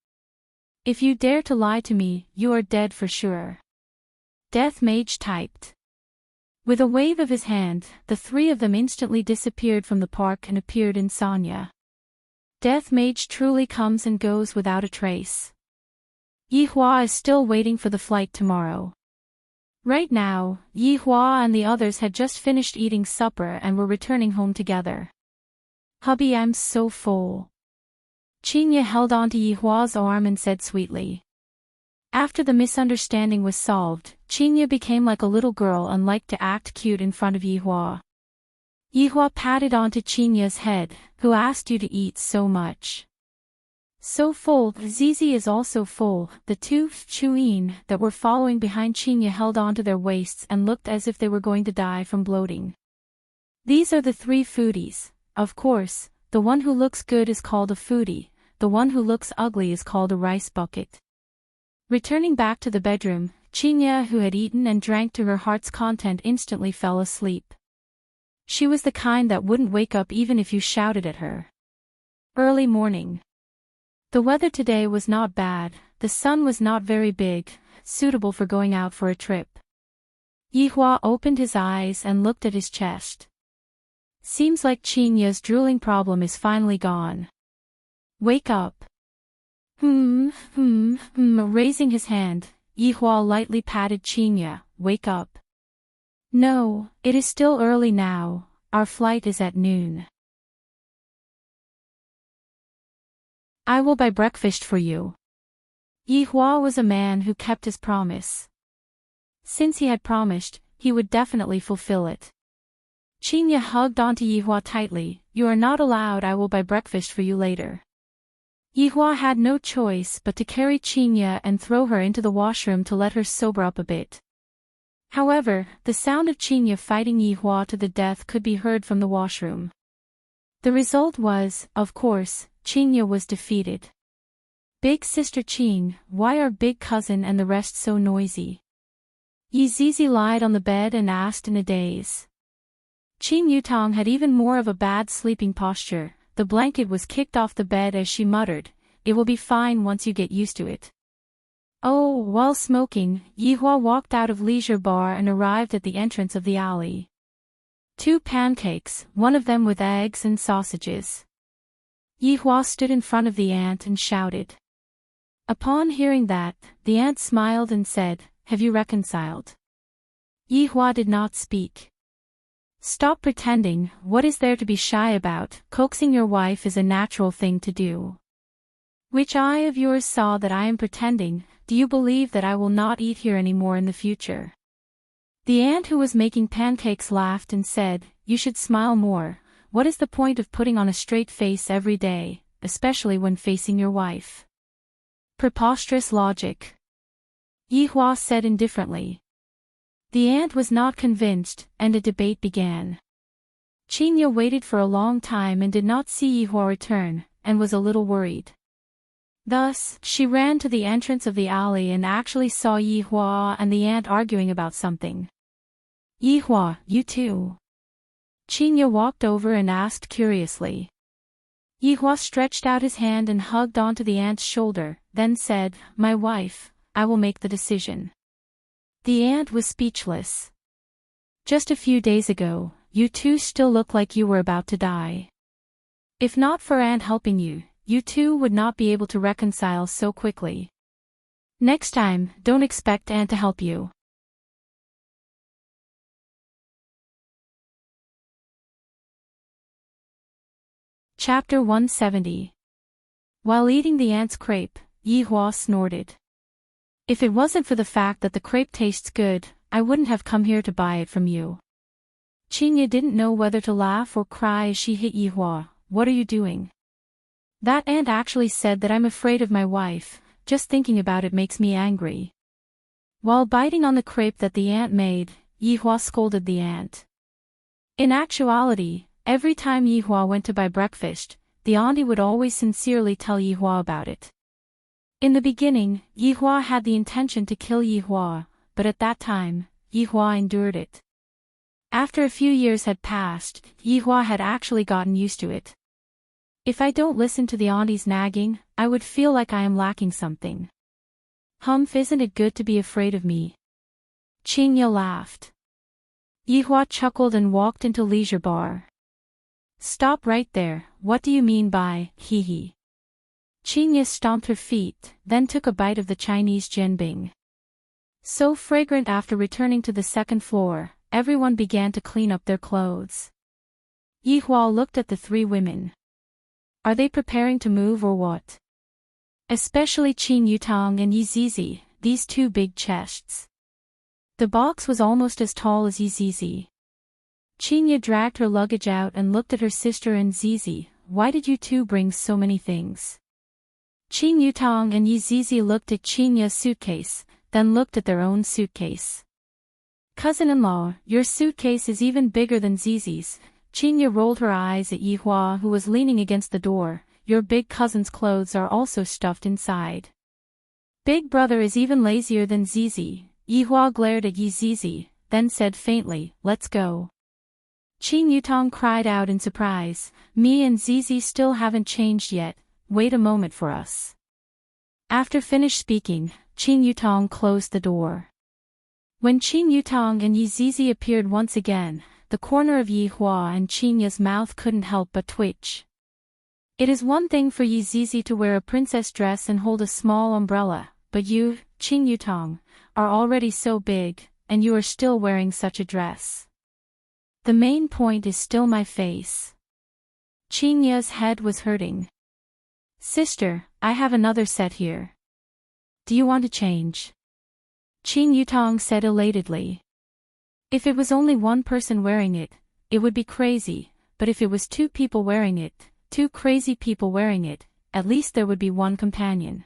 If you dare to lie to me, you are dead for sure. Death Mage typed. With a wave of his hand, the three of them instantly disappeared from the park and appeared in Sanya. Death Mage truly comes and goes without a trace. Yi Hua is still waiting for the flight tomorrow. Right now, Yi Hua and the others had just finished eating supper and were returning home together. Hubby, I'm so full. Qinya held onto Yi Hua's arm and said sweetly. After the misunderstanding was solved, Qinya became like a little girl and liked to act cute in front of Yi Hua. Yi Hua patted onto Qinya's head, who asked you to eat so much. So full, Zizi is also full. The two Chuyin that were following behind Qinya held onto their waists and looked as if they were going to die from bloating. These are the three foodies. Of course, the one who looks good is called a foodie, the one who looks ugly is called a rice bucket. Returning back to the bedroom, Qinya, who had eaten and drank to her heart's content, instantly fell asleep. She was the kind that wouldn't wake up even if you shouted at her. Early morning. The weather today was not bad, the sun was not very big, suitable for going out for a trip. Yi Hua opened his eyes and looked at his chest. Seems like Qinya's drooling problem is finally gone. Wake up. Raising his hand, Yi Hua lightly patted Qinya, wake up. No, it is still early now, our flight is at noon. I will buy breakfast for you. Yi Hua was a man who kept his promise. Since he had promised, he would definitely fulfill it. Qinya hugged onto Yi Hua tightly, you are not allowed, I will buy breakfast for you later. Yihua had no choice but to carry Qinya and throw her into the washroom to let her sober up a bit. However, the sound of Qinya fighting Yihua to the death could be heard from the washroom. The result was, of course, Qinya was defeated. Big sister Qing, why are big cousin and the rest so noisy? Yizizi lied on the bed and asked in a daze. Qing Yutong had even more of a bad sleeping posture. The blanket was kicked off the bed as she muttered, "It will be fine once you get used to it." Oh, while smoking, Yihua walked out of leisure bar and arrived at the entrance of the alley. 2 pancakes, one of them with eggs and sausages. Yihua stood in front of the aunt and shouted. Upon hearing that, the aunt smiled and said, "Have you reconciled?" Yihua did not speak. "Stop pretending, what is there to be shy about? Coaxing your wife is a natural thing to do. Which eye of yours saw that I am pretending? Do you believe that I will not eat here anymore in the future?" The aunt who was making pancakes laughed and said, "You should smile more. What is the point of putting on a straight face every day, especially when facing your wife?" Preposterous logic. Yihua said indifferently. The aunt was not convinced, and a debate began. Qinya waited for a long time and did not see Yihua return, and was a little worried. Thus, she ran to the entrance of the alley and actually saw Yihua and the aunt arguing about something. "Yihua, you too?" Qinya walked over and asked curiously. Yihua stretched out his hand and hugged onto the aunt's shoulder, then said, "My wife, I will make the decision." The aunt was speechless. "Just a few days ago, you two still look like you were about to die. If not for aunt helping you, you two would not be able to reconcile so quickly. Next time, don't expect aunt to help you." Chapter 170. While eating the aunt's crepe, Yihua snorted. "If it wasn't for the fact that the crepe tastes good, I wouldn't have come here to buy it from you." Qinya didn't know whether to laugh or cry as she hit Yihua. "What are you doing? That aunt actually said that I'm afraid of my wife. Just thinking about it makes me angry." While biting on the crepe that the aunt made, Yihua scolded the aunt. In actuality, every time Yihua went to buy breakfast, the auntie would always sincerely tell Yihua about it. In the beginning, Yihua had the intention to kill Yihua, but at that time, Yihua endured it. After a few years had passed, Yihua had actually gotten used to it. "If I don't listen to the auntie's nagging, I would feel like I am lacking something. Humph, isn't it good to be afraid of me?" Qinya laughed. Yihua chuckled and walked into leisure bar. "Stop right there, what do you mean by, hee hee?" Qinya stomped her feet, then took a bite of the Chinese jianbing. So fragrant. After returning to the second floor, everyone began to clean up their clothes. Yihua looked at the 3 women. Are they preparing to move or what? Especially Qing Yutong and Yizizi, these 2 big chests. The box was almost as tall as Yizizi. Qinya dragged her luggage out and looked at her sister and Zizi. "Why did you 2 bring so many things?" Qing Yutong and Yizizi looked at Qinya's suitcase, then looked at their own suitcase. "Cousin-in-law, your suitcase is even bigger than Zizi's." Qinya rolled her eyes at Yihua, who was leaning against the door. "Your big cousin's clothes are also stuffed inside. Big brother is even lazier than Zizi." Yihua glared at Yizizi, then said faintly, "Let's go." Qing Yutong cried out in surprise, "Me and Zizi still haven't changed yet. Wait a moment for us." After finished speaking, Qing Yutong closed the door. When Qing Yutong and Yizizi appeared once again, the corner of Yihua and Qinya's mouth couldn't help but twitch. It is one thing for Yizizi to wear a princess dress and hold a small umbrella, but you, Qing Yutong, are already so big, and you are still wearing such a dress. The main point is still my face. Qinya's head was hurting. "Sister, I have another set here. Do you want to change?" Qing Yutong said elatedly. If it was only one person wearing it, it would be crazy, but if it was 2 people wearing it, 2 crazy people wearing it, at least there would be one companion.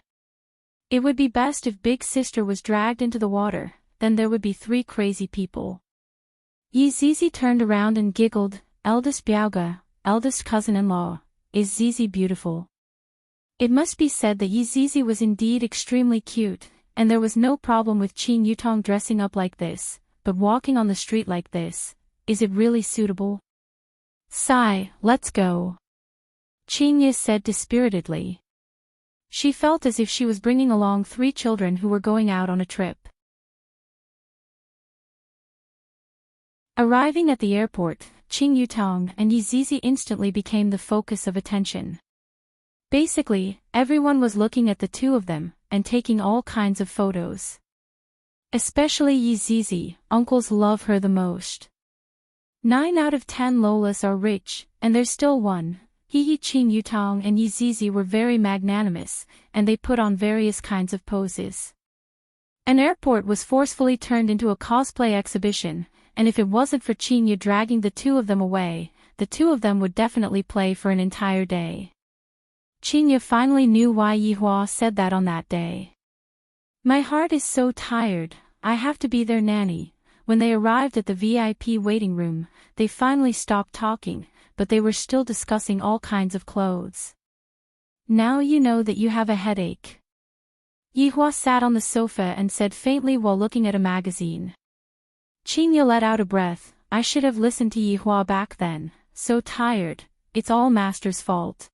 It would be best if Big Sister was dragged into the water, then there would be 3 crazy people. Yi Zizi turned around and giggled, eldest Biaoga, eldest cousin-in-law, is Zizi beautiful? It must be said that Yi Zizi was indeed extremely cute, and there was no problem with Qin Yutong dressing up like this, but walking on the street like this, is it really suitable? Sigh, let's go. Qin Yi said dispiritedly. She felt as if she was bringing along 3 children who were going out on a trip. Arriving at the airport, Qin Yutong and Yi Zizi instantly became the focus of attention. Basically, everyone was looking at the 2 of them, and taking all kinds of photos. Especially Yi Zizi, uncles love her the most. 9 out of 10 Lolas are rich, and there's still one. Qin Yutong and Yi Zizi were very magnanimous, and they put on various kinds of poses. An airport was forcefully turned into a cosplay exhibition, and if it wasn't for Qin Yu dragging the 2 of them away, the 2 of them would definitely play for an entire day. Qin Yu finally knew why Yi Hua said that on that day. My heart is so tired, I have to be their nanny. When they arrived at the VIP waiting room, they finally stopped talking, but they were still discussing all kinds of clothes. Now you know that you have a headache. Yi Hua sat on the sofa and said faintly while looking at a magazine. Qin Yu let out a breath, I should have listened to Yi Hua back then, so tired, it's all master's fault.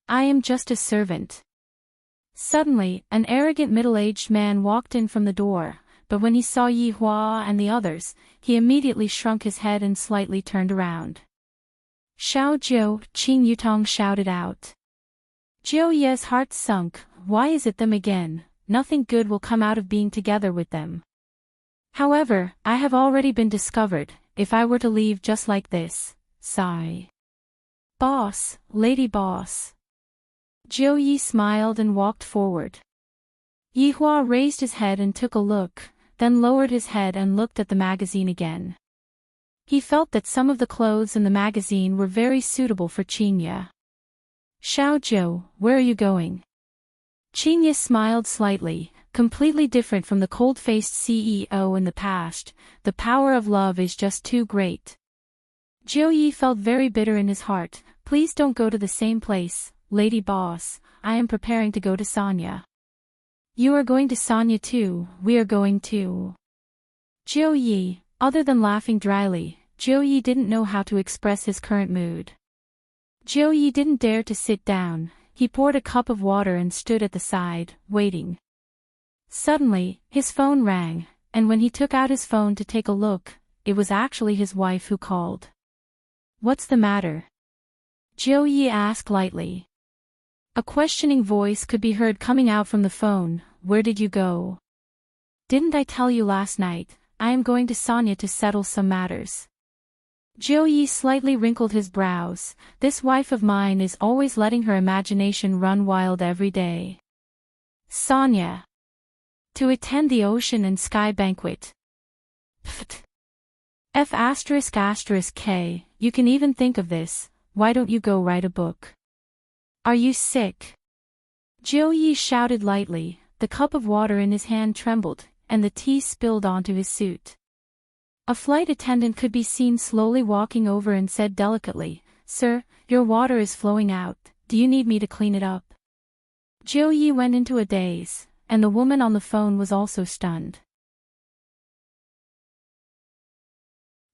I am just a servant. Suddenly, an arrogant middle-aged man walked in from the door, but when he saw Yi Hua and the others, he immediately shrunk his head and slightly turned around. Xiao Jiu, Qin Yutong shouted out. Jiu Ye's heart sunk, why is it them again? Nothing good will come out of being together with them. However, I have already been discovered, if I were to leave just like this, sigh. Boss, lady boss. Jiu Yi smiled and walked forward. Yi Hua raised his head and took a look, then lowered his head and looked at the magazine again. He felt that some of the clothes in the magazine were very suitable for Qin Yu. Xiao Jiu, where are you going? Qin Yu smiled slightly, completely different from the cold-faced CEO in the past. The power of love is just too great. Jiu Yi felt very bitter in his heart. Please don't go to the same place, lady boss, I am preparing to go to Sanya. You are going to Sanya too, we are going too. Jiu Yi, other than laughing dryly, Jiu Yi didn't know how to express his current mood. Jiu Yi didn't dare to sit down, he poured a cup of water and stood at the side, waiting. Suddenly, his phone rang, and when he took out his phone to take a look, it was actually his wife who called. What's the matter? Jiu Yi asked lightly. A questioning voice could be heard coming out from the phone, where did you go? Didn't I tell you last night, I am going to Sanya to settle some matters. Jiu Yi slightly wrinkled his brows, this wife of mine is always letting her imagination run wild every day. Sanya. To attend the Ocean and Sky Banquet. Pfft. F***K, you can even think of this, why don't you go write a book? Are you sick? Jiu Yi shouted lightly, the cup of water in his hand trembled, and the tea spilled onto his suit. A flight attendant could be seen slowly walking over and said delicately, Sir, your water is flowing out, do you need me to clean it up? Jiu Yi went into a daze, and the woman on the phone was also stunned.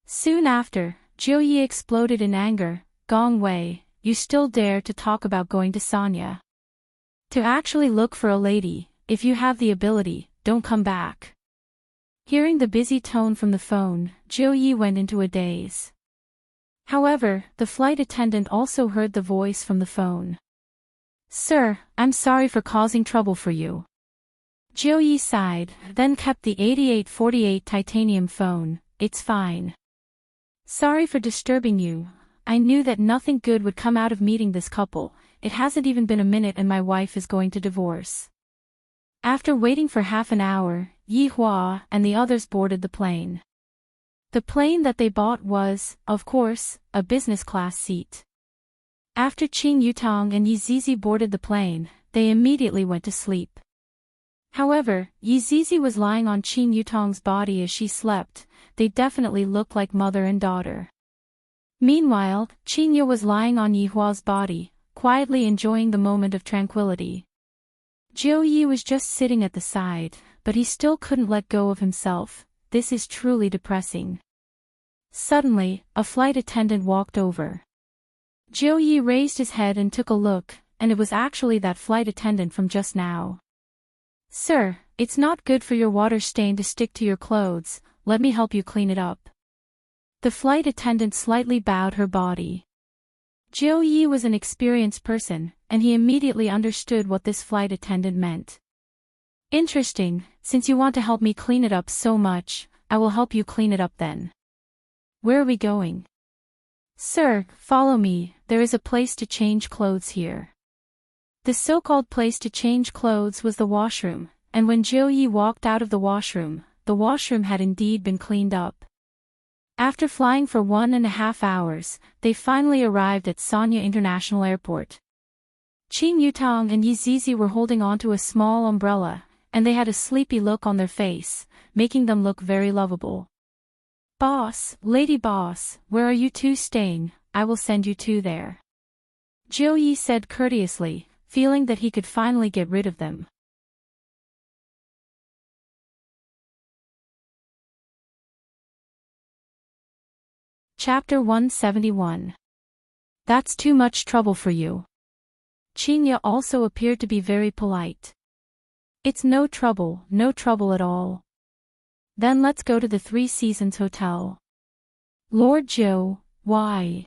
Soon after, Jiu Yi exploded in anger, Gong Wei, you still dare to talk about going to Sanya. To actually look for a lady, if you have the ability, don't come back. Hearing the busy tone from the phone, Jiu Yi went into a daze. However, the flight attendant also heard the voice from the phone. Sir, I'm sorry for causing trouble for you. Jiu Yi sighed, then kept the 8848 titanium phone, it's fine. Sorry for disturbing you. I knew that nothing good would come out of meeting this couple, it hasn't even been a minute and my wife is going to divorce. After waiting for half an hour, Yi Hua and the others boarded the plane. The plane that they bought was, of course, a business class seat. After Qing Yutong and Yizizi boarded the plane, they immediately went to sleep. However, Yizizi was lying on Qing Yutong's body as she slept. They definitely looked like mother and daughter. Meanwhile, Qingye was lying on Yihua's body, quietly enjoying the moment of tranquility. Jiu Yi was just sitting at the side, but he still couldn't let go of himself. This is truly depressing. Suddenly, a flight attendant walked over. Jiu Yi raised his head and took a look, and it was actually that flight attendant from just now. "Sir, it's not good for your water stain to stick to your clothes, let me help you clean it up." The flight attendant slightly bowed her body. Jiu Yi was an experienced person, and he immediately understood what this flight attendant meant. "Interesting, since you want to help me clean it up so much, I will help you clean it up then. Where are we going?" "Sir, follow me, there is a place to change clothes here." The so-called place to change clothes was the washroom, and when Jiu Yi walked out of the washroom had indeed been cleaned up. After flying for 1.5 hours, they finally arrived at Sanya International Airport. Qing Yutong and Yizizi were holding onto a small umbrella, and they had a sleepy look on their face, making them look very lovable. "Boss, lady boss, where are you two staying? I will send you two there," Jiu Yi said courteously, feeling that he could finally get rid of them. Chapter 171. That's too much trouble for you. Qingye also appeared to be very polite. "It's no trouble at all." "Then let's go to the Three Seasons Hotel." "Lord Zhou, why?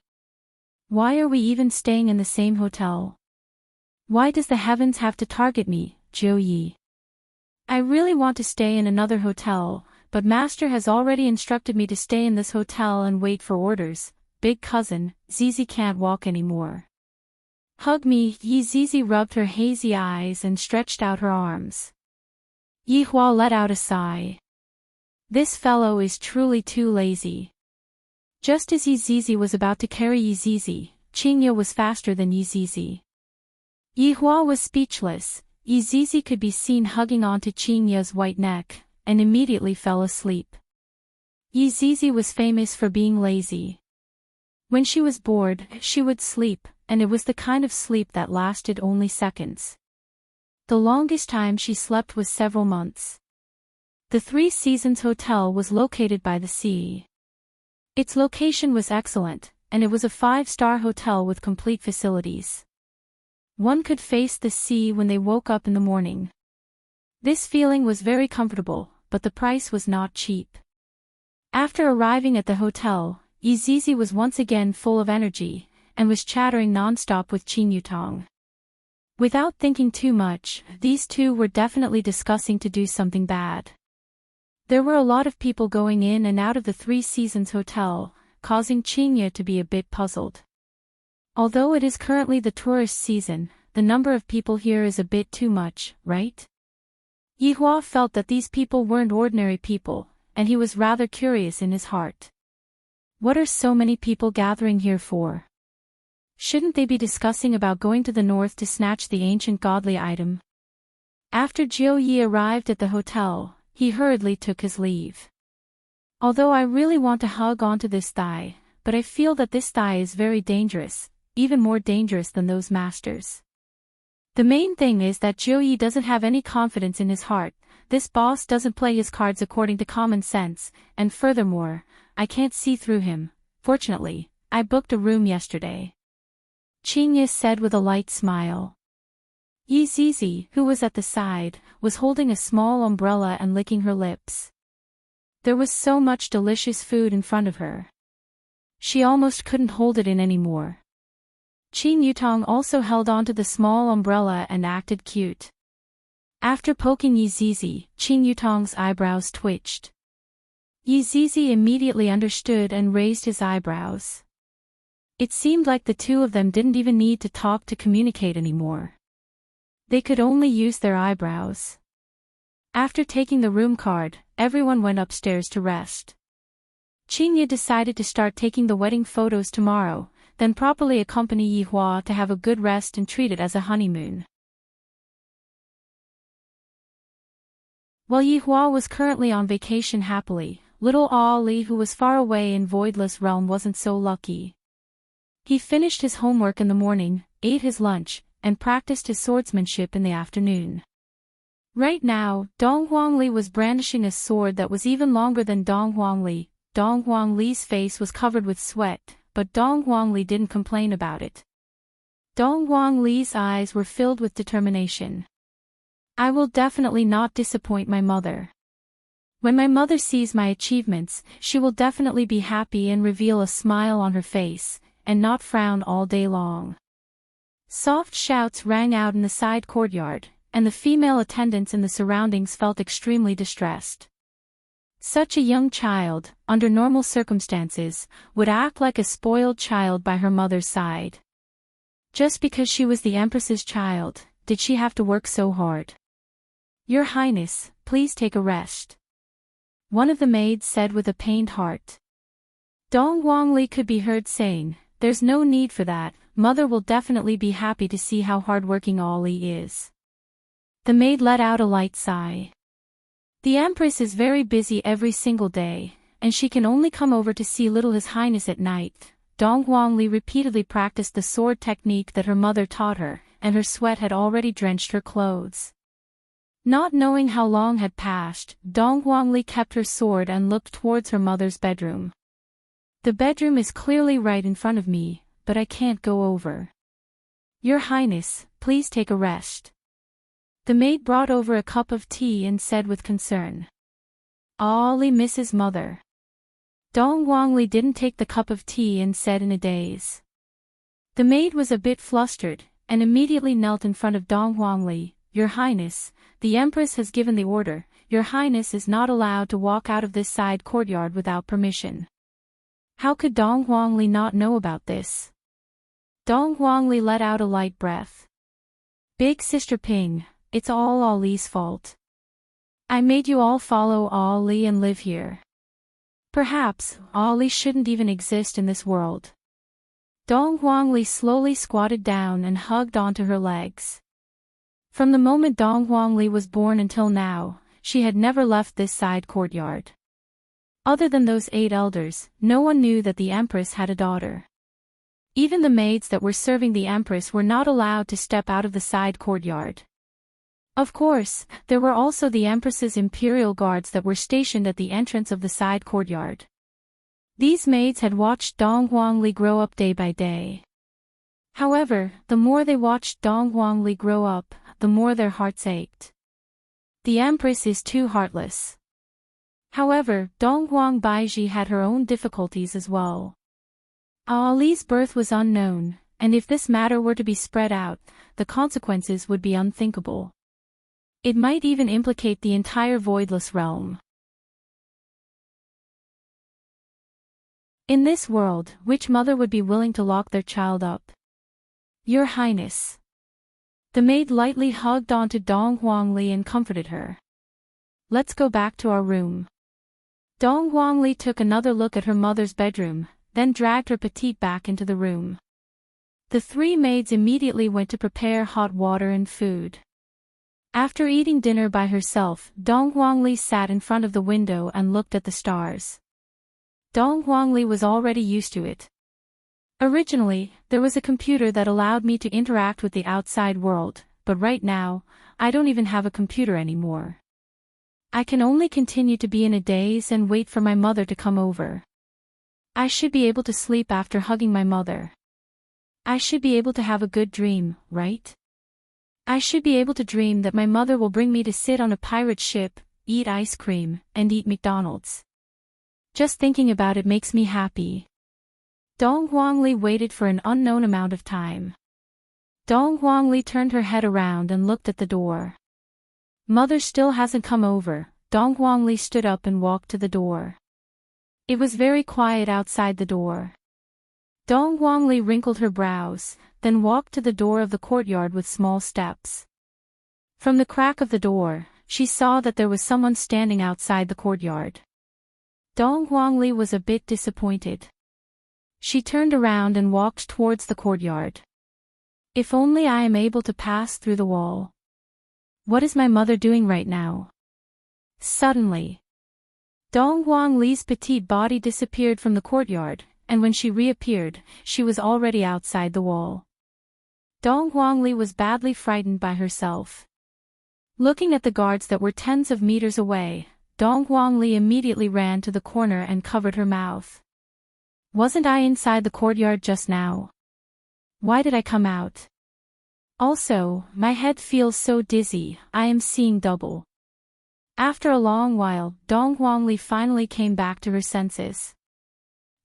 Why are we even staying in the same hotel? Why does the heavens have to target me, Jiu Yi? I really want to stay in another hotel, but master has already instructed me to stay in this hotel and wait for orders. Big cousin, Zizi can't walk anymore. Hug me." Yizizi rubbed her hazy eyes and stretched out her arms. Yihua let out a sigh. This fellow is truly too lazy. Just as Yizizi was about to carry Yizizi, Qingye was faster than Yizizi. Yihua was speechless. Yizizi could be seen hugging onto Qingye's white neck, and immediately fell asleep. Yizizi was famous for being lazy. When she was bored, she would sleep, and it was the kind of sleep that lasted only seconds. The longest time she slept was several months. The Three Seasons Hotel was located by the sea. Its location was excellent, and it was a 5-star hotel with complete facilities. One could face the sea when they woke up in the morning. This feeling was very comfortable, but the price was not cheap. After arriving at the hotel, Yizizi was once again full of energy, and was chattering non-stop with Qing Yutong. Without thinking too much, these two were definitely discussing to do something bad. There were a lot of people going in and out of the Three Seasons Hotel, causing Qingye to be a bit puzzled. Although it is currently the tourist season, the number of people here is a bit too much, right? Yihua felt that these people weren't ordinary people, and he was rather curious in his heart. What are so many people gathering here for? Shouldn't they be discussing about going to the north to snatch the ancient godly item? After Jiu Yi arrived at the hotel, he hurriedly took his leave. "Although I really want to hug onto this thigh, but I feel that this thigh is very dangerous, even more dangerous than those masters. The main thing is that Jiu Yi doesn't have any confidence in his heart. This boss doesn't play his cards according to common sense, and furthermore, I can't see through him. Fortunately, I booked a room yesterday," Qingye said with a light smile. Yizizi, who was at the side, was holding a small umbrella and licking her lips. There was so much delicious food in front of her. She almost couldn't hold it in anymore. Qing Yutong also held onto the small umbrella and acted cute. After poking Yizizi, Qing Yutong's eyebrows twitched. Yizizi immediately understood and raised his eyebrows. It seemed like the two of them didn't even need to talk to communicate anymore. They could only use their eyebrows. After taking the room card, everyone went upstairs to rest. Qingye decided to start taking the wedding photos tomorrow. then properly accompany Yi Hua to have a good rest and treat it as a honeymoon. While Yi Hua was currently on vacation happily, little Ali, who was far away in Voidless Realm, wasn't so lucky. He finished his homework in the morning, ate his lunch, and practiced his swordsmanship in the afternoon. Right now, Dong Huangli was brandishing a sword that was even longer than Dong Huangli. Dong Huangli's face was covered with sweat, but Dong Huangli didn't complain about it. Dong Huangli's eyes were filled with determination. I will definitely not disappoint my mother. When my mother sees my achievements, she will definitely be happy and reveal a smile on her face, and not frown all day long. Soft shouts rang out in the side courtyard, and the female attendants in the surroundings felt extremely distressed. Such a young child, under normal circumstances, would act like a spoiled child by her mother's side. Just because she was the Empress's child, did she have to work so hard? Your Highness, please take a rest, one of the maids said with a pained heart. Dong Huangli could be heard saying, there's no need for that, mother will definitely be happy to see how hardworking Ali is. The maid let out a light sigh. The Empress is very busy every single day, and she can only come over to see little His Highness at night. Dong Huangli repeatedly practiced the sword technique that her mother taught her, and her sweat had already drenched her clothes. Not knowing how long had passed, Dong Huangli kept her sword and looked towards her mother's bedroom. The bedroom is clearly right in front of me, but I can't go over. Your Highness, please take a rest. The maid brought over a cup of tea and said with concern. Ali misses mother. Dong Huangli didn't take the cup of tea and said in a daze. The maid was a bit flustered, and immediately knelt in front of Dong Huangli. Your Highness, the Empress has given the order, Your Highness is not allowed to walk out of this side courtyard without permission. How could Dong Huangli not know about this? Dong Huangli let out a light breath. Big Sister Ping, it's all Ali's fault. I made you all follow Ali and live here. Perhaps, Ali shouldn't even exist in this world. Dong Huangli slowly squatted down and hugged onto her legs. From the moment Dong Huangli was born until now, she had never left this side courtyard. Other than those 8 elders, no one knew that the Empress had a daughter. Even the maids that were serving the Empress were not allowed to step out of the side courtyard. Of course, there were also the Empress's imperial guards that were stationed at the entrance of the side courtyard. These maids had watched Dong Huangli grow up day by day. However, the more they watched Dong Huangli grow up, the more their hearts ached. The Empress is too heartless. However, Dong Huangbaiji had her own difficulties as well. Ali's birth was unknown, and if this matter were to be spread out, the consequences would be unthinkable. It might even implicate the entire Voidless Realm. In this world, which mother would be willing to lock their child up? Your Highness. The maid lightly hugged onto Dong Huangli and comforted her. Let's go back to our room. Dong Huangli took another look at her mother's bedroom, then dragged her petite back into the room. The 3 maids immediately went to prepare hot water and food. After eating dinner by herself, Dong Huangli sat in front of the window and looked at the stars. Dong Huangli was already used to it. Originally, there was a computer that allowed me to interact with the outside world, but right now, I don't even have a computer anymore. I can only continue to be in a daze and wait for my mother to come over. I should be able to sleep after hugging my mother. I should be able to have a good dream, right? I should be able to dream that my mother will bring me to sit on a pirate ship, eat ice cream, and eat McDonald's. Just thinking about it makes me happy. Dong Huangli waited for an unknown amount of time. Dong Huangli turned her head around and looked at the door. Mother still hasn't come over. Dong Huangli stood up and walked to the door. It was very quiet outside the door. Dong Huangli wrinkled her brows, then walked to the door of the courtyard with small steps. From the crack of the door, she saw that there was someone standing outside the courtyard. Dong Huangli was a bit disappointed. She turned around and walked towards the courtyard. If only I am able to pass through the wall. What is my mother doing right now? Suddenly, Dong Huang Li's petite body disappeared from the courtyard, and when she reappeared, she was already outside the wall. Dong Huang Li was badly frightened by herself. Looking at the guards that were tens of meters away, Dong Huang Li immediately ran to the corner and covered her mouth. Wasn't I inside the courtyard just now? Why did I come out? Also, my head feels so dizzy, I am seeing double. After a long while, Dong Huang Li finally came back to her senses.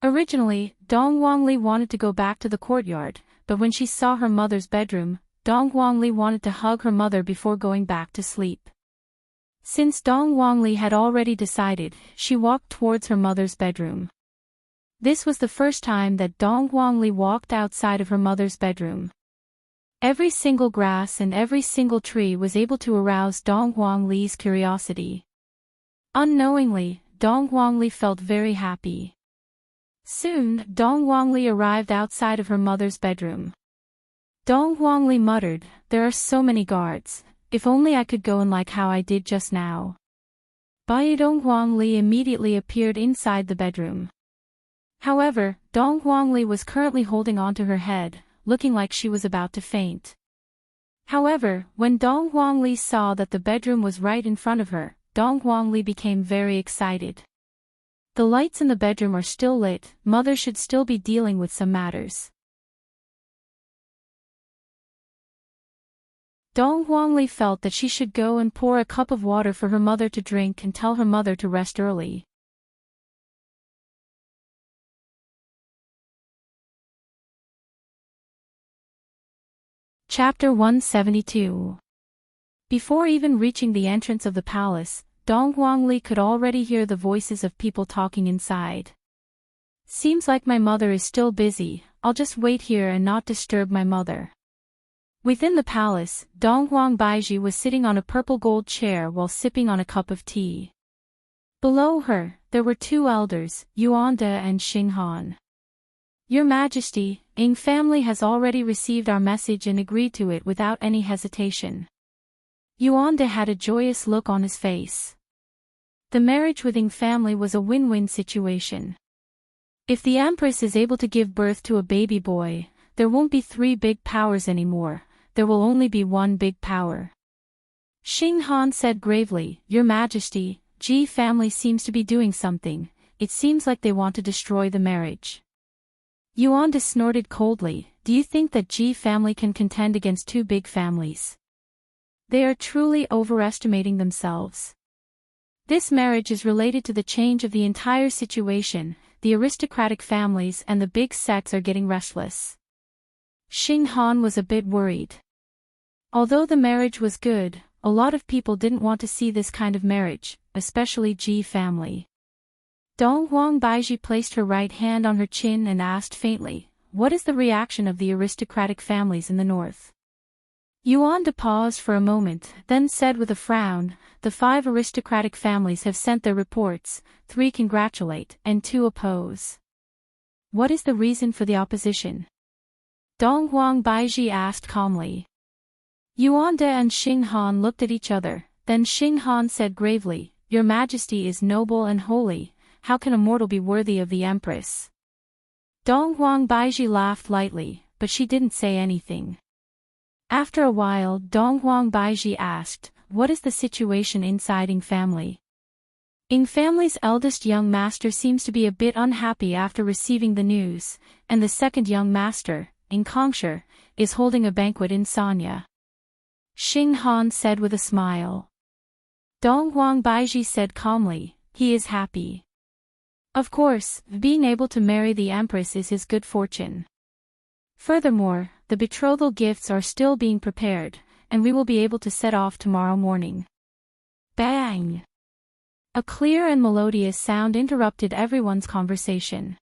Originally, Dong Huang Li wanted to go back to the courtyard, but when she saw her mother's bedroom, Dong Huang Li wanted to hug her mother before going back to sleep. Since Dong Huang Li had already decided, she walked towards her mother's bedroom. This was the first time that Dong Huang Li walked outside of her mother's bedroom. Every single grass and every single tree was able to arouse Dong Huang Li's curiosity. Unknowingly, Dong Huang Li felt very happy. Soon, Dong Huang Li arrived outside of her mother's bedroom. Dong Huang Li muttered, "There are so many guards, if only I could go in like how I did just now." Dong Huang Li immediately appeared inside the bedroom. However, Dong Huang Li was currently holding onto her head, looking like she was about to faint. However, when Dong Huang Li saw that the bedroom was right in front of her, Dong Huang Li became very excited. The lights in the bedroom are still lit, mother should still be dealing with some matters. Dong Huang Li felt that she should go and pour a cup of water for her mother to drink and tell her mother to rest early. Chapter 172. Before even reaching the entrance of the palace, Dong Huang Li could already hear the voices of people talking inside. Seems like my mother is still busy, I'll just wait here and not disturb my mother. Within the palace, Dong Huang Baiji was sitting on a purple gold chair while sipping on a cup of tea. Below her, there were two elders, Yuanda and Xinghan. Your Majesty, Ing family has already received our message and agreed to it without any hesitation. Yuanda had a joyous look on his face. The marriage with Ing family was a win-win situation. If the Empress is able to give birth to a baby boy, there won't be three big powers anymore, there will only be one big power. Xinghan said gravely, Your Majesty, Ji family seems to be doing something, it seems like they want to destroy the marriage. Yuanda snorted coldly, do you think that Ji family can contend against two big families? They are truly overestimating themselves. This marriage is related to the change of the entire situation, the aristocratic families and the big sects are getting restless. Xinghan was a bit worried. Although the marriage was good, a lot of people didn't want to see this kind of marriage, especially Ji family. Dong Huang Baiji placed her right hand on her chin and asked faintly, what is the reaction of the aristocratic families in the north? Yuanda paused for a moment, then said with a frown, the 5 aristocratic families have sent their reports, 3 congratulate and 2 oppose. What is the reason for the opposition? Dong Huang Baiji asked calmly. Yuanda and Xinghan looked at each other, then Xinghan said gravely, Your Majesty is noble and holy, how can a mortal be worthy of the Empress? Dong Huang Baiji laughed lightly, but she didn't say anything. After a while Dong Huang Baiji asked, what is the situation inside Ing family? Ing family's eldest young master seems to be a bit unhappy after receiving the news, and the second young master, Ing Kongsher, is holding a banquet in Sanya. Xinghan said with a smile. Dong Huang Baiji said calmly, he is happy. Of course, being able to marry the Empress is his good fortune. Furthermore, the betrothal gifts are still being prepared, and we will be able to set off tomorrow morning. Bang! A clear and melodious sound interrupted everyone's conversation.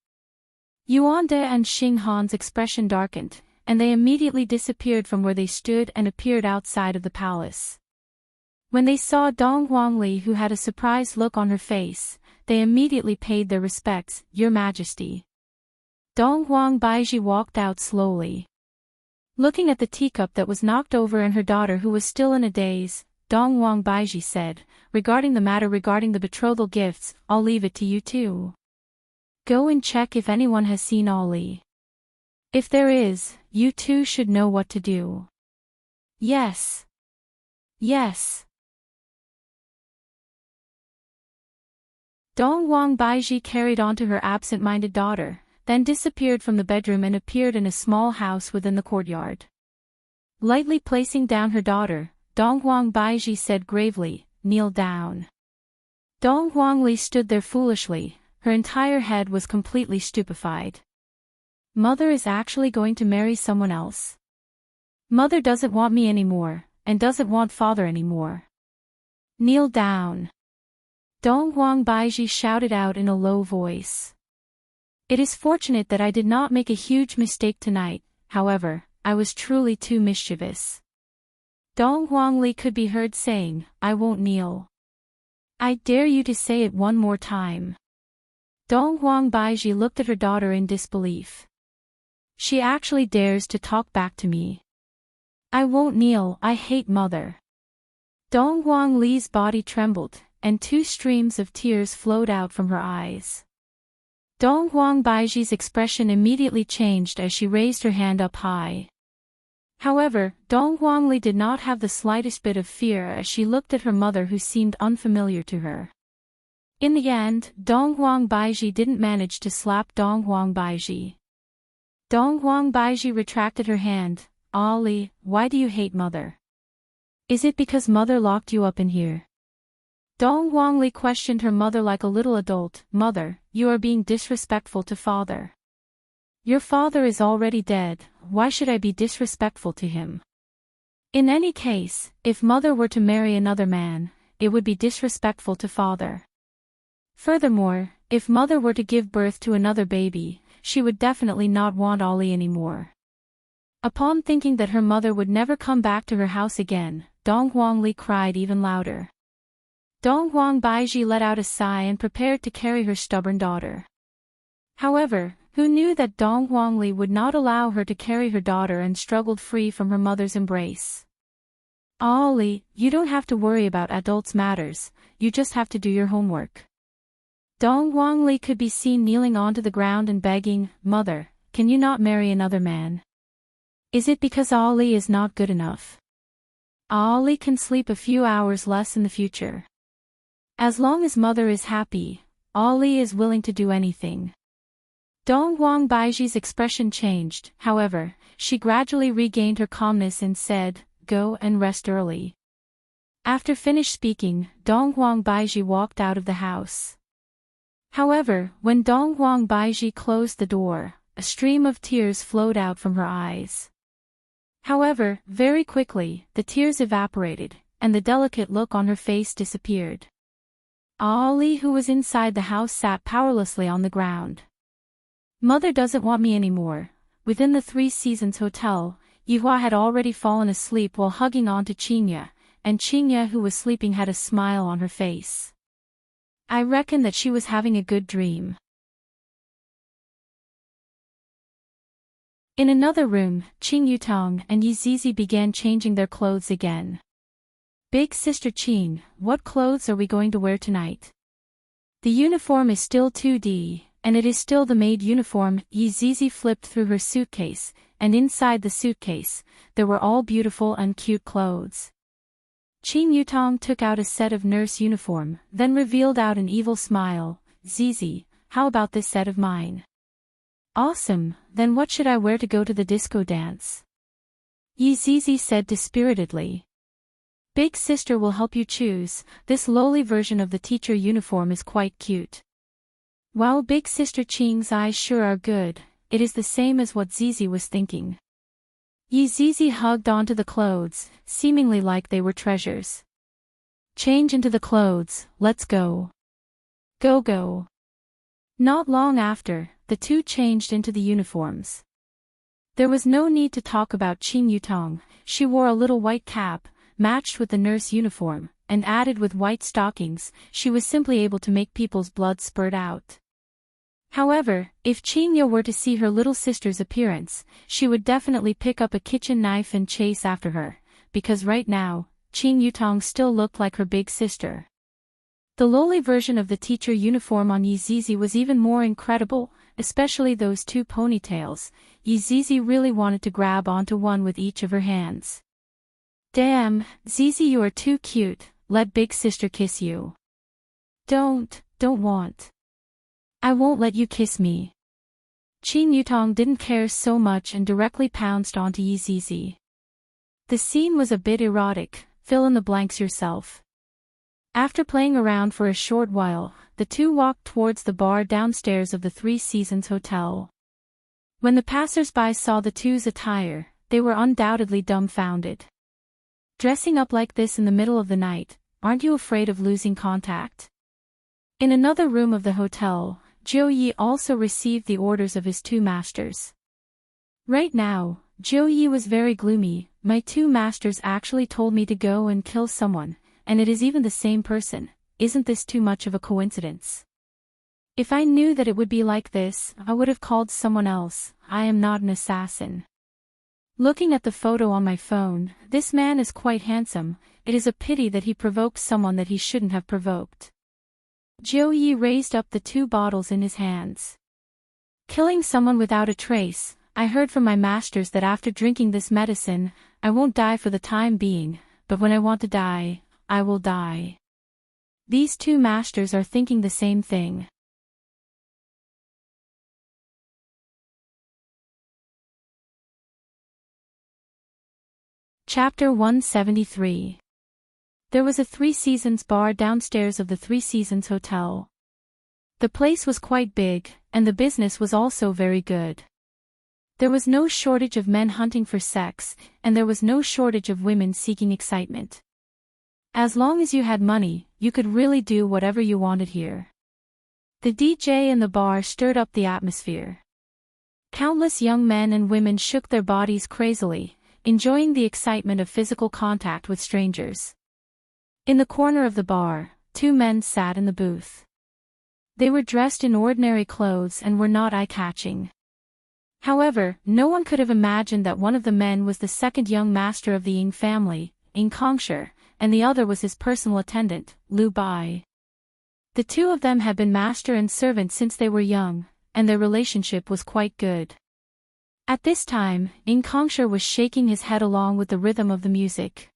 Yuanda and Xinghan's expression darkened, and they immediately disappeared from where they stood and appeared outside of the palace. When they saw Dong Huang Li, who had a surprised look on her face, they immediately paid their respects, Your Majesty. Dong Huang Baiji walked out slowly. Looking at the teacup that was knocked over and her daughter who was still in a daze, Dong Huang Baiji said, regarding the betrothal gifts, I'll leave it to you two. Go and check if anyone has seen Ali. If there is, you two should know what to do. Yes. Yes. Dong Huang Baiji carried on to her absent-minded daughter, then disappeared from the bedroom and appeared in a small house within the courtyard. Lightly placing down her daughter, Dong Huang Baiji said gravely, kneel down. Dong Huangli stood there foolishly, her entire head was completely stupefied. Mother is actually going to marry someone else. Mother doesn't want me anymore, and doesn't want father anymore. Kneel down. Dong Huang Baiji shouted out in a low voice. It is fortunate that I did not make a huge mistake tonight, however, I was truly too mischievous. Dong Huangli could be heard saying, I won't kneel. I dare you to say it one more time. Dong Huang Baiji looked at her daughter in disbelief. She actually dares to talk back to me. I won't kneel, I hate mother. Dong Huang Li's body trembled, and 2 streams of tears flowed out from her eyes. Dong Huang Baiji's expression immediately changed as she raised her hand up high. However, Dong Huangli did not have the slightest bit of fear as she looked at her mother who seemed unfamiliar to her. In the end, Dong Huang Baiji didn't manage to slap Dong Huang Baiji. Dong Huang Baiji retracted her hand. Ali, why do you hate mother? Is it because mother locked you up in here? Dong Huangli questioned her mother like a little adult. Mother, you are being disrespectful to father. Your father is already dead, why should I be disrespectful to him? In any case, if mother were to marry another man, it would be disrespectful to father. Furthermore, if mother were to give birth to another baby, she would definitely not want Ali anymore. Upon thinking that her mother would never come back to her house again, Dong Huangli cried even louder. Dong Huang Baiji let out a sigh and prepared to carry her stubborn daughter. However, who knew that Dong Huangli would not allow her to carry her daughter and struggled free from her mother's embrace. Ali, you don't have to worry about adults' matters, you just have to do your homework. Dong Huangli could be seen kneeling onto the ground and begging, Mother, can you not marry another man? Is it because Ali is not good enough? Ali can sleep a few hours less in the future. As long as mother is happy, Ali is willing to do anything. Dong Huang Baiji's expression changed, however, she gradually regained her calmness and said, Go and rest early. After finished speaking, Dong Huang Baiji walked out of the house. However, when Dong Huang Baiji closed the door, a stream of tears flowed out from her eyes. However, very quickly, the tears evaporated, and the delicate look on her face disappeared. Ali, who was inside the house, sat powerlessly on the ground. Mother doesn't want me anymore. Within the 3 Seasons Hotel, Yihua had already fallen asleep while hugging on to Qingya, and Qingya, who was sleeping, had a smile on her face. I reckon that she was having a good dream. In another room, Qing Yutong and Yi Zizi began changing their clothes again. Big sister Qing, what clothes are we going to wear tonight? The uniform is still 2D, and it is still the maid uniform. Yi Zizi flipped through her suitcase, and inside the suitcase, there were all beautiful and cute clothes. Qing Yutong took out a set of nurse uniform, then revealed out an evil smile. Zizi, how about this set of mine? Awesome, then what should I wear to go to the disco dance? Yi Zizi said dispiritedly. Big sister will help you choose, this lowly version of the teacher uniform is quite cute. Wow, big sister Qing's eyes sure are good, it is the same as what Zizi was thinking. Yi Zizi hugged onto the clothes, seemingly like they were treasures. Change into the clothes, let's go. Go go. Not long after, the two changed into the uniforms. There was no need to talk about Qing Yutong, she wore a little white cap, matched with the nurse uniform, and added with white stockings, she was simply able to make people's blood spurt out. However, if Qingyu were to see her little sister's appearance, she would definitely pick up a kitchen knife and chase after her, because right now, Qing Yutong still looked like her big sister. The lowly version of the teacher uniform on Yizizi was even more incredible, especially those two ponytails. Yizizi really wanted to grab onto one with each of her hands. Damn, Zizi, you are too cute, let big sister kiss you. Don't want. I won't let you kiss me. Qing Yutong didn't care so much and directly pounced onto Yizizi. The scene was a bit erotic, fill in the blanks yourself. After playing around for a short while, the two walked towards the bar downstairs of the Three Seasons Hotel. When the passers-by saw the two's attire, they were undoubtedly dumbfounded. Dressing up like this in the middle of the night, aren't you afraid of losing contact? In another room of the hotel, Jiu Yi also received the orders of his two masters. Right now, Jiu Yi was very gloomy. My two masters actually told me to go and kill someone, and it is even the same person. Isn't this too much of a coincidence? If I knew that it would be like this, I would have called someone else. I am not an assassin. Looking at the photo on my phone, this man is quite handsome. It is a pity that he provoked someone that he shouldn't have provoked. Jiu Yi raised up the two bottles in his hands. Killing someone without a trace. I heard from my masters that after drinking this medicine, I won't die for the time being, but when I want to die, I will die. These two masters are thinking the same thing. Chapter 173. There was a Three Seasons bar downstairs of the Three Seasons Hotel. The place was quite big, and the business was also very good. There was no shortage of men hunting for sex, and there was no shortage of women seeking excitement. As long as you had money, you could really do whatever you wanted here. The DJ and the bar stirred up the atmosphere. Countless young men and women shook their bodies crazily, enjoying the excitement of physical contact with strangers. In the corner of the bar, two men sat in the booth. They were dressed in ordinary clothes and were not eye-catching. However, no one could have imagined that one of the men was the second young master of the Ying family, Ying Kongsher, and the other was his personal attendant, Lu Bai. The two of them had been master and servant since they were young, and their relationship was quite good. At this time, Ying Kongsher was shaking his head along with the rhythm of the music.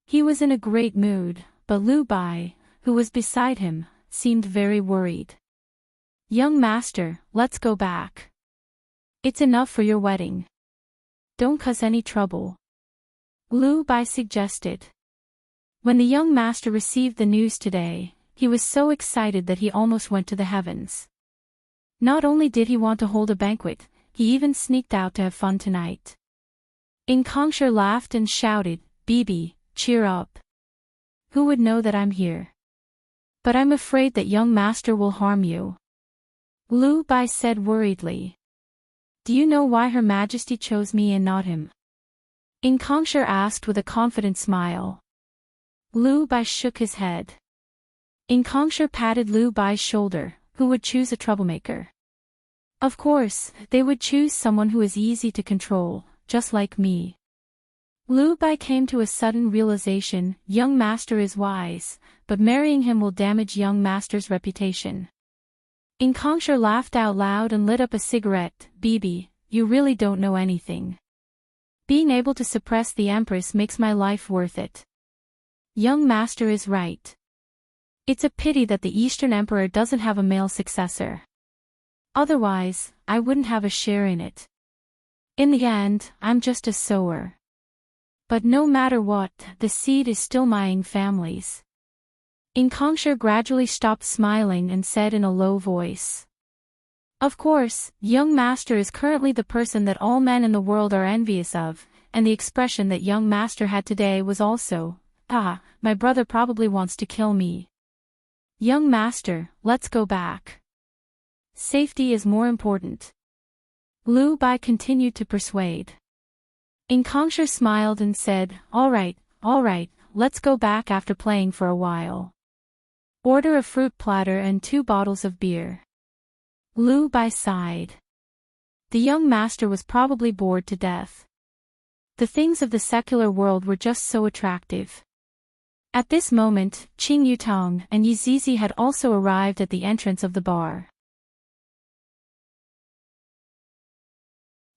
He was in a great mood, but Lu Bai, who was beside him, seemed very worried. Young master, let's go back. It's enough for your wedding. Don't cause any trouble. Lu Bai suggested. When the young master received the news today, he was so excited that he almost went to the heavens. Not only did he want to hold a banquet, he even sneaked out to have fun tonight. Ying Kongsher laughed and shouted, Bibi, cheer up. Who would know that I'm here? But I'm afraid that young master will harm you. Lu Bai said worriedly. Do you know why Her Majesty chose me and not him? Ying Kongsher asked with a confident smile. Lu Bai shook his head. Ying Kongsher patted Lu Bai's shoulder. Who would choose a troublemaker? Of course, they would choose someone who is easy to control, just like me. Lu Bai came to a sudden realization. Young master is wise, but marrying him will damage young master's reputation. Ying Kongsher laughed out loud and lit up a cigarette. Bibi, you really don't know anything. Being able to suppress the Empress makes my life worth it. Young master is right. It's a pity that the Eastern Emperor doesn't have a male successor. Otherwise, I wouldn't have a share in it. In the end, I'm just a sower. But no matter what, the seed is still my Ying family's. Ying Kongsher gradually stopped smiling and said in a low voice. Of course, young master is currently the person that all men in the world are envious of, and the expression that young master had today was also, my brother probably wants to kill me. Young master, let's go back. Safety is more important. Lu Bai continued to persuade. Ying Kongsher smiled and said, all right, let's go back after playing for a while. Order a fruit platter and 2 bottles of beer. Lu Bai sighed. The young master was probably bored to death. The things of the secular world were just so attractive. At this moment, Qing Yutong and Yi Zizi had also arrived at the entrance of the bar.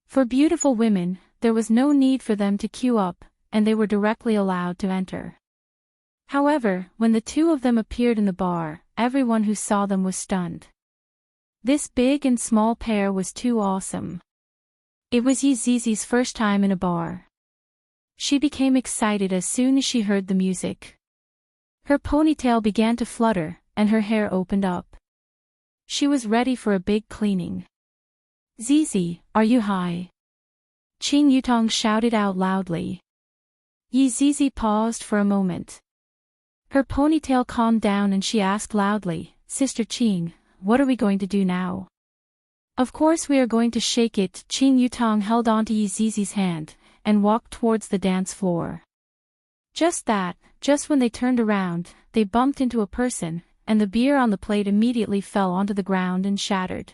For beautiful women, there was no need for them to queue up, and they were directly allowed to enter. However, when the two of them appeared in the bar, everyone who saw them was stunned. This big and small pair was too awesome. It was Yi Zizi's first time in a bar. She became excited as soon as she heard the music. Her ponytail began to flutter, and her hair opened up. She was ready for a big cleaning. "Zizi, are you high?" Qing Yutong shouted out loudly. Yi Zizi paused for a moment. Her ponytail calmed down and she asked loudly, "Sister Qing, what are we going to do now?" "Of course we are going to shake it." Qing Yutong held onto Yi Zizi's hand, and walked towards the dance floor. Just when they turned around, they bumped into a person, and the beer on the plate immediately fell onto the ground and shattered.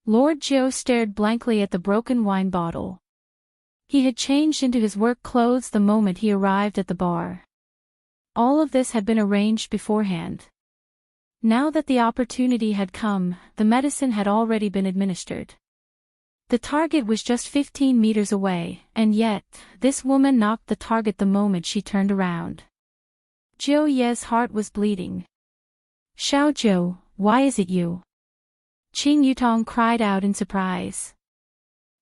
Lord Jiu stared blankly at the broken wine bottle. He had changed into his work clothes the moment he arrived at the bar. All of this had been arranged beforehand. Now that the opportunity had come, the medicine had already been administered. The target was just 15 meters away, and yet, this woman knocked the target the moment she turned around. Jiu Ye's heart was bleeding. "Xiao Jiu, why is it you?" Qing Yutong cried out in surprise.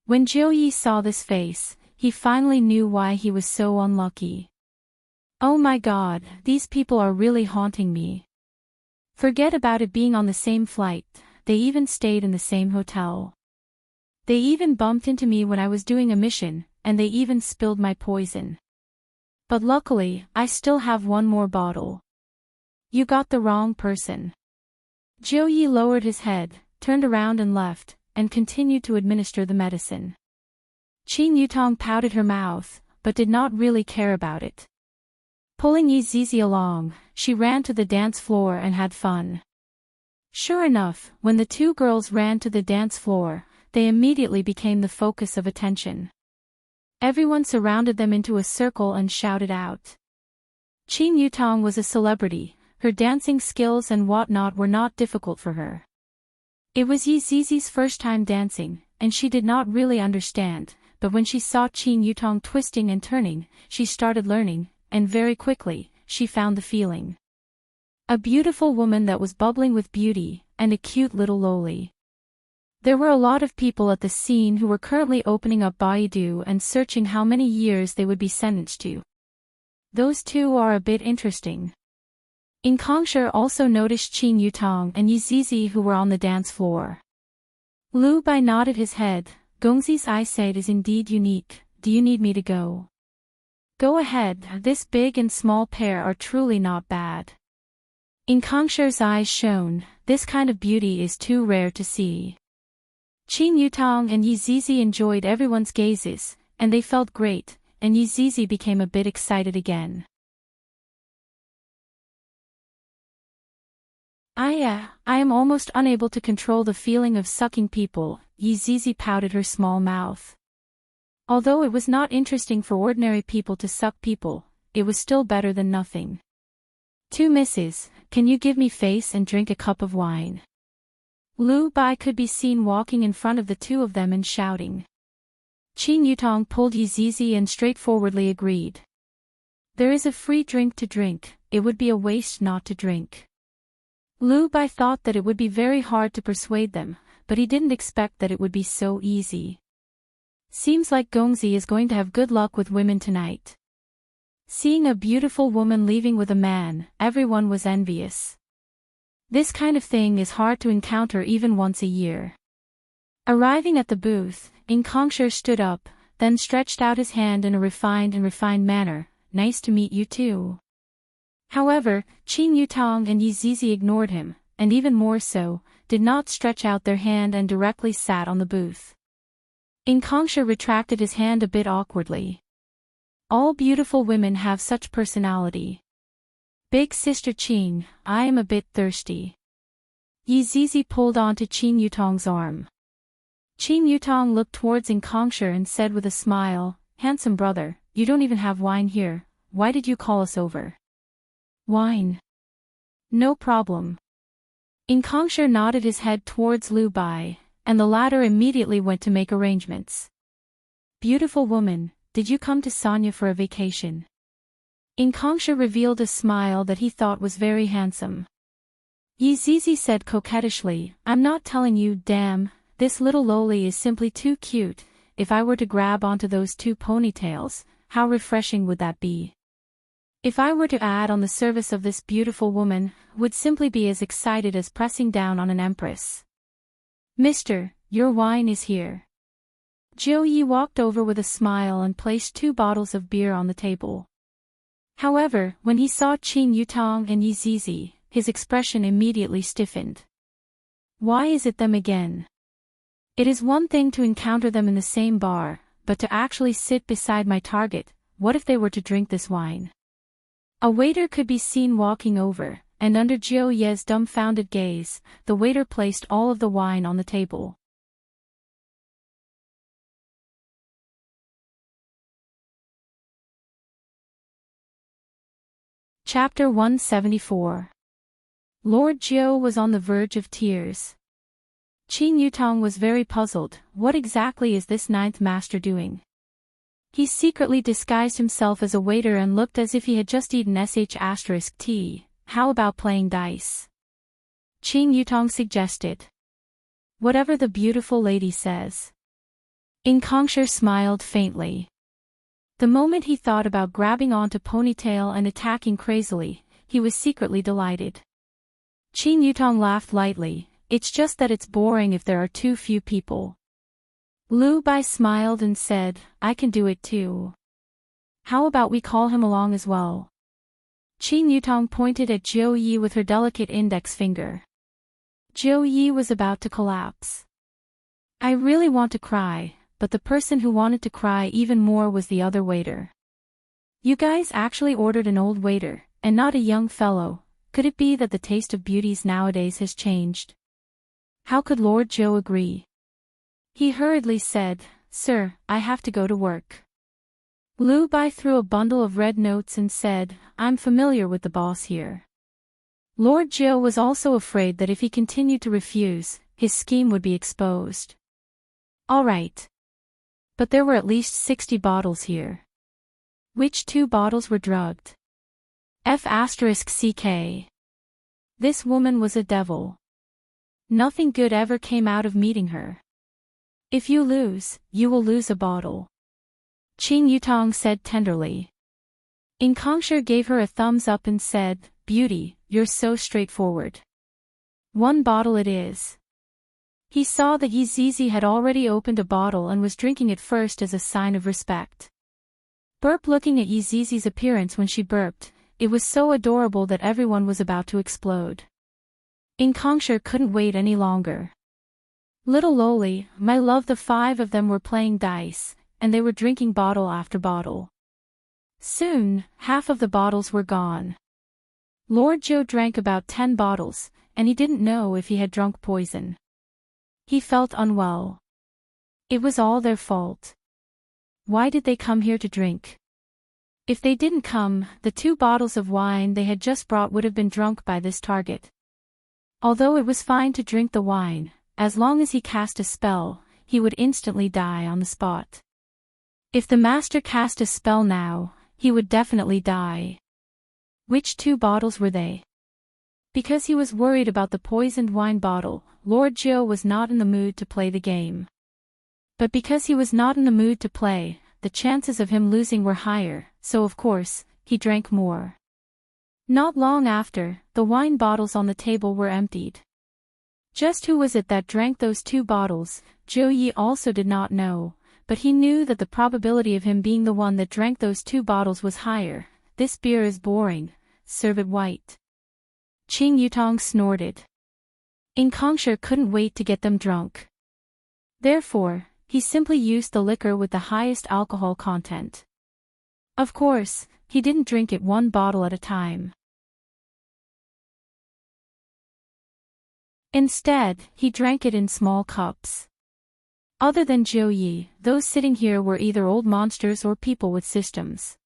When Jiu Yi saw this face, he finally knew why he was so unlucky. "Oh my God, these people are really haunting me. Forget about it being on the same flight, they even stayed in the same hotel. They even bumped into me when I was doing a mission, and they even spilled my poison. But luckily, I still have one more bottle." "You got the wrong person." Jiu Yi lowered his head, turned around and left, and continued to administer the medicine. Qing Yutong pouted her mouth, but did not really care about it. Pulling Yi Zizi along, she ran to the dance floor and had fun. Sure enough, when the two girls ran to the dance floor, they immediately became the focus of attention. Everyone surrounded them into a circle and shouted out. Qing Yutong was a celebrity, her dancing skills and whatnot were not difficult for her. It was Yi Zizi's first time dancing, and she did not really understand, but when she saw Qing Yutong twisting and turning, she started learning, and very quickly, she found the feeling. A beautiful woman that was bubbling with beauty, and a cute little loli. There were a lot of people at the scene who were currently opening up Baidu and searching how many years they would be sentenced to. Those two are a bit interesting. Enchanting also noticed Qing Yutong and Yi Zizi who were on the dance floor. Lu Bai nodded his head. "Gongzi's eyesight is indeed unique. Do you need me to go?" "Go ahead, this big and small pair are truly not bad." Enchanting's eyes shone. This kind of beauty is too rare to see. Qing Yutong and Yi Zizi enjoyed everyone's gazes, and they felt great, and Yi Zizi became a bit excited again. I am almost unable to control the feeling of sucking people." Yi Zizi pouted her small mouth. Although it was not interesting for ordinary people to suck people, it was still better than nothing. "Two misses, can you give me face and drink a cup of wine?" Lu Bai could be seen walking in front of the two of them and shouting. Qing Yutong pulled Yi Zizi and straightforwardly agreed. "There is a free drink to drink, it would be a waste not to drink." Lu Bai thought that it would be very hard to persuade them, but he didn't expect that it would be so easy. Seems like Gongzi is going to have good luck with women tonight. Seeing a beautiful woman leaving with a man, everyone was envious. This kind of thing is hard to encounter even once a year. Arriving at the booth, Enchanting stood up, then stretched out his hand in a refined manner. "Nice to meet you too." However, Qing Yutong and Yi Zizi ignored him, and even more so, did not stretch out their hand and directly sat on the booth. Enchanting retracted his hand a bit awkwardly. All beautiful women have such personality. "Big Sister Qing, I am a bit thirsty." Yi Zizi pulled onto Qin Yutong's arm. Qin Yutong looked towards Enchanting and said with a smile, "Handsome brother, you don't even have wine here, why did you call us over?" "Wine? No problem." Enchanting nodded his head towards Lu Bai, and the latter immediately went to make arrangements. "Beautiful woman, did you come to Sanya for a vacation?" Enchanting revealed a smile that he thought was very handsome. Yi Zizi said coquettishly, "I'm not telling you, damn, this little loli is simply too cute. If I were to grab onto those two ponytails, how refreshing would that be? If I were to add on the service of this beautiful woman, would simply be as excited as pressing down on an empress." "Mister, your wine is here." Jiu Yi walked over with a smile and placed 2 bottles of beer on the table. However, when he saw Qin Yutong and Yi Zizi, his expression immediately stiffened. "Why is it them again? It is one thing to encounter them in the same bar, but to actually sit beside my target, what if they were to drink this wine?" A waiter could be seen walking over, and under Jiu Ye's dumbfounded gaze, the waiter placed all of the wine on the table. Chapter 174. Lord Jiu was on the verge of tears. Qin Yutong was very puzzled. What exactly is this 9th master doing? He secretly disguised himself as a waiter and looked as if he had just eaten **tea. How about playing dice? Qin Yutong suggested. "Whatever the beautiful lady says." Enchanting smiled faintly. The moment he thought about grabbing onto Ponytail and attacking crazily, he was secretly delighted. Qin Yutong laughed lightly, "It's just that it's boring if there are too few people." Lu Bai smiled and said, "I can do it too. How about we call him along as well?" Qin Yutong pointed at Jiu Yi with her delicate index finger. Jiu Yi was about to collapse. "I really want to cry," but the person who wanted to cry even more was the other waiter. "You guys actually ordered an old waiter, and not a young fellow. Could it be that the taste of beauties nowadays has changed?" How could Lord Jiu agree? He hurriedly said, "Sir, I have to go to work." Lu Bai threw a bundle of red notes and said, "I'm familiar with the boss here." Lord Jiu was also afraid that if he continued to refuse, his scheme would be exposed. "All right. But there were at least 60 bottles here. Which 2 bottles were drugged?" F***ck. This woman was a devil. Nothing good ever came out of meeting her. "If you lose, you will lose a bottle," Qin Yutong said tenderly. Enchanting gave her a thumbs up and said, "Beauty, you're so straightforward. 1 bottle it is." He saw that Yi Zizi had already opened a bottle and was drinking it first as a sign of respect. Burp. Looking at Yi Zizi's appearance when she burped, it was so adorable that everyone was about to explode. Enchanting couldn't wait any longer. "Little loli, my love." The 5 of them were playing dice, and they were drinking bottle after bottle. Soon, half of the bottles were gone. Lord Jiu drank about 10 bottles, and he didn't know if he had drunk poison. He felt unwell. It was all their fault. Why did they come here to drink? If they didn't come, the 2 bottles of wine they had just brought would have been drunk by this target. Although it was fine to drink the wine, as long as he cast a spell, he would instantly die on the spot. If the master cast a spell now, he would definitely die. Which 2 bottles were they? Because he was worried about the poisoned wine bottle, Lord Jiu was not in the mood to play the game. But because he was not in the mood to play, the chances of him losing were higher, so of course, he drank more. Not long after, the wine bottles on the table were emptied. Just who was it that drank those 2 bottles, Jiu Yi also did not know, but he knew that the probability of him being the one that drank those 2 bottles was higher. "This beer is boring, serve it white." Qin Yutong snorted. Enchanting couldn't wait to get them drunk. Therefore, he simply used the liquor with the highest alcohol content. Of course, he didn't drink it 1 bottle at a time. Instead, he drank it in small cups. Other than Jiu Yi, those sitting here were either old monsters or people with systems.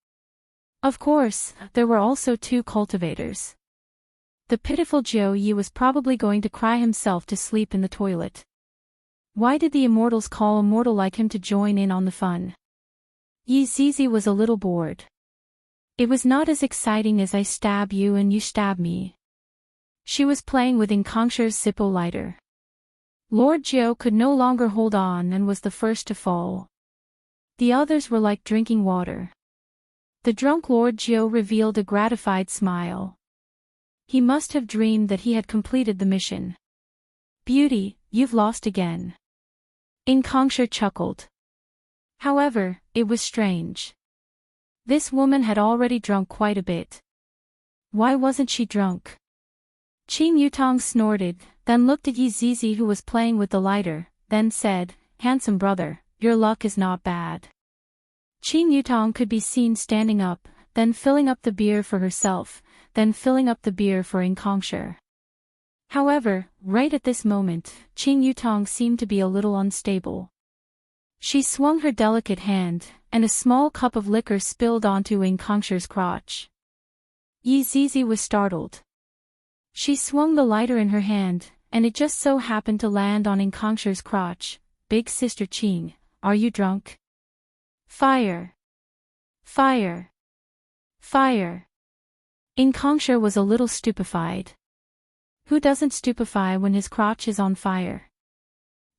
Of course, there were also 2 cultivators. The pitiful Jiu Yi was probably going to cry himself to sleep in the toilet. Why did the immortals call a mortal like him to join in on the fun? Yi Zizi was a little bored. It was not as exciting as I stab you and you stab me. She was playing with Enchanting's Zippo lighter. Lord Jiu could no longer hold on and was the first to fall. The others were like drinking water. The drunk Lord Jiu revealed a gratified smile. He must have dreamed that he had completed the mission. Beauty, you've lost again. Enchanting chuckled. However, it was strange. This woman had already drunk quite a bit. Why wasn't she drunk? Qing Yutong snorted, then looked at Yi Zizi who was playing with the lighter, then said, "Handsome brother, your luck is not bad." Qing Yutong could be seen standing up, then filling up the beer for herself, then filling up the beer for Enchanting. However, right at this moment, Qing Yutong seemed to be a little unstable. She swung her delicate hand, and a small cup of liquor spilled onto Enchanting's crotch. Yi Zizi was startled. She swung the lighter in her hand, and it just so happened to land on Enchanting's crotch. "Big sister Qing, are you drunk?" "Fire! Fire! Fire!" Enchanting was a little stupefied. Who doesn't stupefy when his crotch is on fire?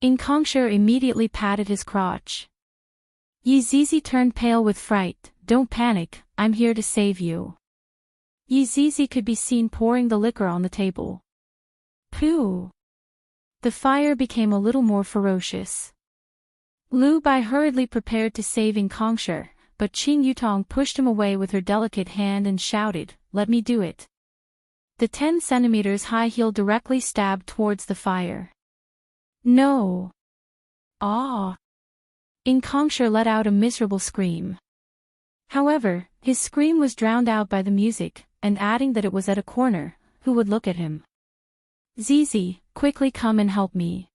Enchanting immediately patted his crotch. Yi Zizi turned pale with fright. "Don't panic, I'm here to save you." Yi Zizi could be seen pouring the liquor on the table. Pooh! The fire became a little more ferocious. Lu Bai hurriedly prepared to save Enchanting, but Qing Yutong pushed him away with her delicate hand and shouted, "Let me do it." The 10 centimeters high heel directly stabbed towards the fire. No! Ah! Enchanting let out a miserable scream. However, his scream was drowned out by the music, and adding that it was at a corner, who would look at him? "Zizi, quickly come and help me."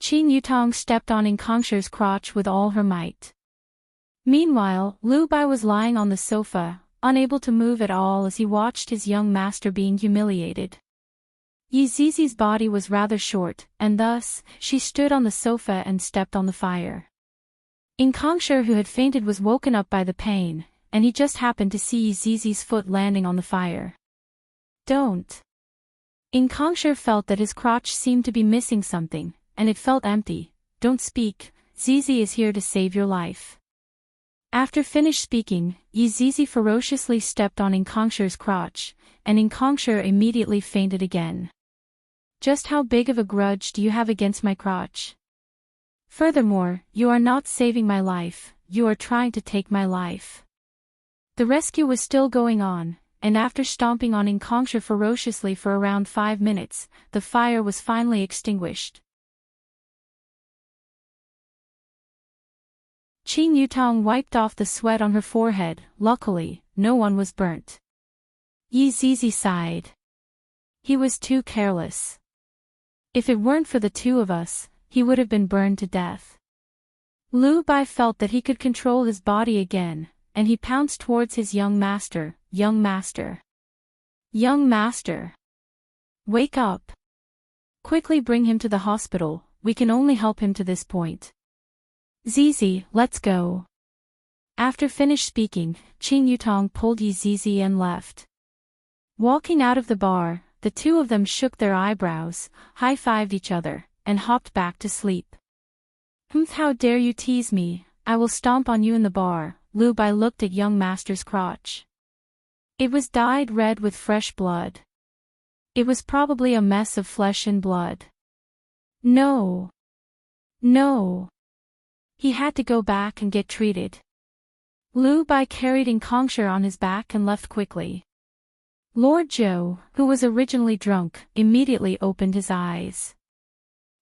Qing Yutong stepped on Enchanting's crotch with all her might. Meanwhile, Lu Bai was lying on the sofa, unable to move at all as he watched his young master being humiliated. Yi Zizi's body was rather short, and thus, she stood on the sofa and stepped on the fire. Enchanting, who had fainted, was woken up by the pain, and he just happened to see Yi Zizi's foot landing on the fire. "Don't." Enchanting felt that his crotch seemed to be missing something, and it felt empty. "Don't speak, Zizi is here to save your life." After finished speaking, Yi Zizi ferociously stepped on Enchanting's crotch, and Enchanting immediately fainted again. "Just how big of a grudge do you have against my crotch? Furthermore, you are not saving my life, you are trying to take my life." The rescue was still going on, and after stomping on Enchanting ferociously for around 5 minutes, the fire was finally extinguished. Qing Yutong wiped off the sweat on her forehead. Luckily, no one was burnt. Yi Zizi sighed. He was too careless. If it weren't for the 2 of us, he would have been burned to death. Lu Bai felt that he could control his body again, and he pounced towards his young master. "Young master! Young master! Wake up! Quickly bring him to the hospital, we can only help him to this point. Zizi, let's go." After finished speaking, Qing Yutong pulled Yi Zizi and left. Walking out of the bar, the 2 of them shook their eyebrows, high-fived each other, and hopped back to sleep. How dare you tease me, I will stomp on you in the bar." Lu Bai looked at young master's crotch. It was dyed red with fresh blood. It was probably a mess of flesh and blood. No! No! He had to go back and get treated. Lu Bai carried Enchanting on his back and left quickly. Lord Jiu, who was originally drunk, immediately opened his eyes.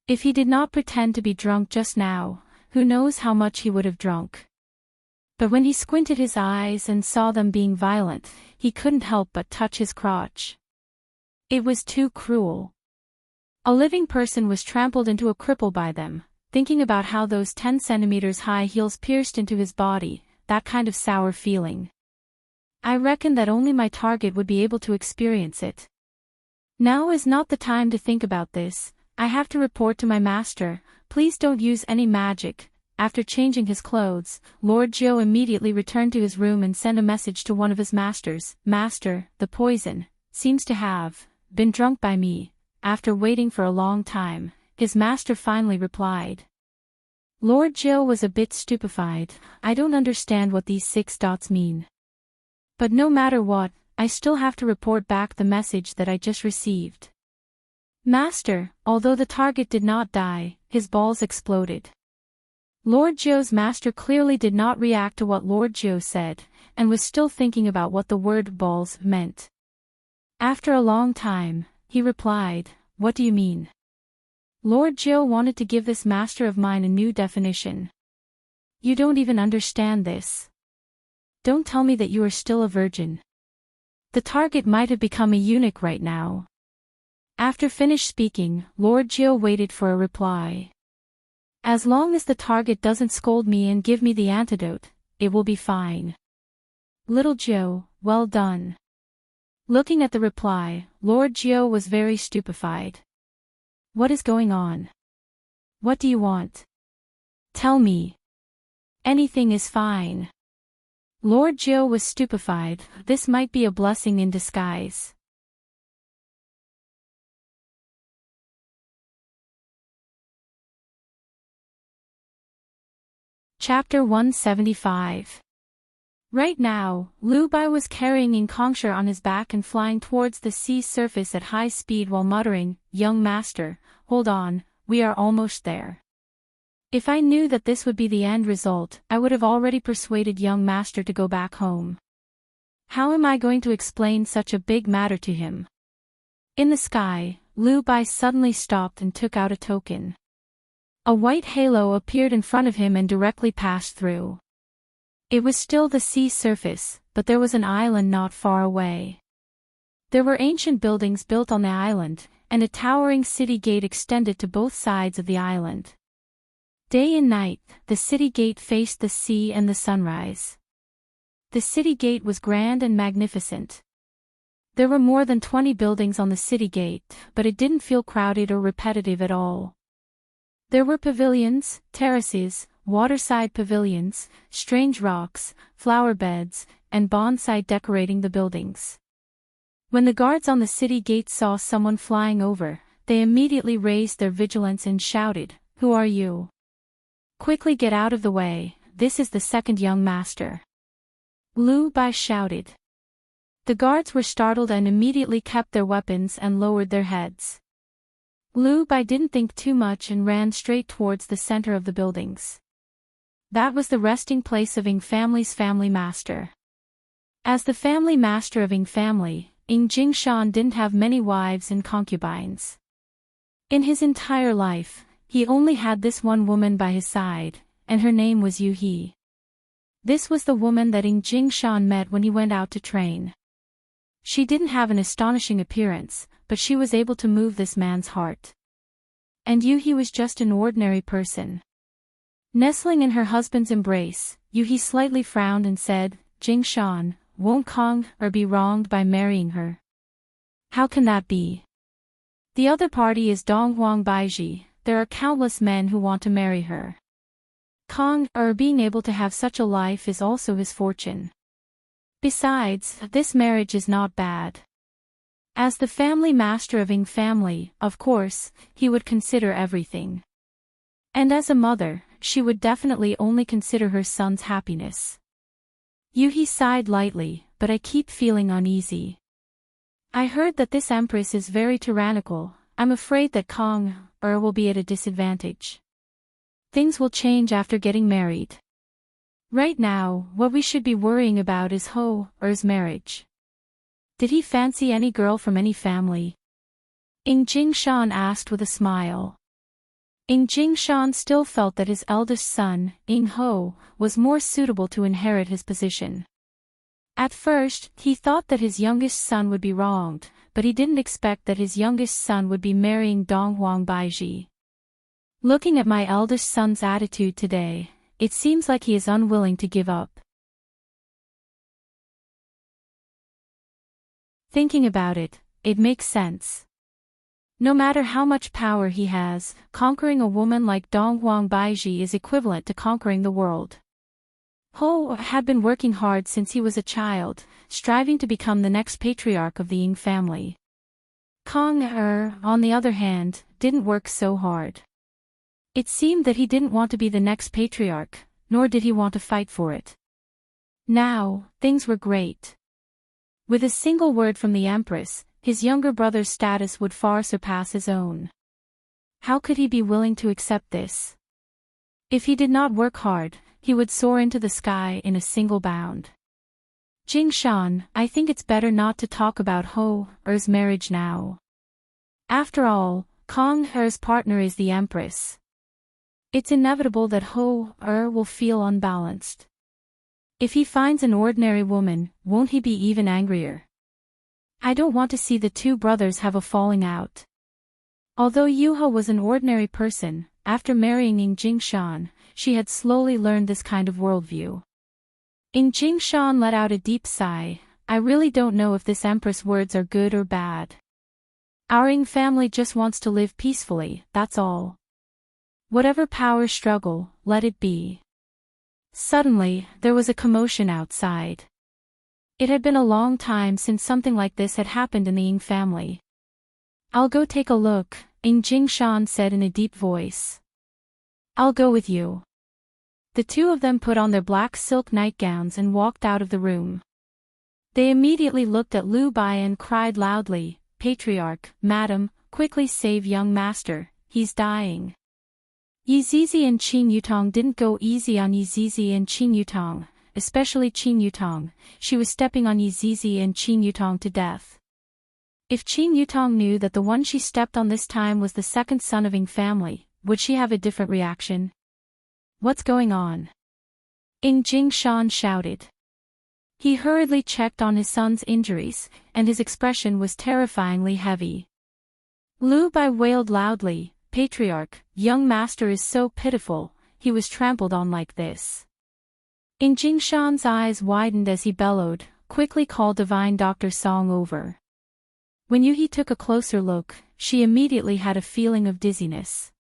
If he did not pretend to be drunk just now, who knows how much he would have drunk. But when he squinted his eyes and saw them being violent, he couldn't help but touch his crotch. It was too cruel. A living person was trampled into a cripple by them. Thinking about how those 10 centimeters high heels pierced into his body, that kind of sour feeling. I reckon that only my target would be able to experience it. Now is not the time to think about this. I have to report to my master. Please don't use any magic. After changing his clothes, Lord Joe immediately returned to his room and sent a message to one of his masters. Master, the poison seems to have been drunk by me. After waiting for a long time, his master finally replied. Lord Joe was a bit stupefied. I don't understand what these 6 dots mean. But no matter what, I still have to report back the message that I just received. Master, although the target did not die, his balls exploded. Lord Joe's master clearly did not react to what Lord Joe said, and was still thinking about what the word balls meant. After a long time, he replied, What do you mean? Lord Joe wanted to give this master of mine a new definition. You don't even understand this. Don't tell me that you are still a virgin. The target might have become a eunuch right now. After finished speaking, Lord Joe waited for a reply. As long as the target doesn't scold me and give me the antidote, it will be fine. Little Joe, well done. Looking at the reply, Lord Joe was very stupefied. What is going on? What do you want? Tell me. Anything is fine. Lord Joe was stupefied. This might be a blessing in disguise. Chapter 175. Right now, Lu Bai was carrying Enchanting on his back and flying towards the sea's surface at high speed while muttering, Young master, hold on, we are almost there. If I knew that this would be the end result, I would have already persuaded young master to go back home. How am I going to explain such a big matter to him? In the sky, Lu Bai suddenly stopped and took out a token. A white halo appeared in front of him and directly passed through. It was still the sea surface, but there was an island not far away. There were ancient buildings built on the island, and a towering city gate extended to both sides of the island. Day and night, the city gate faced the sea and the sunrise. The city gate was grand and magnificent. There were more than 20 buildings on the city gate, but it didn't feel crowded or repetitive at all. There were pavilions, terraces, waterside pavilions, strange rocks, flower beds, and bonsai decorating the buildings. When the guards on the city gate saw someone flying over, they immediately raised their vigilance and shouted, Who are you? Quickly get out of the way, this is the second young master. Lu Bai shouted. The guards were startled and immediately kept their weapons and lowered their heads. Lu Bai didn't think too much and ran straight towards the center of the buildings. That was the resting place of Ing family's family master. As the family master of Ing family, Ing Jingshan didn't have many wives and concubines. In his entire life, he only had this one woman by his side, and her name was Yu He. This was the woman that Ing Jingshan met when he went out to train. She didn't have an astonishing appearance, but she was able to move this man's heart. And Yu He was just an ordinary person. Nestling in her husband's embrace, Yu He slightly frowned and said, Jingshan, won't Kong be wronged by marrying her? How can that be? The other party is Donghuang Baiji, there are countless men who want to marry her. Kong being able to have such a life is also his fortune. Besides, this marriage is not bad. As the family master of Ing family, of course, he would consider everything. And as a mother, she would definitely only consider her son's happiness. Yu He sighed lightly, but I keep feeling uneasy. I heard that this empress is very tyrannical. I'm afraid that Kong will be at a disadvantage. Things will change after getting married. Right now, what we should be worrying about is Ho's marriage. Did he fancy any girl from any family? Ing Jingshan asked with a smile. Ing Jingshan still felt that his eldest son, Ing Ho, was more suitable to inherit his position. At first, he thought that his youngest son would be wronged, but he didn't expect that his youngest son would be marrying Dong Huang Baiji. Looking at my eldest son's attitude today, it seems like he is unwilling to give up. Thinking about it, it makes sense. No matter how much power he has, conquering a woman like Dong Huang Baiji is equivalent to conquering the world. Ho had been working hard since he was a child, striving to become the next patriarch of the Ying family. Kong on the other hand, didn't work so hard. It seemed that he didn't want to be the next patriarch, nor did he want to fight for it. Now, things were great. With a single word from the Empress, his younger brother's status would far surpass his own. How could he be willing to accept this? If he did not work hard, he would soar into the sky in a single bound. Jingshan, I think it's better not to talk about Ho-er's marriage now. After all, Kong-er's partner is the Empress. It's inevitable that Ho-er will feel unbalanced. If he finds an ordinary woman, won't he be even angrier? I don't want to see the two brothers have a falling out. Although Yuho was an ordinary person, after marrying Ing Jingshan, she had slowly learned this kind of worldview. Ing Jingshan let out a deep sigh. I really don't know if this Empress' words are good or bad. Our Ing family just wants to live peacefully, that's all. Whatever power struggle, let it be. Suddenly, there was a commotion outside. It had been a long time since something like this had happened in the Ying family. I'll go take a look, Ing Jingshan said in a deep voice. I'll go with you. The two of them put on their black silk nightgowns and walked out of the room. They immediately looked at Lu Bai and cried loudly, Patriarch, Madam, quickly save young master, he's dying. Yi Zizi and Qin Yutong didn't go easy on Yi Zizi and Qin Yutong, especially Qin Yutong. She was stepping on Yi Zizi and Qin Yutong to death. If Qin Yutong knew that the one she stepped on this time was the second son of Ying family, would she have a different reaction? What's going on? Ing Jingshan shouted. He hurriedly checked on his son's injuries, and his expression was terrifyingly heavy. Lu Bai wailed loudly, Patriarch, young master is so pitiful, he was trampled on like this. Ing Jingshan's eyes widened as he bellowed, quickly call Divine Dr. Song over. When Yuhi took a closer look, she immediately had a feeling of dizziness.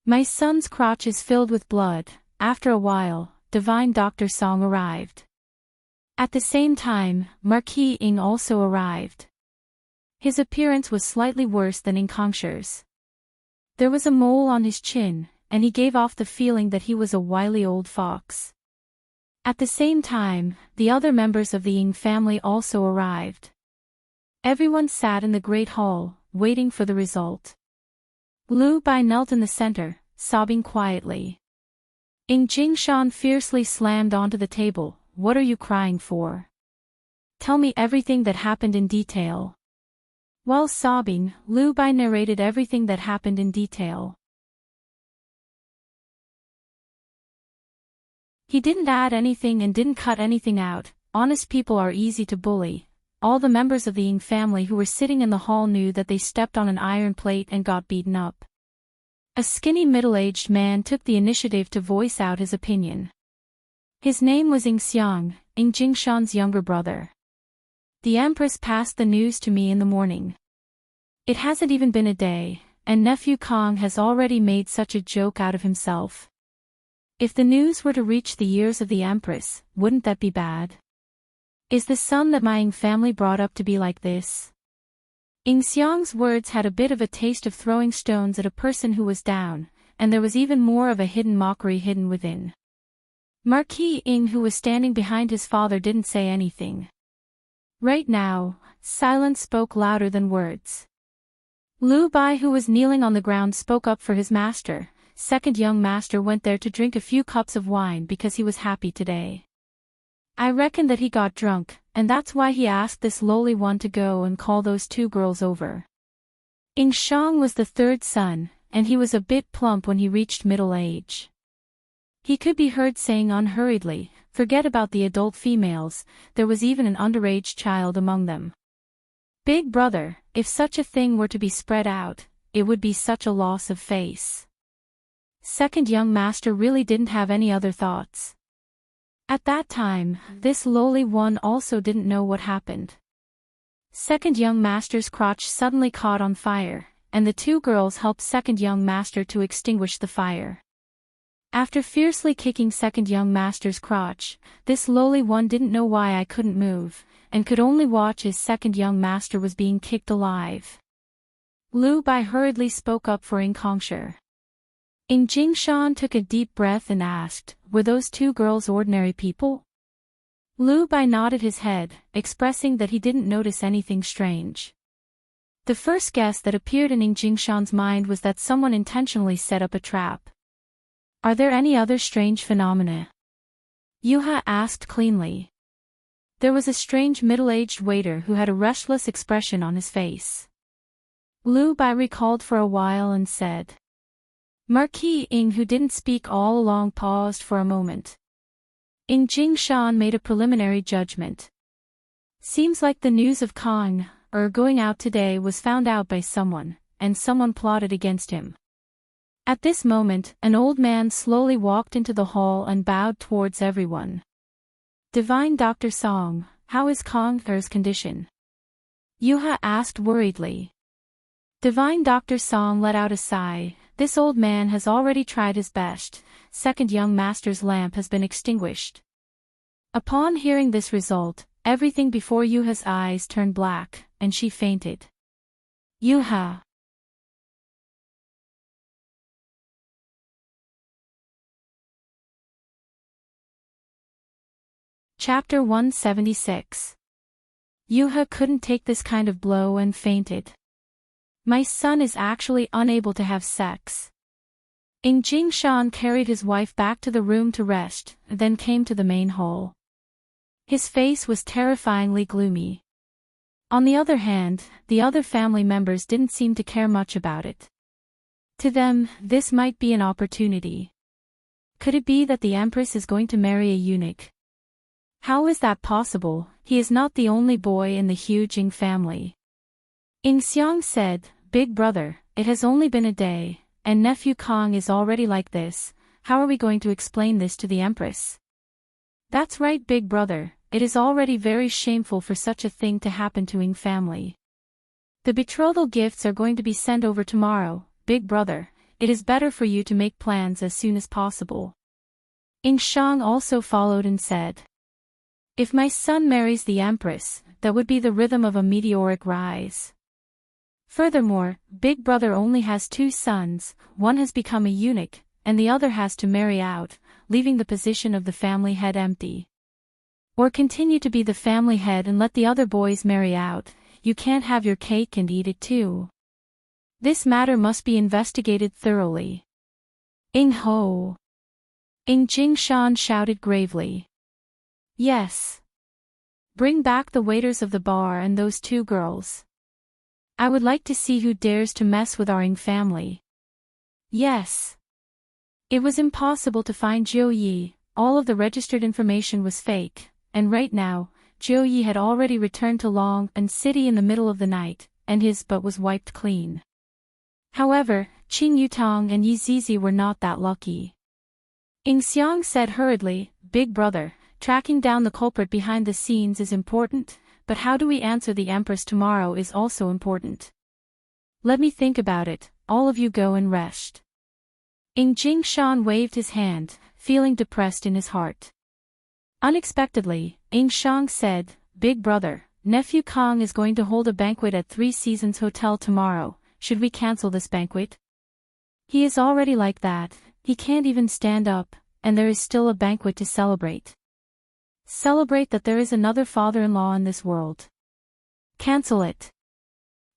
My son's crotch is filled with blood. After a while, Divine Dr. Song arrived. At the same time, Marquis Ying also arrived. His appearance was slightly worse than Ing Kongsher's. There was a mole on his chin, and he gave off the feeling that he was a wily old fox. At the same time, the other members of the Ying family also arrived. Everyone sat in the great hall, waiting for the result. Lu Bai knelt in the center, sobbing quietly. Ing Jingshan fiercely slammed onto the table, What are you crying for? Tell me everything that happened in detail. While sobbing, Lu Bai narrated everything that happened in detail. He didn't add anything and didn't cut anything out. Honest people are easy to bully. All the members of the Ying family who were sitting in the hall knew that they stepped on an iron plate and got beaten up. A skinny middle-aged man took the initiative to voice out his opinion. His name was Ing Xiang, Ing Jingshan's younger brother. The Empress passed the news to me in the morning. It hasn't even been a day, and nephew Kong has already made such a joke out of himself. If the news were to reach the ears of the Empress, wouldn't that be bad? Is the son that my Ying family brought up to be like this? Ing Xiang's words had a bit of a taste of throwing stones at a person who was down, and there was even more of a hidden mockery hidden within. Marquis Ying, who was standing behind his father, didn't say anything. Right now, silence spoke louder than words. Lu Bai, who was kneeling on the ground, spoke up for his master. Second young master went there to drink a few cups of wine because he was happy today. I reckon that he got drunk, and that's why he asked this lowly one to go and call those two girls over. Ing Shang was the third son, and he was a bit plump when he reached middle age. He could be heard saying unhurriedly, forget about the adult females, there was even an underage child among them. Big brother, if such a thing were to be spread out, it would be such a loss of face. Second young master really didn't have any other thoughts. At that time, this lowly one also didn't know what happened. Second young master's crotch suddenly caught on fire, and the two girls helped second young master to extinguish the fire. After fiercely kicking second young master's crotch, this lowly one didn't know why I couldn't move, and could only watch as second young master was being kicked alive. Lu Bai hurriedly spoke up for Enchanting. Jingshan took a deep breath and asked, were those two girls ordinary people? Lu Bai nodded his head, expressing that he didn't notice anything strange. The first guess that appeared in Jingshan's mind was that someone intentionally set up a trap. Are there any other strange phenomena? Yuha asked cleanly. There was a strange middle-aged waiter who had a restless expression on his face. Lu Bai recalled for a while and said. Marquis Ing, who didn't speak all along, paused for a moment. Jingshan made a preliminary judgment. Seems like the news of Kong, going out today was found out by someone, and someone plotted against him. At this moment, an old man slowly walked into the hall and bowed towards everyone. Divine Dr. Song, how is Kong's condition? Yuha asked worriedly. Divine Dr. Song let out a sigh. This old man has already tried his best. Second young master's lamp has been extinguished. Upon hearing this result, everything before Yuha's eyes turned black, and she fainted. Yuha. Chapter 176. Yuha couldn't take this kind of blow and fainted. My son is actually unable to have sex. Jingshan carried his wife back to the room to rest, then came to the main hall. His face was terrifyingly gloomy. On the other hand, the other family members didn't seem to care much about it. To them, this might be an opportunity. Could it be that the Empress is going to marry a eunuch? How is that possible? He is not the only boy in the huge Ing family. Xiang said, Big brother, it has only been a day, and nephew Kong is already like this. How are we going to explain this to the Empress? That's right, big brother, it is already very shameful for such a thing to happen to Ing family. The betrothal gifts are going to be sent over tomorrow, big brother, it is better for you to make plans as soon as possible. Shang also followed and said. If my son marries the Empress, that would be the rhythm of a meteoric rise. Furthermore, big brother only has two sons, one has become a eunuch, and the other has to marry out, leaving the position of the family head empty. Or continue to be the family head and let the other boys marry out, you can't have your cake and eat it too. This matter must be investigated thoroughly. Ho! Jingshan shouted gravely. Yes. Bring back the waiters of the bar and those two girls. I would like to see who dares to mess with our Ing family. Yes. It was impossible to find Jiu Yi, all of the registered information was fake, and right now, Jiu Yi had already returned to Long An City in the middle of the night, and his butt was wiped clean. However, Qing Yutong and Yi Zizi were not that lucky. Xiang said hurriedly, Big brother, tracking down the culprit behind the scenes is important, but how do we answer the Empress tomorrow is also important. Let me think about it, all of you go and rest. Jingshan waved his hand, feeling depressed in his heart. Unexpectedly, Shang said, Big brother, nephew Kong is going to hold a banquet at Three Seasons Hotel tomorrow, should we cancel this banquet? He is already like that, he can't even stand up, and there is still a banquet to celebrate. Celebrate that there is another father-in-law in this world. Cancel it.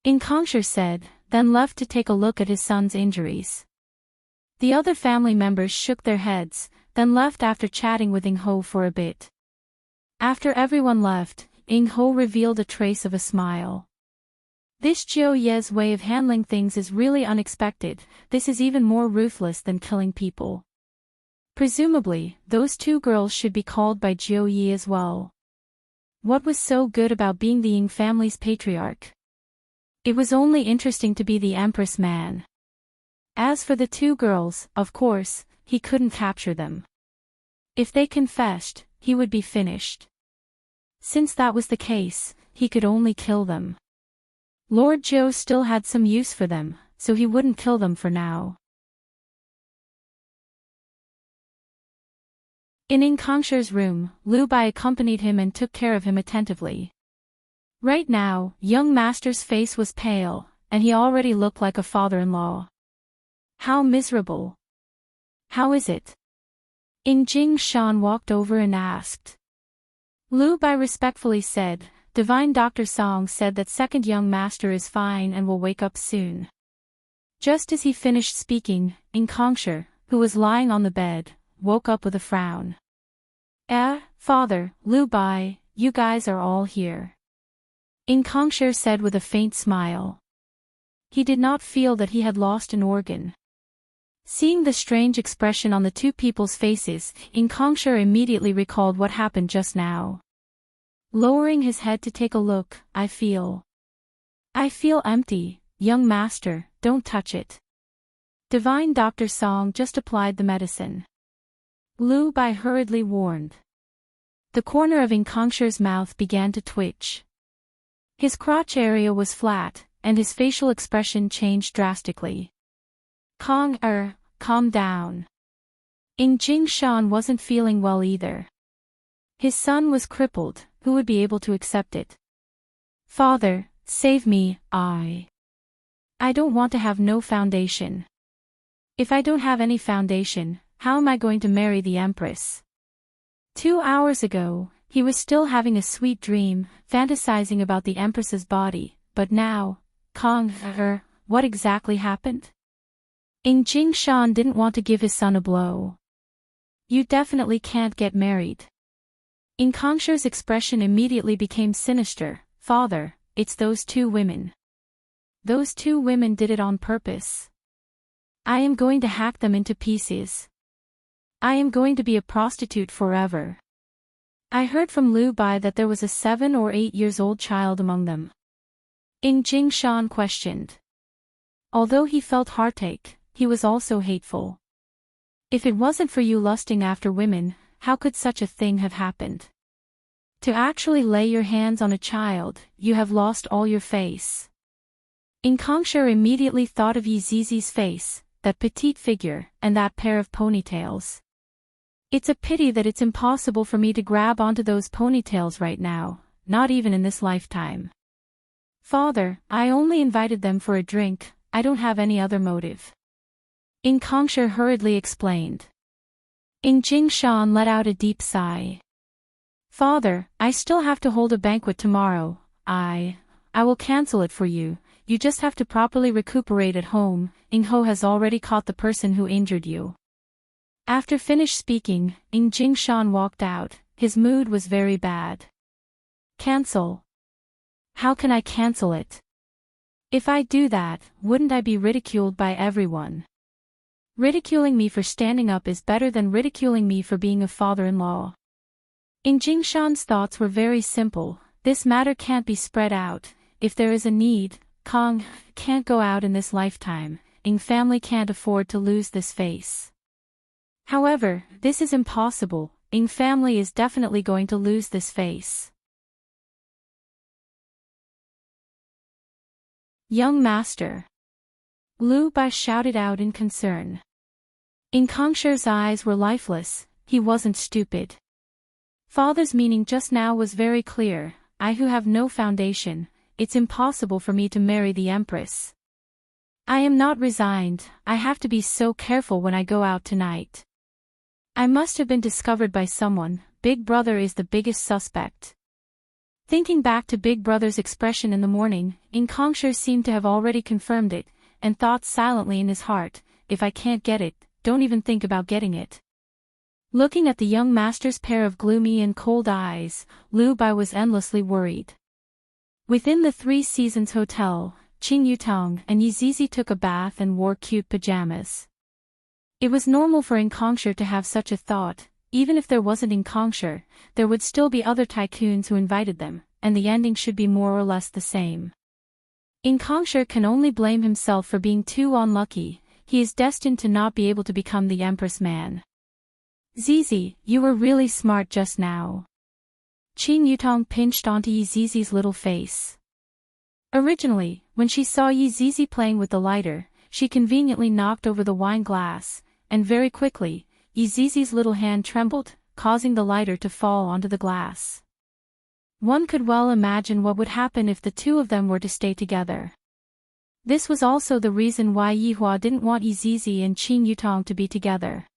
Enchanting said, then left to take a look at his son's injuries. The other family members shook their heads, then left after chatting with Ing Ho for a bit. After everyone left, Ing Ho revealed a trace of a smile. This Jiu Ye's way of handling things is really unexpected, this is even more ruthless than killing people. Presumably, those two girls should be called by Jiu Yi as well. What was so good about being the Ying family's patriarch? It was only interesting to be the Empress man. As for the two girls, of course, he couldn't capture them. If they confessed, he would be finished. Since that was the case, he could only kill them. Lord Zhou still had some use for them, so he wouldn't kill them for now. In Kongshir's room, Liu Bai accompanied him and took care of him attentively. Right now, young master's face was pale, and he already looked like a father-in-law. How miserable. How is it? Jing Shan walked over and asked. Liu Bai respectfully said, Divine Dr. Song said that second young master is fine and will wake up soon. Just as he finished speaking, Kongshir, who was lying on the bed, woke up with a frown. Father, Liu Bai, you guys are all here. Kongshir said with a faint smile. He did not feel that he had lost an organ. Seeing the strange expression on the two people's faces, Kongshir immediately recalled what happened just now. Lowering his head to take a look, I feel empty, young master, don't touch it. Divine Dr. Song just applied the medicine. Liu Bai hurriedly warned. The corner of Kongshir's mouth began to twitch. His crotch area was flat, and his facial expression changed drastically. Calm down. Jing Shan wasn't feeling well either. His son was crippled, who would be able to accept it? Father, save me, I don't want to have no foundation. If I don't have any foundation, how am I going to marry the Empress? 2 hours ago, he was still having a sweet dream, fantasizing about the Empress's body, but now, what exactly happened? Jing Shan didn't want to give his son a blow. You definitely can't get married. Kongshir's expression immediately became sinister. Father, it's those two women. Those two women did it on purpose. I am going to hack them into pieces. I am going to be a prostitute forever. I heard from Liu Bai that there was a 7 or 8 years old child among them. Jing Shan questioned. Although he felt heartache, he was also hateful. If it wasn't for you lusting after women, how could such a thing have happened? To actually lay your hands on a child, you have lost all your face. Kongshir immediately thought of Yi Zizi's face, that petite figure, and that pair of ponytails. It's a pity that it's impossible for me to grab onto those ponytails right now, not even in this lifetime. Father, I only invited them for a drink, I don't have any other motive. Kongshir hurriedly explained. Jing Shan let out a deep sigh. Father, I still have to hold a banquet tomorrow. I will cancel it for you. You just have to properly recuperate at home. Ho has already caught the person who injured you. After finished speaking, Jing Shan walked out. His mood was very bad. Cancel? How can I cancel it? If I do that, wouldn't I be ridiculed by everyone? Ridiculing me for standing up is better than ridiculing me for being a father-in-law. Jing Shan's thoughts were very simple. This matter can't be spread out. If there is a need, Kong can't go out in this lifetime. Family can't afford to lose this face. However, this is impossible. Family is definitely going to lose this face. Young master. Liu Bai shouted out in concern. Kongshir's eyes were lifeless. He wasn't stupid. Father's meaning just now was very clear. I who have no foundation, it's impossible for me to marry the Empress. I am not resigned. I have to be so careful when I go out tonight. I must have been discovered by someone. Big Brother is the biggest suspect. Thinking back to Big Brother's expression in the morning, Kongshir seemed to have already confirmed it, and thought silently in his heart, if I can't get it, don't even think about getting it. Looking at the young master's pair of gloomy and cold eyes, Liu Bai was endlessly worried. Within the Three Seasons Hotel, Qing Yutong and Yi Zizi took a bath and wore cute pajamas. It was normal for Enchanting to have such a thought. Even if there wasn't Enchanting, there would still be other tycoons who invited them, and the ending should be more or less the same. Enchanting can only blame himself for being too unlucky. He is destined to not be able to become the Empress man. Zizi, you were really smart just now. Qin Yutong pinched onto Yi Zizi's little face. Originally, when she saw Yi Zizi playing with the lighter, she conveniently knocked over the wine glass, and very quickly, Yi Zizi's little hand trembled, causing the lighter to fall onto the glass. One could well imagine what would happen if the two of them were to stay together. This was also the reason why Yi Hua didn't want Yi Zizi and Qin Yutong to be together.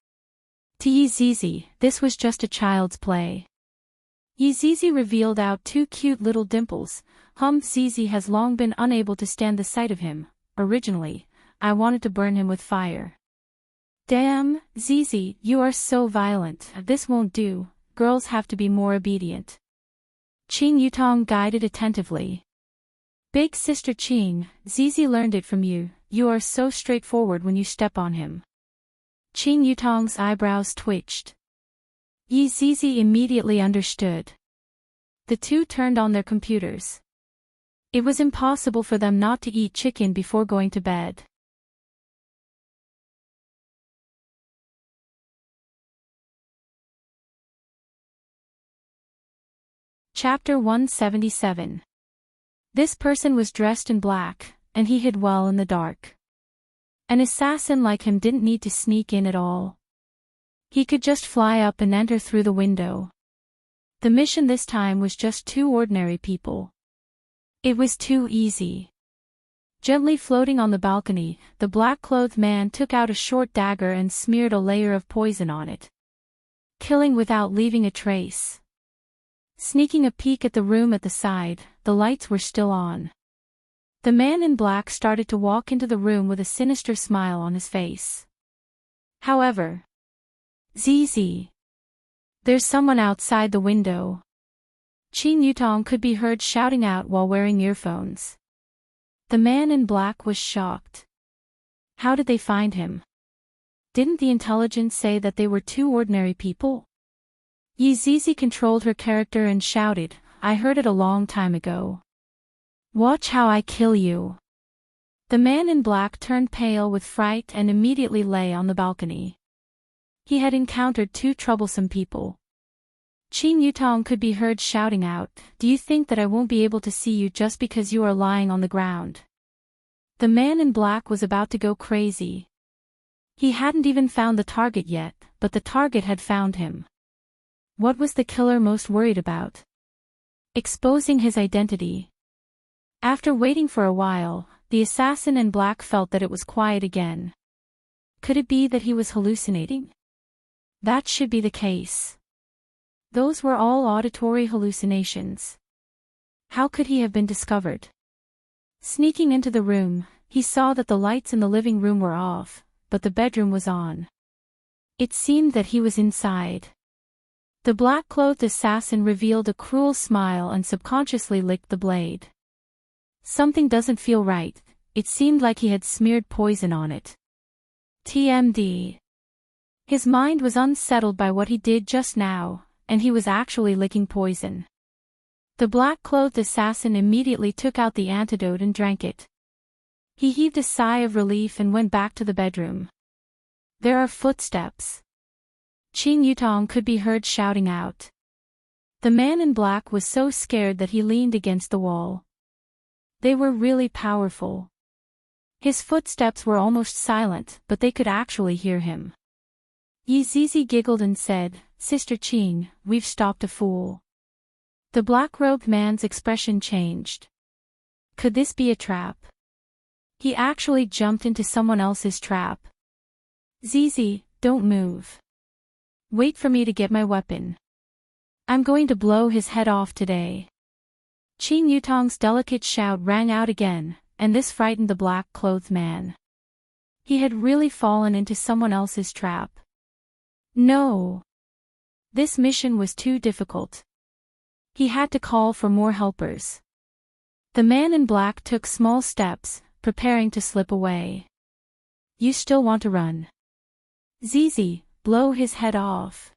To Yi Zizi, this was just a child's play. Yi Zizi revealed out two cute little dimples. Zizi has long been unable to stand the sight of him. Originally, I wanted to burn him with fire. Damn, Zizi, you are so violent. This won't do. Girls have to be more obedient. Qin Yutong guided attentively. Big sister Qin, Zizi learned it from you. You are so straightforward when you step on him. Qin Yutong's eyebrows twitched. Yi Zizi immediately understood. The two turned on their computers. It was impossible for them not to eat chicken before going to bed. Chapter 177. This person was dressed in black, and he hid well in the dark. An assassin like him didn't need to sneak in at all. He could just fly up and enter through the window. The mission this time was just two ordinary people. It was too easy. Gently floating on the balcony, the black-clothed man took out a short dagger and smeared a layer of poison on it. Killing without leaving a trace. Sneaking a peek at the room at the side, the lights were still on. The man in black started to walk into the room with a sinister smile on his face. However, Zizi. There's someone outside the window. Qin Yutong could be heard shouting out while wearing earphones. The man in black was shocked. How did they find him? Didn't the intelligence say that they were two ordinary people? Yi Zizi controlled her character and shouted, I heard it a long time ago. Watch how I kill you. The man in black turned pale with fright and immediately lay on the balcony. He had encountered two troublesome people. Qin Yutong could be heard shouting out, Do you think that I won't be able to see you just because you are lying on the ground? The man in black was about to go crazy. He hadn't even found the target yet, but the target had found him. What was the killer most worried about? Exposing his identity. After waiting for a while, the assassin in black felt that it was quiet again. Could it be that he was hallucinating? That should be the case. Those were all auditory hallucinations. How could he have been discovered? Sneaking into the room, he saw that the lights in the living room were off, but the bedroom was on. It seemed that he was inside. The black-clothed assassin revealed a cruel smile and subconsciously licked the blade. Something doesn't feel right. It seemed like he had smeared poison on it. TMD. His mind was unsettled by what he did just now, and he was actually licking poison. The black-clothed assassin immediately took out the antidote and drank it. He heaved a sigh of relief and went back to the bedroom. There are footsteps. Qin Yutong could be heard shouting out. The man in black was so scared that he leaned against the wall. They were really powerful. His footsteps were almost silent, but they could actually hear him. Yi Zizi giggled and said, Sister Qin, we've stopped a fool. The black-robed man's expression changed. Could this be a trap? He actually jumped into someone else's trap. Zizi, don't move. Wait for me to get my weapon. I'm going to blow his head off today. Qin Yutong's delicate shout rang out again, and this frightened the black-clothed man. He had really fallen into someone else's trap. No. This mission was too difficult. He had to call for more helpers. The man in black took small steps, preparing to slip away. You still want to run? Zizi, blow his head off.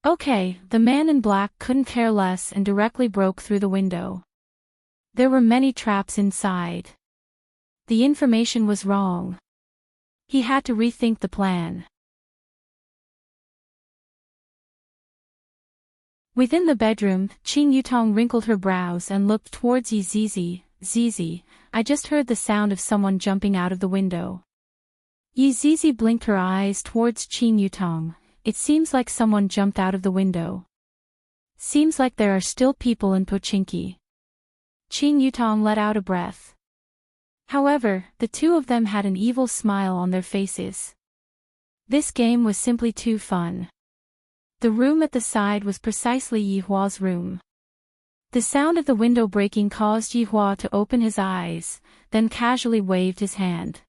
Okay, the man in black couldn't care less and directly broke through the window. There were many traps inside. The information was wrong. He had to rethink the plan. Within the bedroom, Qing Yutong wrinkled her brows and looked towards Yi Zizi. Zizi, I just heard the sound of someone jumping out of the window. Yi Zizi blinked her eyes towards Qing Yutong. It seems like someone jumped out of the window. Seems like there are still people in Pochinki. Qing Yutong let out a breath. However, the two of them had an evil smile on their faces. This game was simply too fun. The room at the side was precisely Yi Hua's room. The sound of the window breaking caused Yi Hua to open his eyes, then casually waved his hand.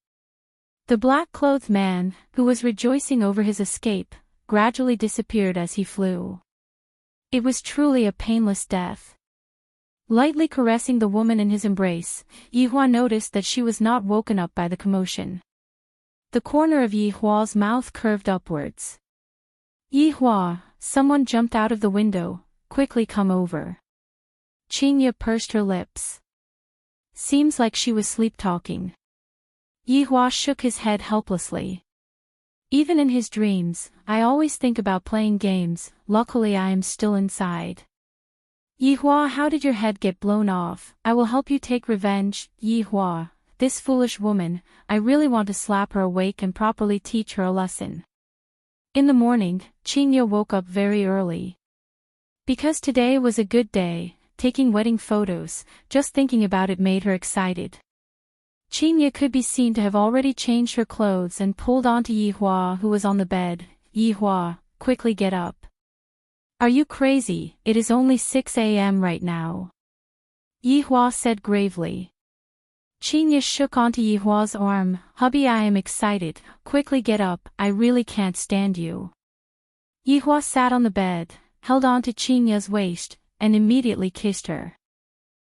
The black-clothed man, who was rejoicing over his escape, gradually disappeared as he flew. It was truly a painless death. Lightly caressing the woman in his embrace, Yi Hua noticed that she was not woken up by the commotion. The corner of Yi Hua's mouth curved upwards. Yi Hua, someone jumped out of the window, quickly come over. Qingya pursed her lips. Seems like she was sleep-talking. Yi Hua shook his head helplessly. Even in his dreams, I always think about playing games, luckily I am still inside. Yi Hua, how did your head get blown off? I will help you take revenge, Yi Hua. This foolish woman, I really want to slap her awake and properly teach her a lesson. In the morning, Qingya woke up very early. Because today was a good day, taking wedding photos, just thinking about it made her excited. Qingya could be seen to have already changed her clothes and pulled onto Yi Hua, who was on the bed. Yi Hua, quickly get up. Are you crazy? It is only 6 a.m. right now. Yi Hua said gravely. Qingya shook onto Yi Hua's arm. Hubby, I am excited, quickly get up, I really can't stand you. Yi Hua sat on the bed, held on to Qingya's waist, and immediately kissed her.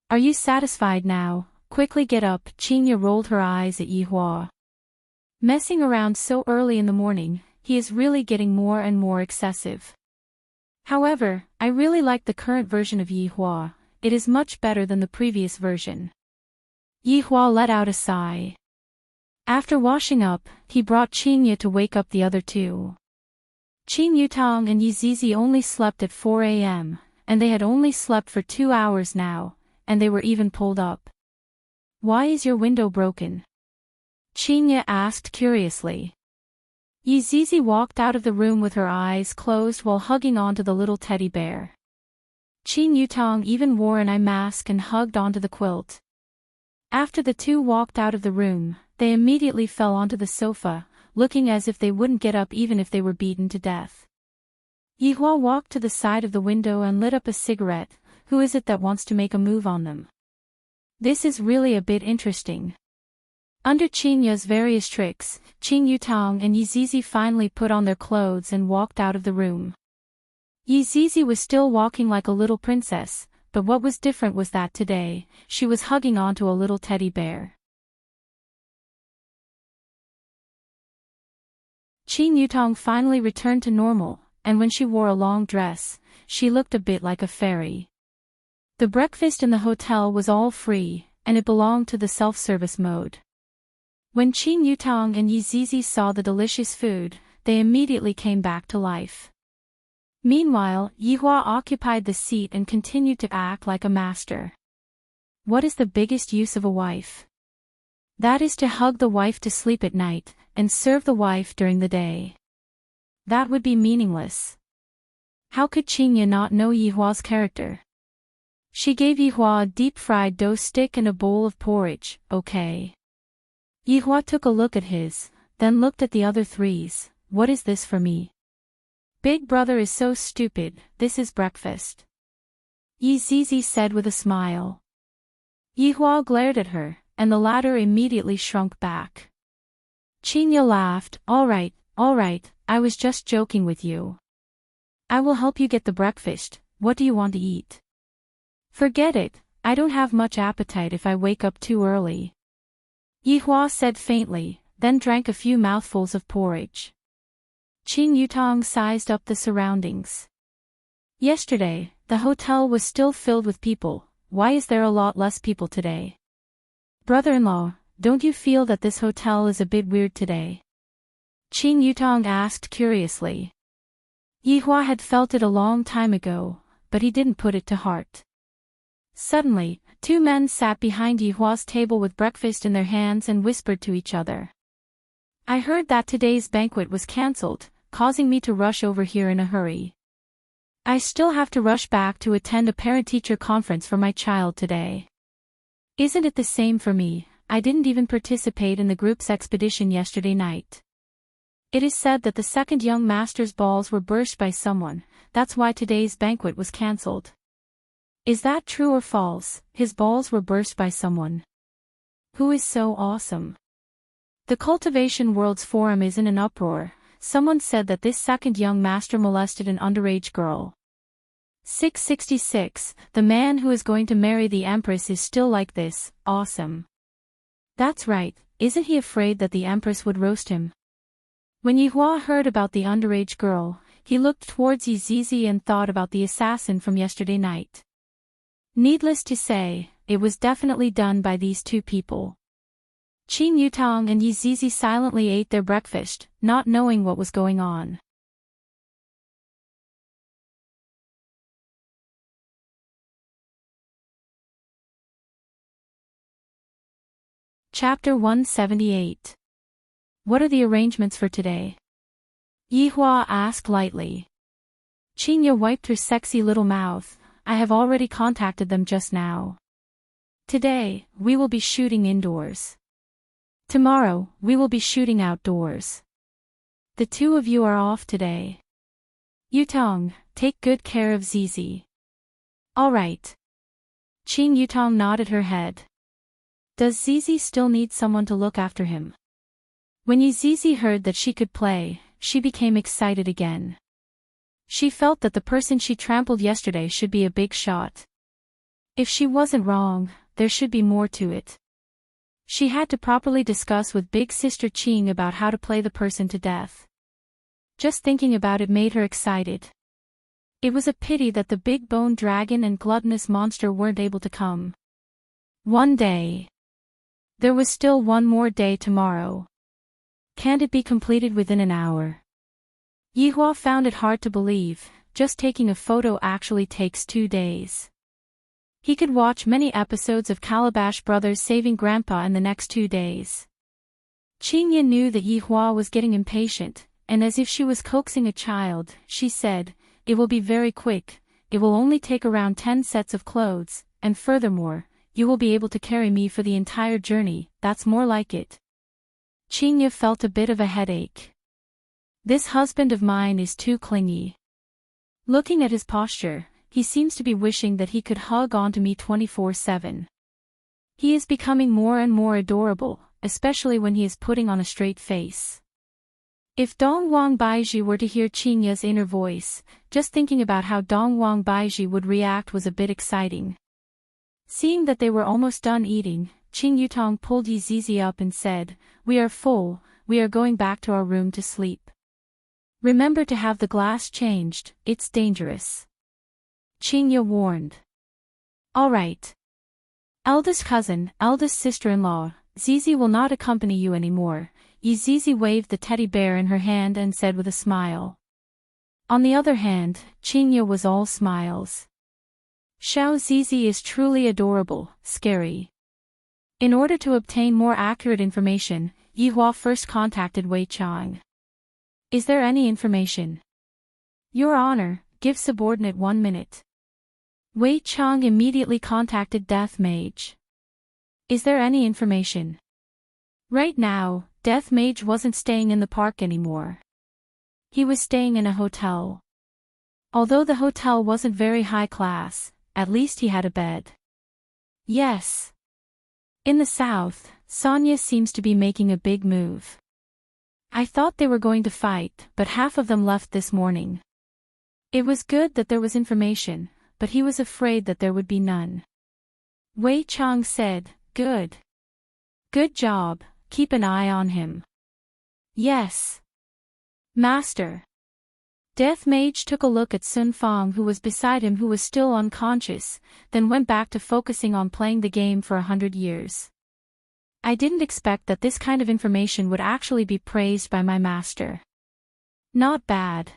Are you satisfied now? Quickly get up. Qingya rolled her eyes at Yi Hua. Messing around so early in the morning, he is really getting more and more excessive. However, I really like the current version of Yi Hua, it is much better than the previous version. Yi Hua let out a sigh. After washing up, he brought Qingya to wake up the other two. Qing Yutong and Yi Zizi only slept at 4 a.m., and they had only slept for 2 hours now, and they were even pulled up. Why is your window broken? Qingya asked curiously. Yi Zizi walked out of the room with her eyes closed while hugging onto the little teddy bear. Qing Yutong even wore an eye mask and hugged onto the quilt. After the two walked out of the room, they immediately fell onto the sofa, looking as if they wouldn't get up even if they were beaten to death. Yi Hua walked to the side of the window and lit up a cigarette. Who is it that wants to make a move on them? This is really a bit interesting. Under Qingya's various tricks, Qing Yutong and Yi Zizi finally put on their clothes and walked out of the room. Yi Zizi was still walking like a little princess, but what was different was that today, she was hugging onto a little teddy bear. Qing Yutong finally returned to normal, and when she wore a long dress, she looked a bit like a fairy. The breakfast in the hotel was all free, and it belonged to the self-service mode. When Qing Yutong and Yi Zizi saw the delicious food, they immediately came back to life. Meanwhile, Yi Hua occupied the seat and continued to act like a master. What is the biggest use of a wife? That is to hug the wife to sleep at night, and serve the wife during the day. That would be meaningless. How could Qingya not know Yi Hua's character? She gave Yi Hua a deep-fried dough stick and a bowl of porridge. Okay. Yi Hua took a look at his, then looked at the other threes. What is this for me? Big brother is so stupid, this is breakfast. Yi Zizi said with a smile. Yi Hua glared at her, and the latter immediately shrunk back. Qingya laughed. All right, I was just joking with you. I will help you get the breakfast. What do you want to eat? Forget it, I don't have much appetite if I wake up too early. Yi Hua said faintly, then drank a few mouthfuls of porridge. Qing Yutong sized up the surroundings. Yesterday, the hotel was still filled with people. Why is there a lot less people today? Brother-in-law, don't you feel that this hotel is a bit weird today? Qing Yutong asked curiously. Yihua had felt it a long time ago, but he didn't put it to heart. Suddenly, two men sat behind Yihua's table with breakfast in their hands and whispered to each other. I heard that today's banquet was cancelled, causing me to rush over here in a hurry. I still have to rush back to attend a parent-teacher conference for my child today. Isn't it the same for me? I didn't even participate in the group's expedition yesterday night. It is said that the second young master's balls were burst by someone, that's why today's banquet was cancelled. Is that true or false? His balls were burst by someone. Who is so awesome? The Cultivation World's forum is in an uproar. Someone said that this second young master molested an underage girl. 666, the man who is going to marry the Empress is still like this, awesome. That's right, isn't he afraid that the Empress would roast him? When Yihua heard about the underage girl, he looked towards Yizizi and thought about the assassin from yesterday night. Needless to say, it was definitely done by these two people. Qing Yutong and Yizizi silently ate their breakfast, not knowing what was going on. Chapter 178. What are the arrangements for today? Yihua asked lightly. Qingya wiped her sexy little mouth. I have already contacted them just now. Today, we will be shooting indoors. Tomorrow, we will be shooting outdoors. The two of you are off today. Yutong, take good care of Zizi. All right. Qing Yutong nodded her head. Does Zizi still need someone to look after him? When Yizizi heard that she could play, she became excited again. She felt that the person she trampled yesterday should be a big shot. If she wasn't wrong, there should be more to it. She had to properly discuss with big sister Qing about how to play the person to death. Just thinking about it made her excited. It was a pity that the big bone dragon and gluttonous monster weren't able to come. One day. There was still one more day tomorrow. Can't it be completed within an hour? Yihua found it hard to believe, just taking a photo actually takes 2 days. He could watch many episodes of Calabash Brothers saving Grandpa in the next 2 days. Qingya knew that Yihua was getting impatient, and as if she was coaxing a child, she said, "It will be very quick, it will only take around 10 sets of clothes, and furthermore, you will be able to carry me for the entire journey, that's more like it." Qingya felt a bit of a headache. This husband of mine is too clingy. Looking at his posture, he seems to be wishing that he could hug onto me 24/7. He is becoming more and more adorable, especially when he is putting on a straight face. If Dongwang Baiji were to hear Qingya's inner voice, just thinking about how Dongwang Baiji would react was a bit exciting. Seeing that they were almost done eating, Qing Yutong pulled Yizizi up and said, "We are full, we are going back to our room to sleep. Remember to have the glass changed, it's dangerous." Qingya warned. "All right. Eldest cousin, eldest sister-in-law, Zizi will not accompany you anymore." Yizizi waved the teddy bear in her hand and said with a smile. On the other hand, Qingya was all smiles. Xiao Zizi is truly adorable, scary. In order to obtain more accurate information, Yihua first contacted Wei Chang. "Is there any information?" "Your Honor, give subordinate 1 minute." Wei Chang immediately contacted Death Mage. "Is there any information?" Right now, Death Mage wasn't staying in the park anymore. He was staying in a hotel. Although the hotel wasn't very high class, at least he had a bed. Yes. In the south, Sonia seems to be making a big move. I thought they were going to fight, but half of them left this morning. It was good that there was information, but he was afraid that there would be none. Wei Chang said, "Good. Good job, keep an eye on him." "Yes." Master. Death Mage took a look at Sun Fang, who was beside him, who was still unconscious, then went back to focusing on playing the game for 100 years. I didn't expect that this kind of information would actually be praised by my master. Not bad.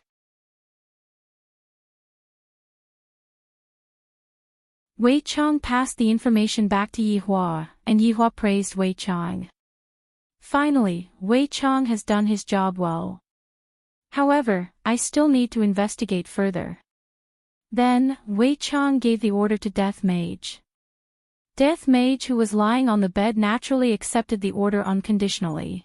Wei Chang passed the information back to Yi Hua, and Yi Hua praised Wei Chang. Finally, Wei Chang has done his job well. However, I still need to investigate further. Then, Wei Chang gave the order to Death Mage. Death Mage, who was lying on the bed, naturally accepted the order unconditionally.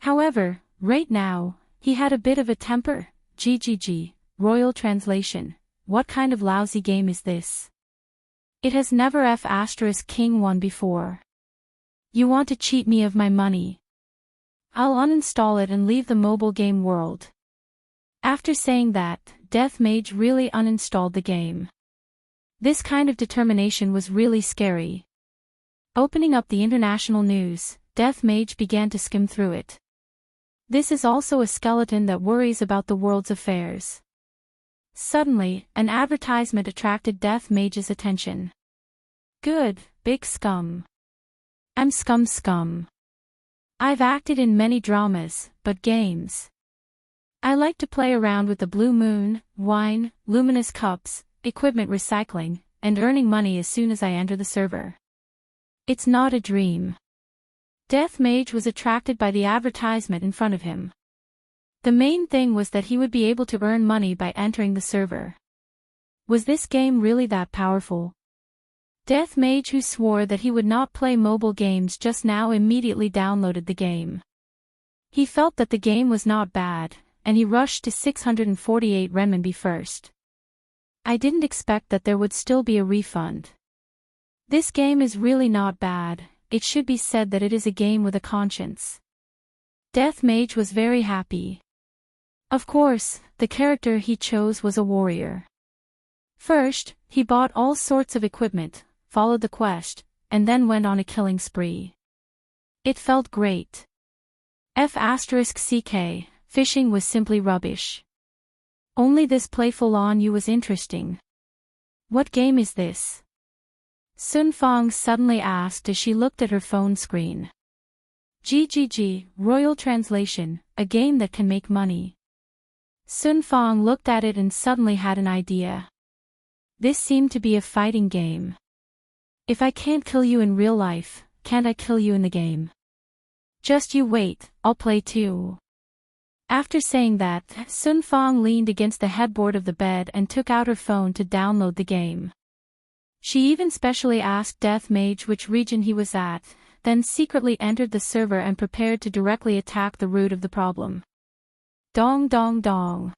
However, right now, he had a bit of a temper. GGG, Royal Translation. What kind of lousy game is this? It has never F*King won before. You want to cheat me of my money? I'll uninstall it and leave the mobile game world. After saying that, Death Mage really uninstalled the game. This kind of determination was really scary. Opening up the international news, Death Mage began to skim through it. This is also a skeleton that worries about the world's affairs. Suddenly, an advertisement attracted Death Mage's attention. Good, big scum. I'm scum. I've acted in many dramas, but games. I like to play around with the blue moon, wine, luminous cups, equipment recycling, and earning money as soon as I enter the server. It's not a dream. Death Mage was attracted by the advertisement in front of him. The main thing was that he would be able to earn money by entering the server. Was this game really that powerful? Death Mage, who swore that he would not play mobile games just now, immediately downloaded the game. He felt that the game was not bad, and he rushed to 648 renminbi first. I didn't expect that there would still be a refund. This game is really not bad. It should be said that it is a game with a conscience. Death Mage was very happy. Of course, the character he chose was a warrior. First, he bought all sorts of equipment, followed the quest, and then went on a killing spree. It felt great. F***ck, fishing was simply rubbish. Only this playful on you was interesting. What game is this? Sun Fang suddenly asked as she looked at her phone screen. GGG, Royal Translation, a game that can make money. Sun Fang looked at it and suddenly had an idea. This seemed to be a fighting game. If I can't kill you in real life, can't I kill you in the game? Just you wait, I'll play too. After saying that, Sun Fang leaned against the headboard of the bed and took out her phone to download the game. She even specially asked Death Mage which region he was at, then secretly entered the server and prepared to directly attack the root of the problem. Dong dong dong.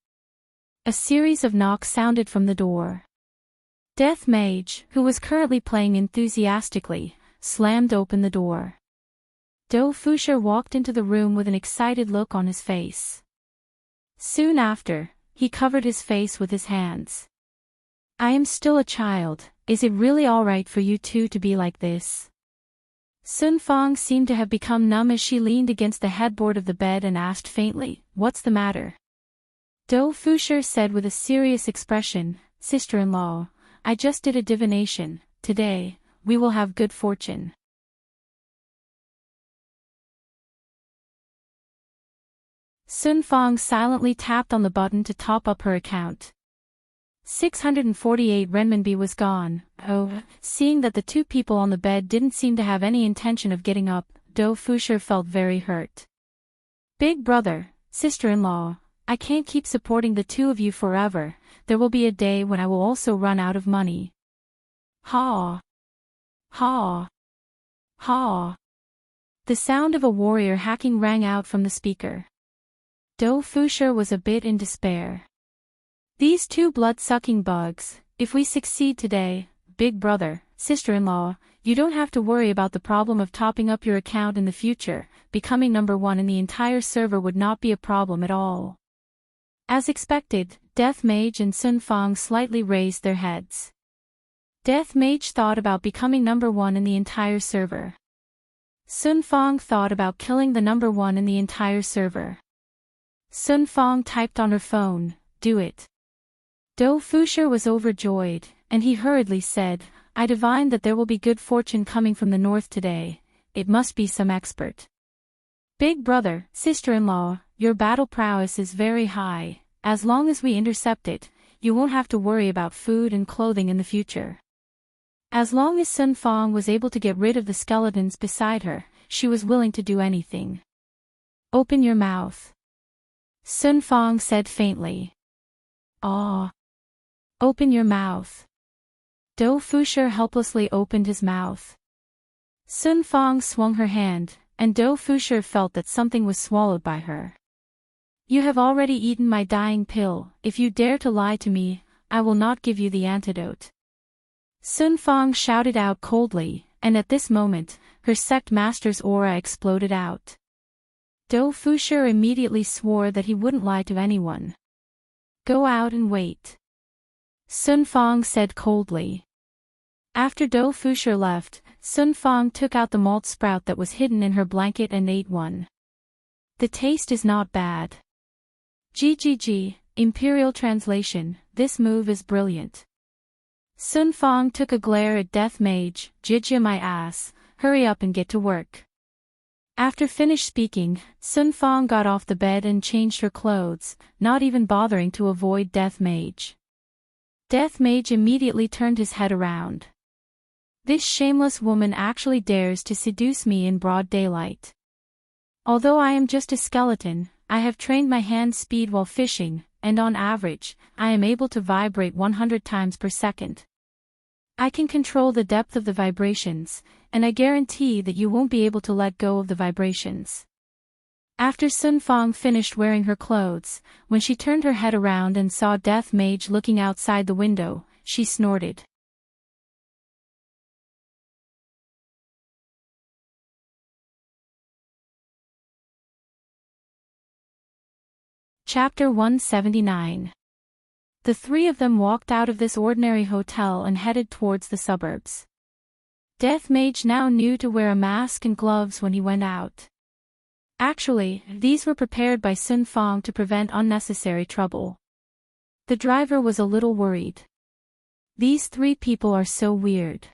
A series of knocks sounded from the door. Death Mage, who was currently playing enthusiastically, slammed open the door. Do Fusher walked into the room with an excited look on his face. Soon after, he covered his face with his hands. I am still a child, is it really alright for you two to be like this? Sun Fang seemed to have become numb as she leaned against the headboard of the bed and asked faintly, "What's the matter?" Do Fusher said with a serious expression, "Sister-in-law, I just did a divination. Today, we will have good fortune." Sun Fang silently tapped on the button to top up her account. 648 renminbi was gone. Oh, seeing that the two people on the bed didn't seem to have any intention of getting up, Do Fusher felt very hurt. Big brother, sister-in-law, I can't keep supporting the two of you forever. There will be a day when I will also run out of money. Ha! Ha! Ha! The sound of a warrior hacking rang out from the speaker. Do Fusher was a bit in despair. These two blood-sucking bugs, if we succeed today, big brother, sister-in-law, you don't have to worry about the problem of topping up your account in the future. Becoming number one in the entire server would not be a problem at all. As expected, Death Mage and Sun Fang slightly raised their heads. Death Mage thought about becoming number one in the entire server. Sun Fang thought about killing the number one in the entire server. Sun Fong typed on her phone, "Do it." Dou Fusher was overjoyed, and he hurriedly said, "I divine that there will be good fortune coming from the north today. It must be some expert. Big brother, sister-in-law, your battle prowess is very high. As long as we intercept it, you won't have to worry about food and clothing in the future." As long as Sun Fong was able to get rid of the skeletons beside her, she was willing to do anything. "Open your mouth," Sun Fong said faintly. "Ah. Open your mouth." Dou Fusher helplessly opened his mouth. Sun Fong swung her hand, and Dou Fusher felt that something was swallowed by her. "You have already eaten my dying pill. If you dare to lie to me, I will not give you the antidote." Sun Fong shouted out coldly, and at this moment, her sect master's aura exploded out. Dou Fusher immediately swore that he wouldn't lie to anyone. "Go out and wait," Sun Fong said coldly. After Dou Fusher left, Sun Fong took out the malt sprout that was hidden in her blanket and ate one. The taste is not bad. GGG, Imperial Translation, this move is brilliant. Sun Fong took a glare at Death Mage, "Jijia my ass, hurry up and get to work." After finished speaking, Sun Fong got off the bed and changed her clothes, not even bothering to avoid Death Mage. Death Mage immediately turned his head around. "This shameless woman actually dares to seduce me in broad daylight. Although I am just a skeleton, I have trained my hand speed while fishing, and on average, I am able to vibrate 100 times per second. I can control the depth of the vibrations, and I guarantee that you won't be able to let go of the vibrations." After Sun Fong finished wearing her clothes, when she turned her head around and saw Death Mage looking outside the window, she snorted. Chapter 179. The three of them walked out of this ordinary hotel and headed towards the suburbs. Death Mage now knew to wear a mask and gloves when he went out. Actually, these were prepared by Sun Fong to prevent unnecessary trouble. The driver was a little worried. These three people are so weird.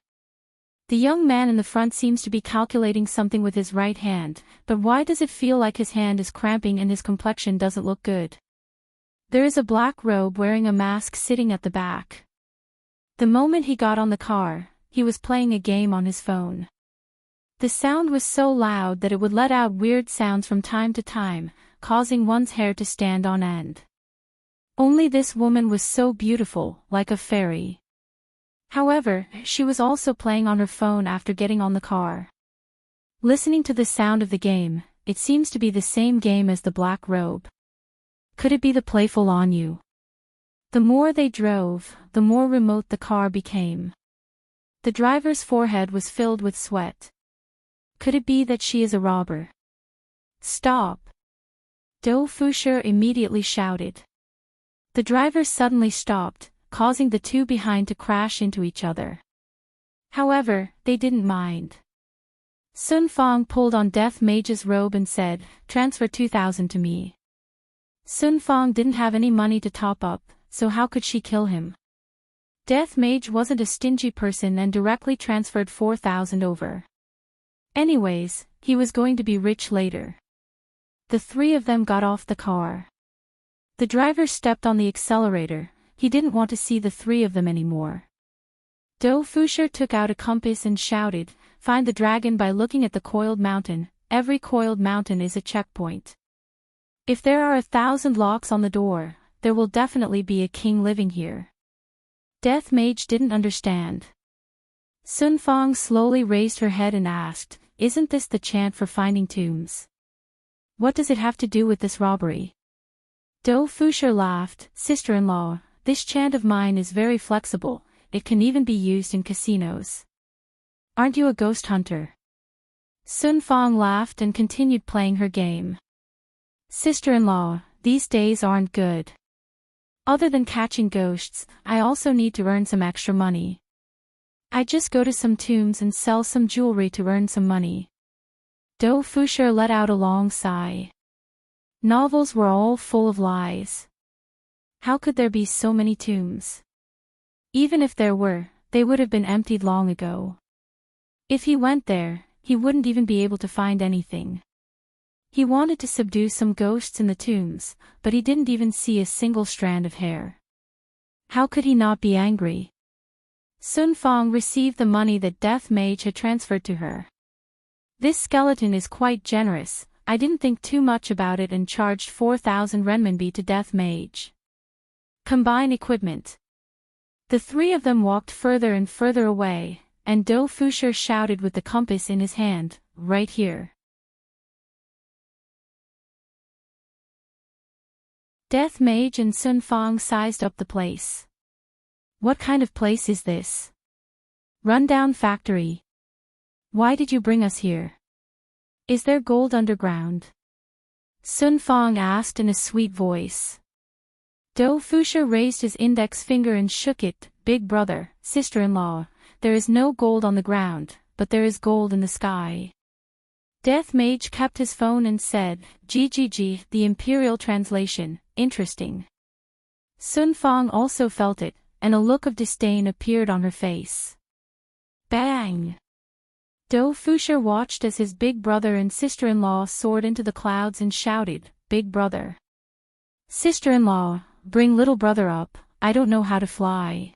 The young man in the front seems to be calculating something with his right hand, but why does it feel like his hand is cramping and his complexion doesn't look good? There is a black robe wearing a mask sitting at the back. The moment he got on the car, he was playing a game on his phone. The sound was so loud that it would let out weird sounds from time to time, causing one's hair to stand on end. Only this woman was so beautiful, like a fairy. However, she was also playing on her phone after getting on the car. Listening to the sound of the game, it seems to be the same game as the black robe. Could it be the playful Anu? The more they drove, the more remote the car became. The driver's forehead was filled with sweat. Could it be that she is a robber? "Stop!" Dou Fusher immediately shouted. The driver suddenly stopped, causing the two behind to crash into each other. However, they didn't mind. Sun Fong pulled on Death Mage's robe and said, "Transfer 2,000 to me." Sun Fong didn't have any money to top up, so how could she kill him? Death Mage wasn't a stingy person and directly transferred 4,000 over. Anyways, he was going to be rich later. The three of them got off the car. The driver stepped on the accelerator. He didn't want to see the three of them anymore. Dou Fusher took out a compass and shouted, "Find the dragon by looking at the coiled mountain. Every coiled mountain is a checkpoint. If there are 1,000 locks on the door, there will definitely be a king living here." Death Mage didn't understand. Sun Fong slowly raised her head and asked, "Isn't this the chant for finding tombs? What does it have to do with this robbery?" Dou Fusher laughed, "Sister-in-law, this chant of mine is very flexible, it can even be used in casinos. Aren't you a ghost hunter?" Sun Fong laughed and continued playing her game. "Sister-in-law, these days aren't good. Other than catching ghosts, I also need to earn some extra money. I just go to some tombs and sell some jewelry to earn some money." Dou Fusher let out a long sigh. Novels were all full of lies. How could there be so many tombs? Even if there were, they would have been emptied long ago. If he went there, he wouldn't even be able to find anything. He wanted to subdue some ghosts in the tombs, but he didn't even see a single strand of hair. How could he not be angry? Sun Fang received the money that Death Mage had transferred to her. This skeleton is quite generous. I didn't think too much about it and charged 4,000 renminbi to Death Mage. Combine equipment. The three of them walked further and further away, and Do Fusher shouted with the compass in his hand, "Right here." Death Mage and Sun Fang sized up the place. What kind of place is this? Rundown factory. Why did you bring us here? Is there gold underground? Sun Fang asked in a sweet voice. Do Fusher raised his index finger and shook it. "Big brother, sister-in-law, there is no gold on the ground, but there is gold in the sky." Death Mage kept his phone and said, "GGG, the Imperial translation, interesting." Sun Fang also felt it, and a look of disdain appeared on her face. Bang! Do Fusher watched as his big brother and sister-in-law soared into the clouds and shouted, "Big brother. Sister-in-law, bring little brother up, I don't know how to fly."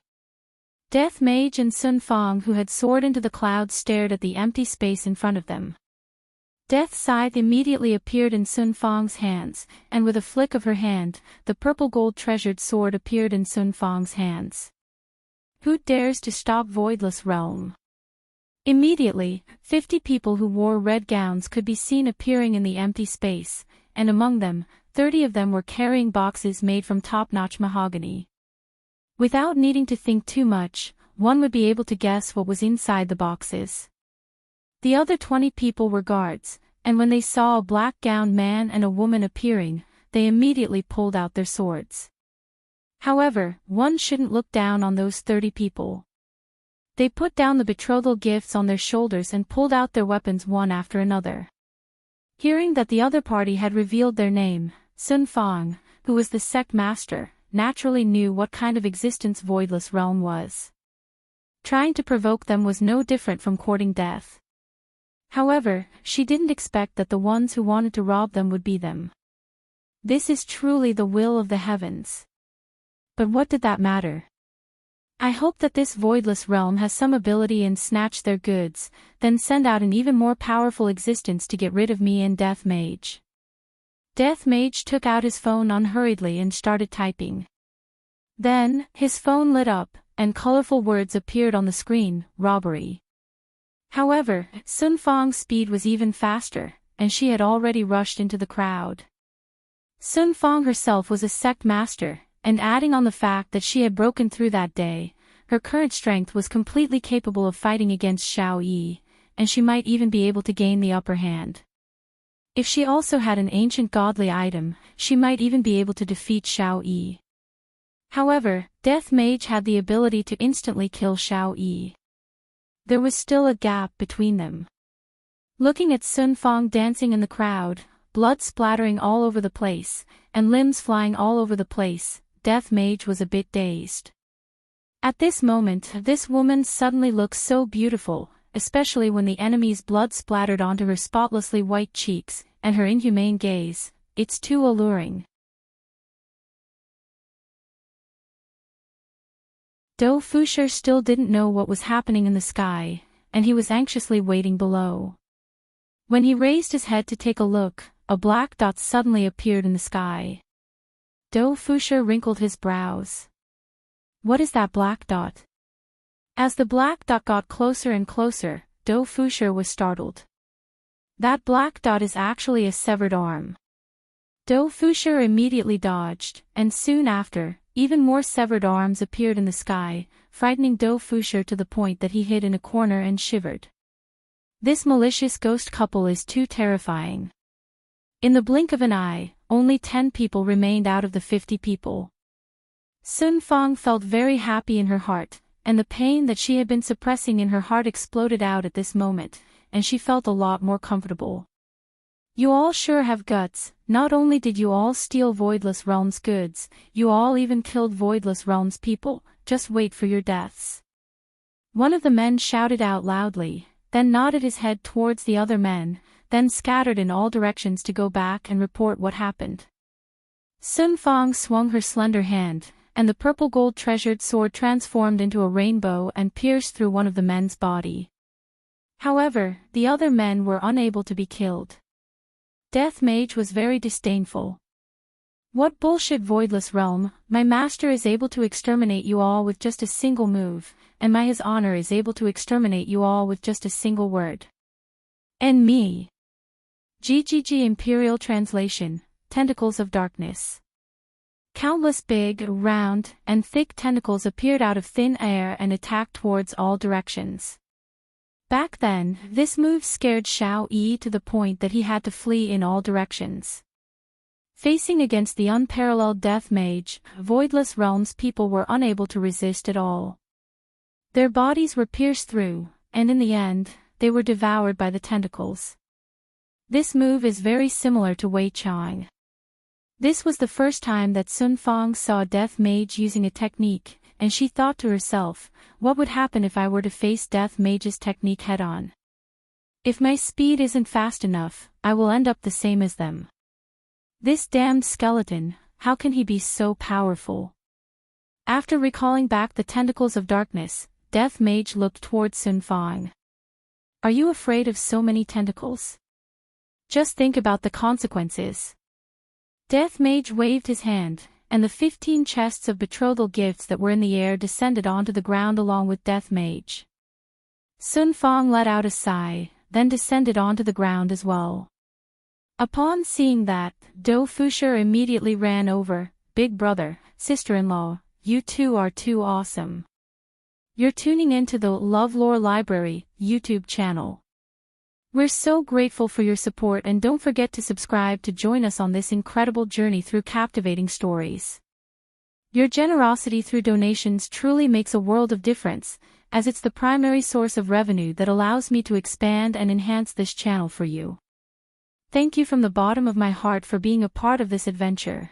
Death Mage and Sun Fang, who had soared into the clouds, stared at the empty space in front of them. Death's scythe immediately appeared in Sun Fang's hands, and with a flick of her hand, the purple gold treasured sword appeared in Sun Fang's hands. Who dares to stop Voidless Realm? Immediately, 50 people who wore red gowns could be seen appearing in the empty space, and among them, 30 of them were carrying boxes made from top-notch mahogany. Without needing to think too much, one would be able to guess what was inside the boxes. The other 20 people were guards, and when they saw a black-gowned man and a woman appearing, they immediately pulled out their swords. However, one shouldn't look down on those 30 people. They put down the betrothal gifts on their shoulders and pulled out their weapons one after another. Hearing that the other party had revealed their name, Sun Fang, who was the sect master, naturally knew what kind of existence Voidless Realm was. Trying to provoke them was no different from courting death. However, she didn't expect that the ones who wanted to rob them would be them. This is truly the will of the heavens. But what did that matter? I hope that this Voidless Realm has some ability and snatch their goods, then send out an even more powerful existence to get rid of me and Death Mage. Death Mage took out his phone unhurriedly and started typing. Then, his phone lit up, and colorful words appeared on the screen, "Robbery." However, Sun Fang's speed was even faster, and she had already rushed into the crowd. Sun Fang herself was a sect master, and adding on the fact that she had broken through that day, her current strength was completely capable of fighting against Xiao Yi, and she might even be able to gain the upper hand. If she also had an ancient godly item, she might even be able to defeat Xiao Yi. However, Death Mage had the ability to instantly kill Xiao Yi. There was still a gap between them. Looking at Sun Fang dancing in the crowd, blood splattering all over the place, and limbs flying all over the place, Death Mage was a bit dazed. At this moment, this woman suddenly looked so beautiful, especially when the enemy's blood splattered onto her spotlessly white cheeks, and her inhumane gaze. It's too alluring. Do Fusher still didn't know what was happening in the sky, and he was anxiously waiting below. When he raised his head to take a look, a black dot suddenly appeared in the sky. Do Fusher wrinkled his brows. What is that black dot? As the black dot got closer and closer, Do Fusher was startled. That black dot is actually a severed arm. Do Fusher immediately dodged, and soon after, even more severed arms appeared in the sky, frightening Do Fusher to the point that he hid in a corner and shivered. This malicious ghost couple is too terrifying. In the blink of an eye, only 10 people remained out of the 50 people. Sun Fang felt very happy in her heart, and the pain that she had been suppressing in her heart exploded out at this moment, and she felt a lot more comfortable. You all sure have guts. Not only did you all steal Voidless Realms goods, you all even killed Voidless Realms people. Just wait for your deaths. One of the men shouted out loudly, then nodded his head towards the other men, then scattered in all directions to go back and report what happened. Sun Fang swung her slender hand, and the purple gold treasured sword transformed into a rainbow and pierced through one of the men's body. However, the other men were unable to be killed. Death Mage was very disdainful. What bullshit, Voidless Realm, my master is able to exterminate you all with just a single move, and his honor is able to exterminate you all with just a single word. And me. GGG Imperial Translation, Tentacles of Darkness. Countless big, round, and thick tentacles appeared out of thin air and attacked towards all directions. Back then, this move scared Xiao Yi to the point that he had to flee in all directions. Facing against the unparalleled Death Mage, Voidless Realms people were unable to resist at all. Their bodies were pierced through, and in the end, they were devoured by the tentacles. This move is very similar to Wei Chang. This was the first time that Sun Fang saw a Death Mage using a technique, and she thought to herself, what would happen if I were to face Death Mage's technique head-on? If my speed isn't fast enough, I will end up the same as them. This damned skeleton, how can he be so powerful? After recalling back the tentacles of darkness, Death Mage looked towards Sun Fang. Are you afraid of so many tentacles? Just think about the consequences. Death Mage waved his hand, and the 15 chests of betrothal gifts that were in the air descended onto the ground along with Death Mage. Sun Fang let out a sigh, then descended onto the ground as well. Upon seeing that, Do Fusher immediately ran over. Big brother, sister-in-law, you two are too awesome. You're tuning into the LoveLore Library YouTube channel. We're so grateful for your support, and don't forget to subscribe to join us on this incredible journey through captivating stories. Your generosity through donations truly makes a world of difference, as it's the primary source of revenue that allows me to expand and enhance this channel for you. Thank you from the bottom of my heart for being a part of this adventure.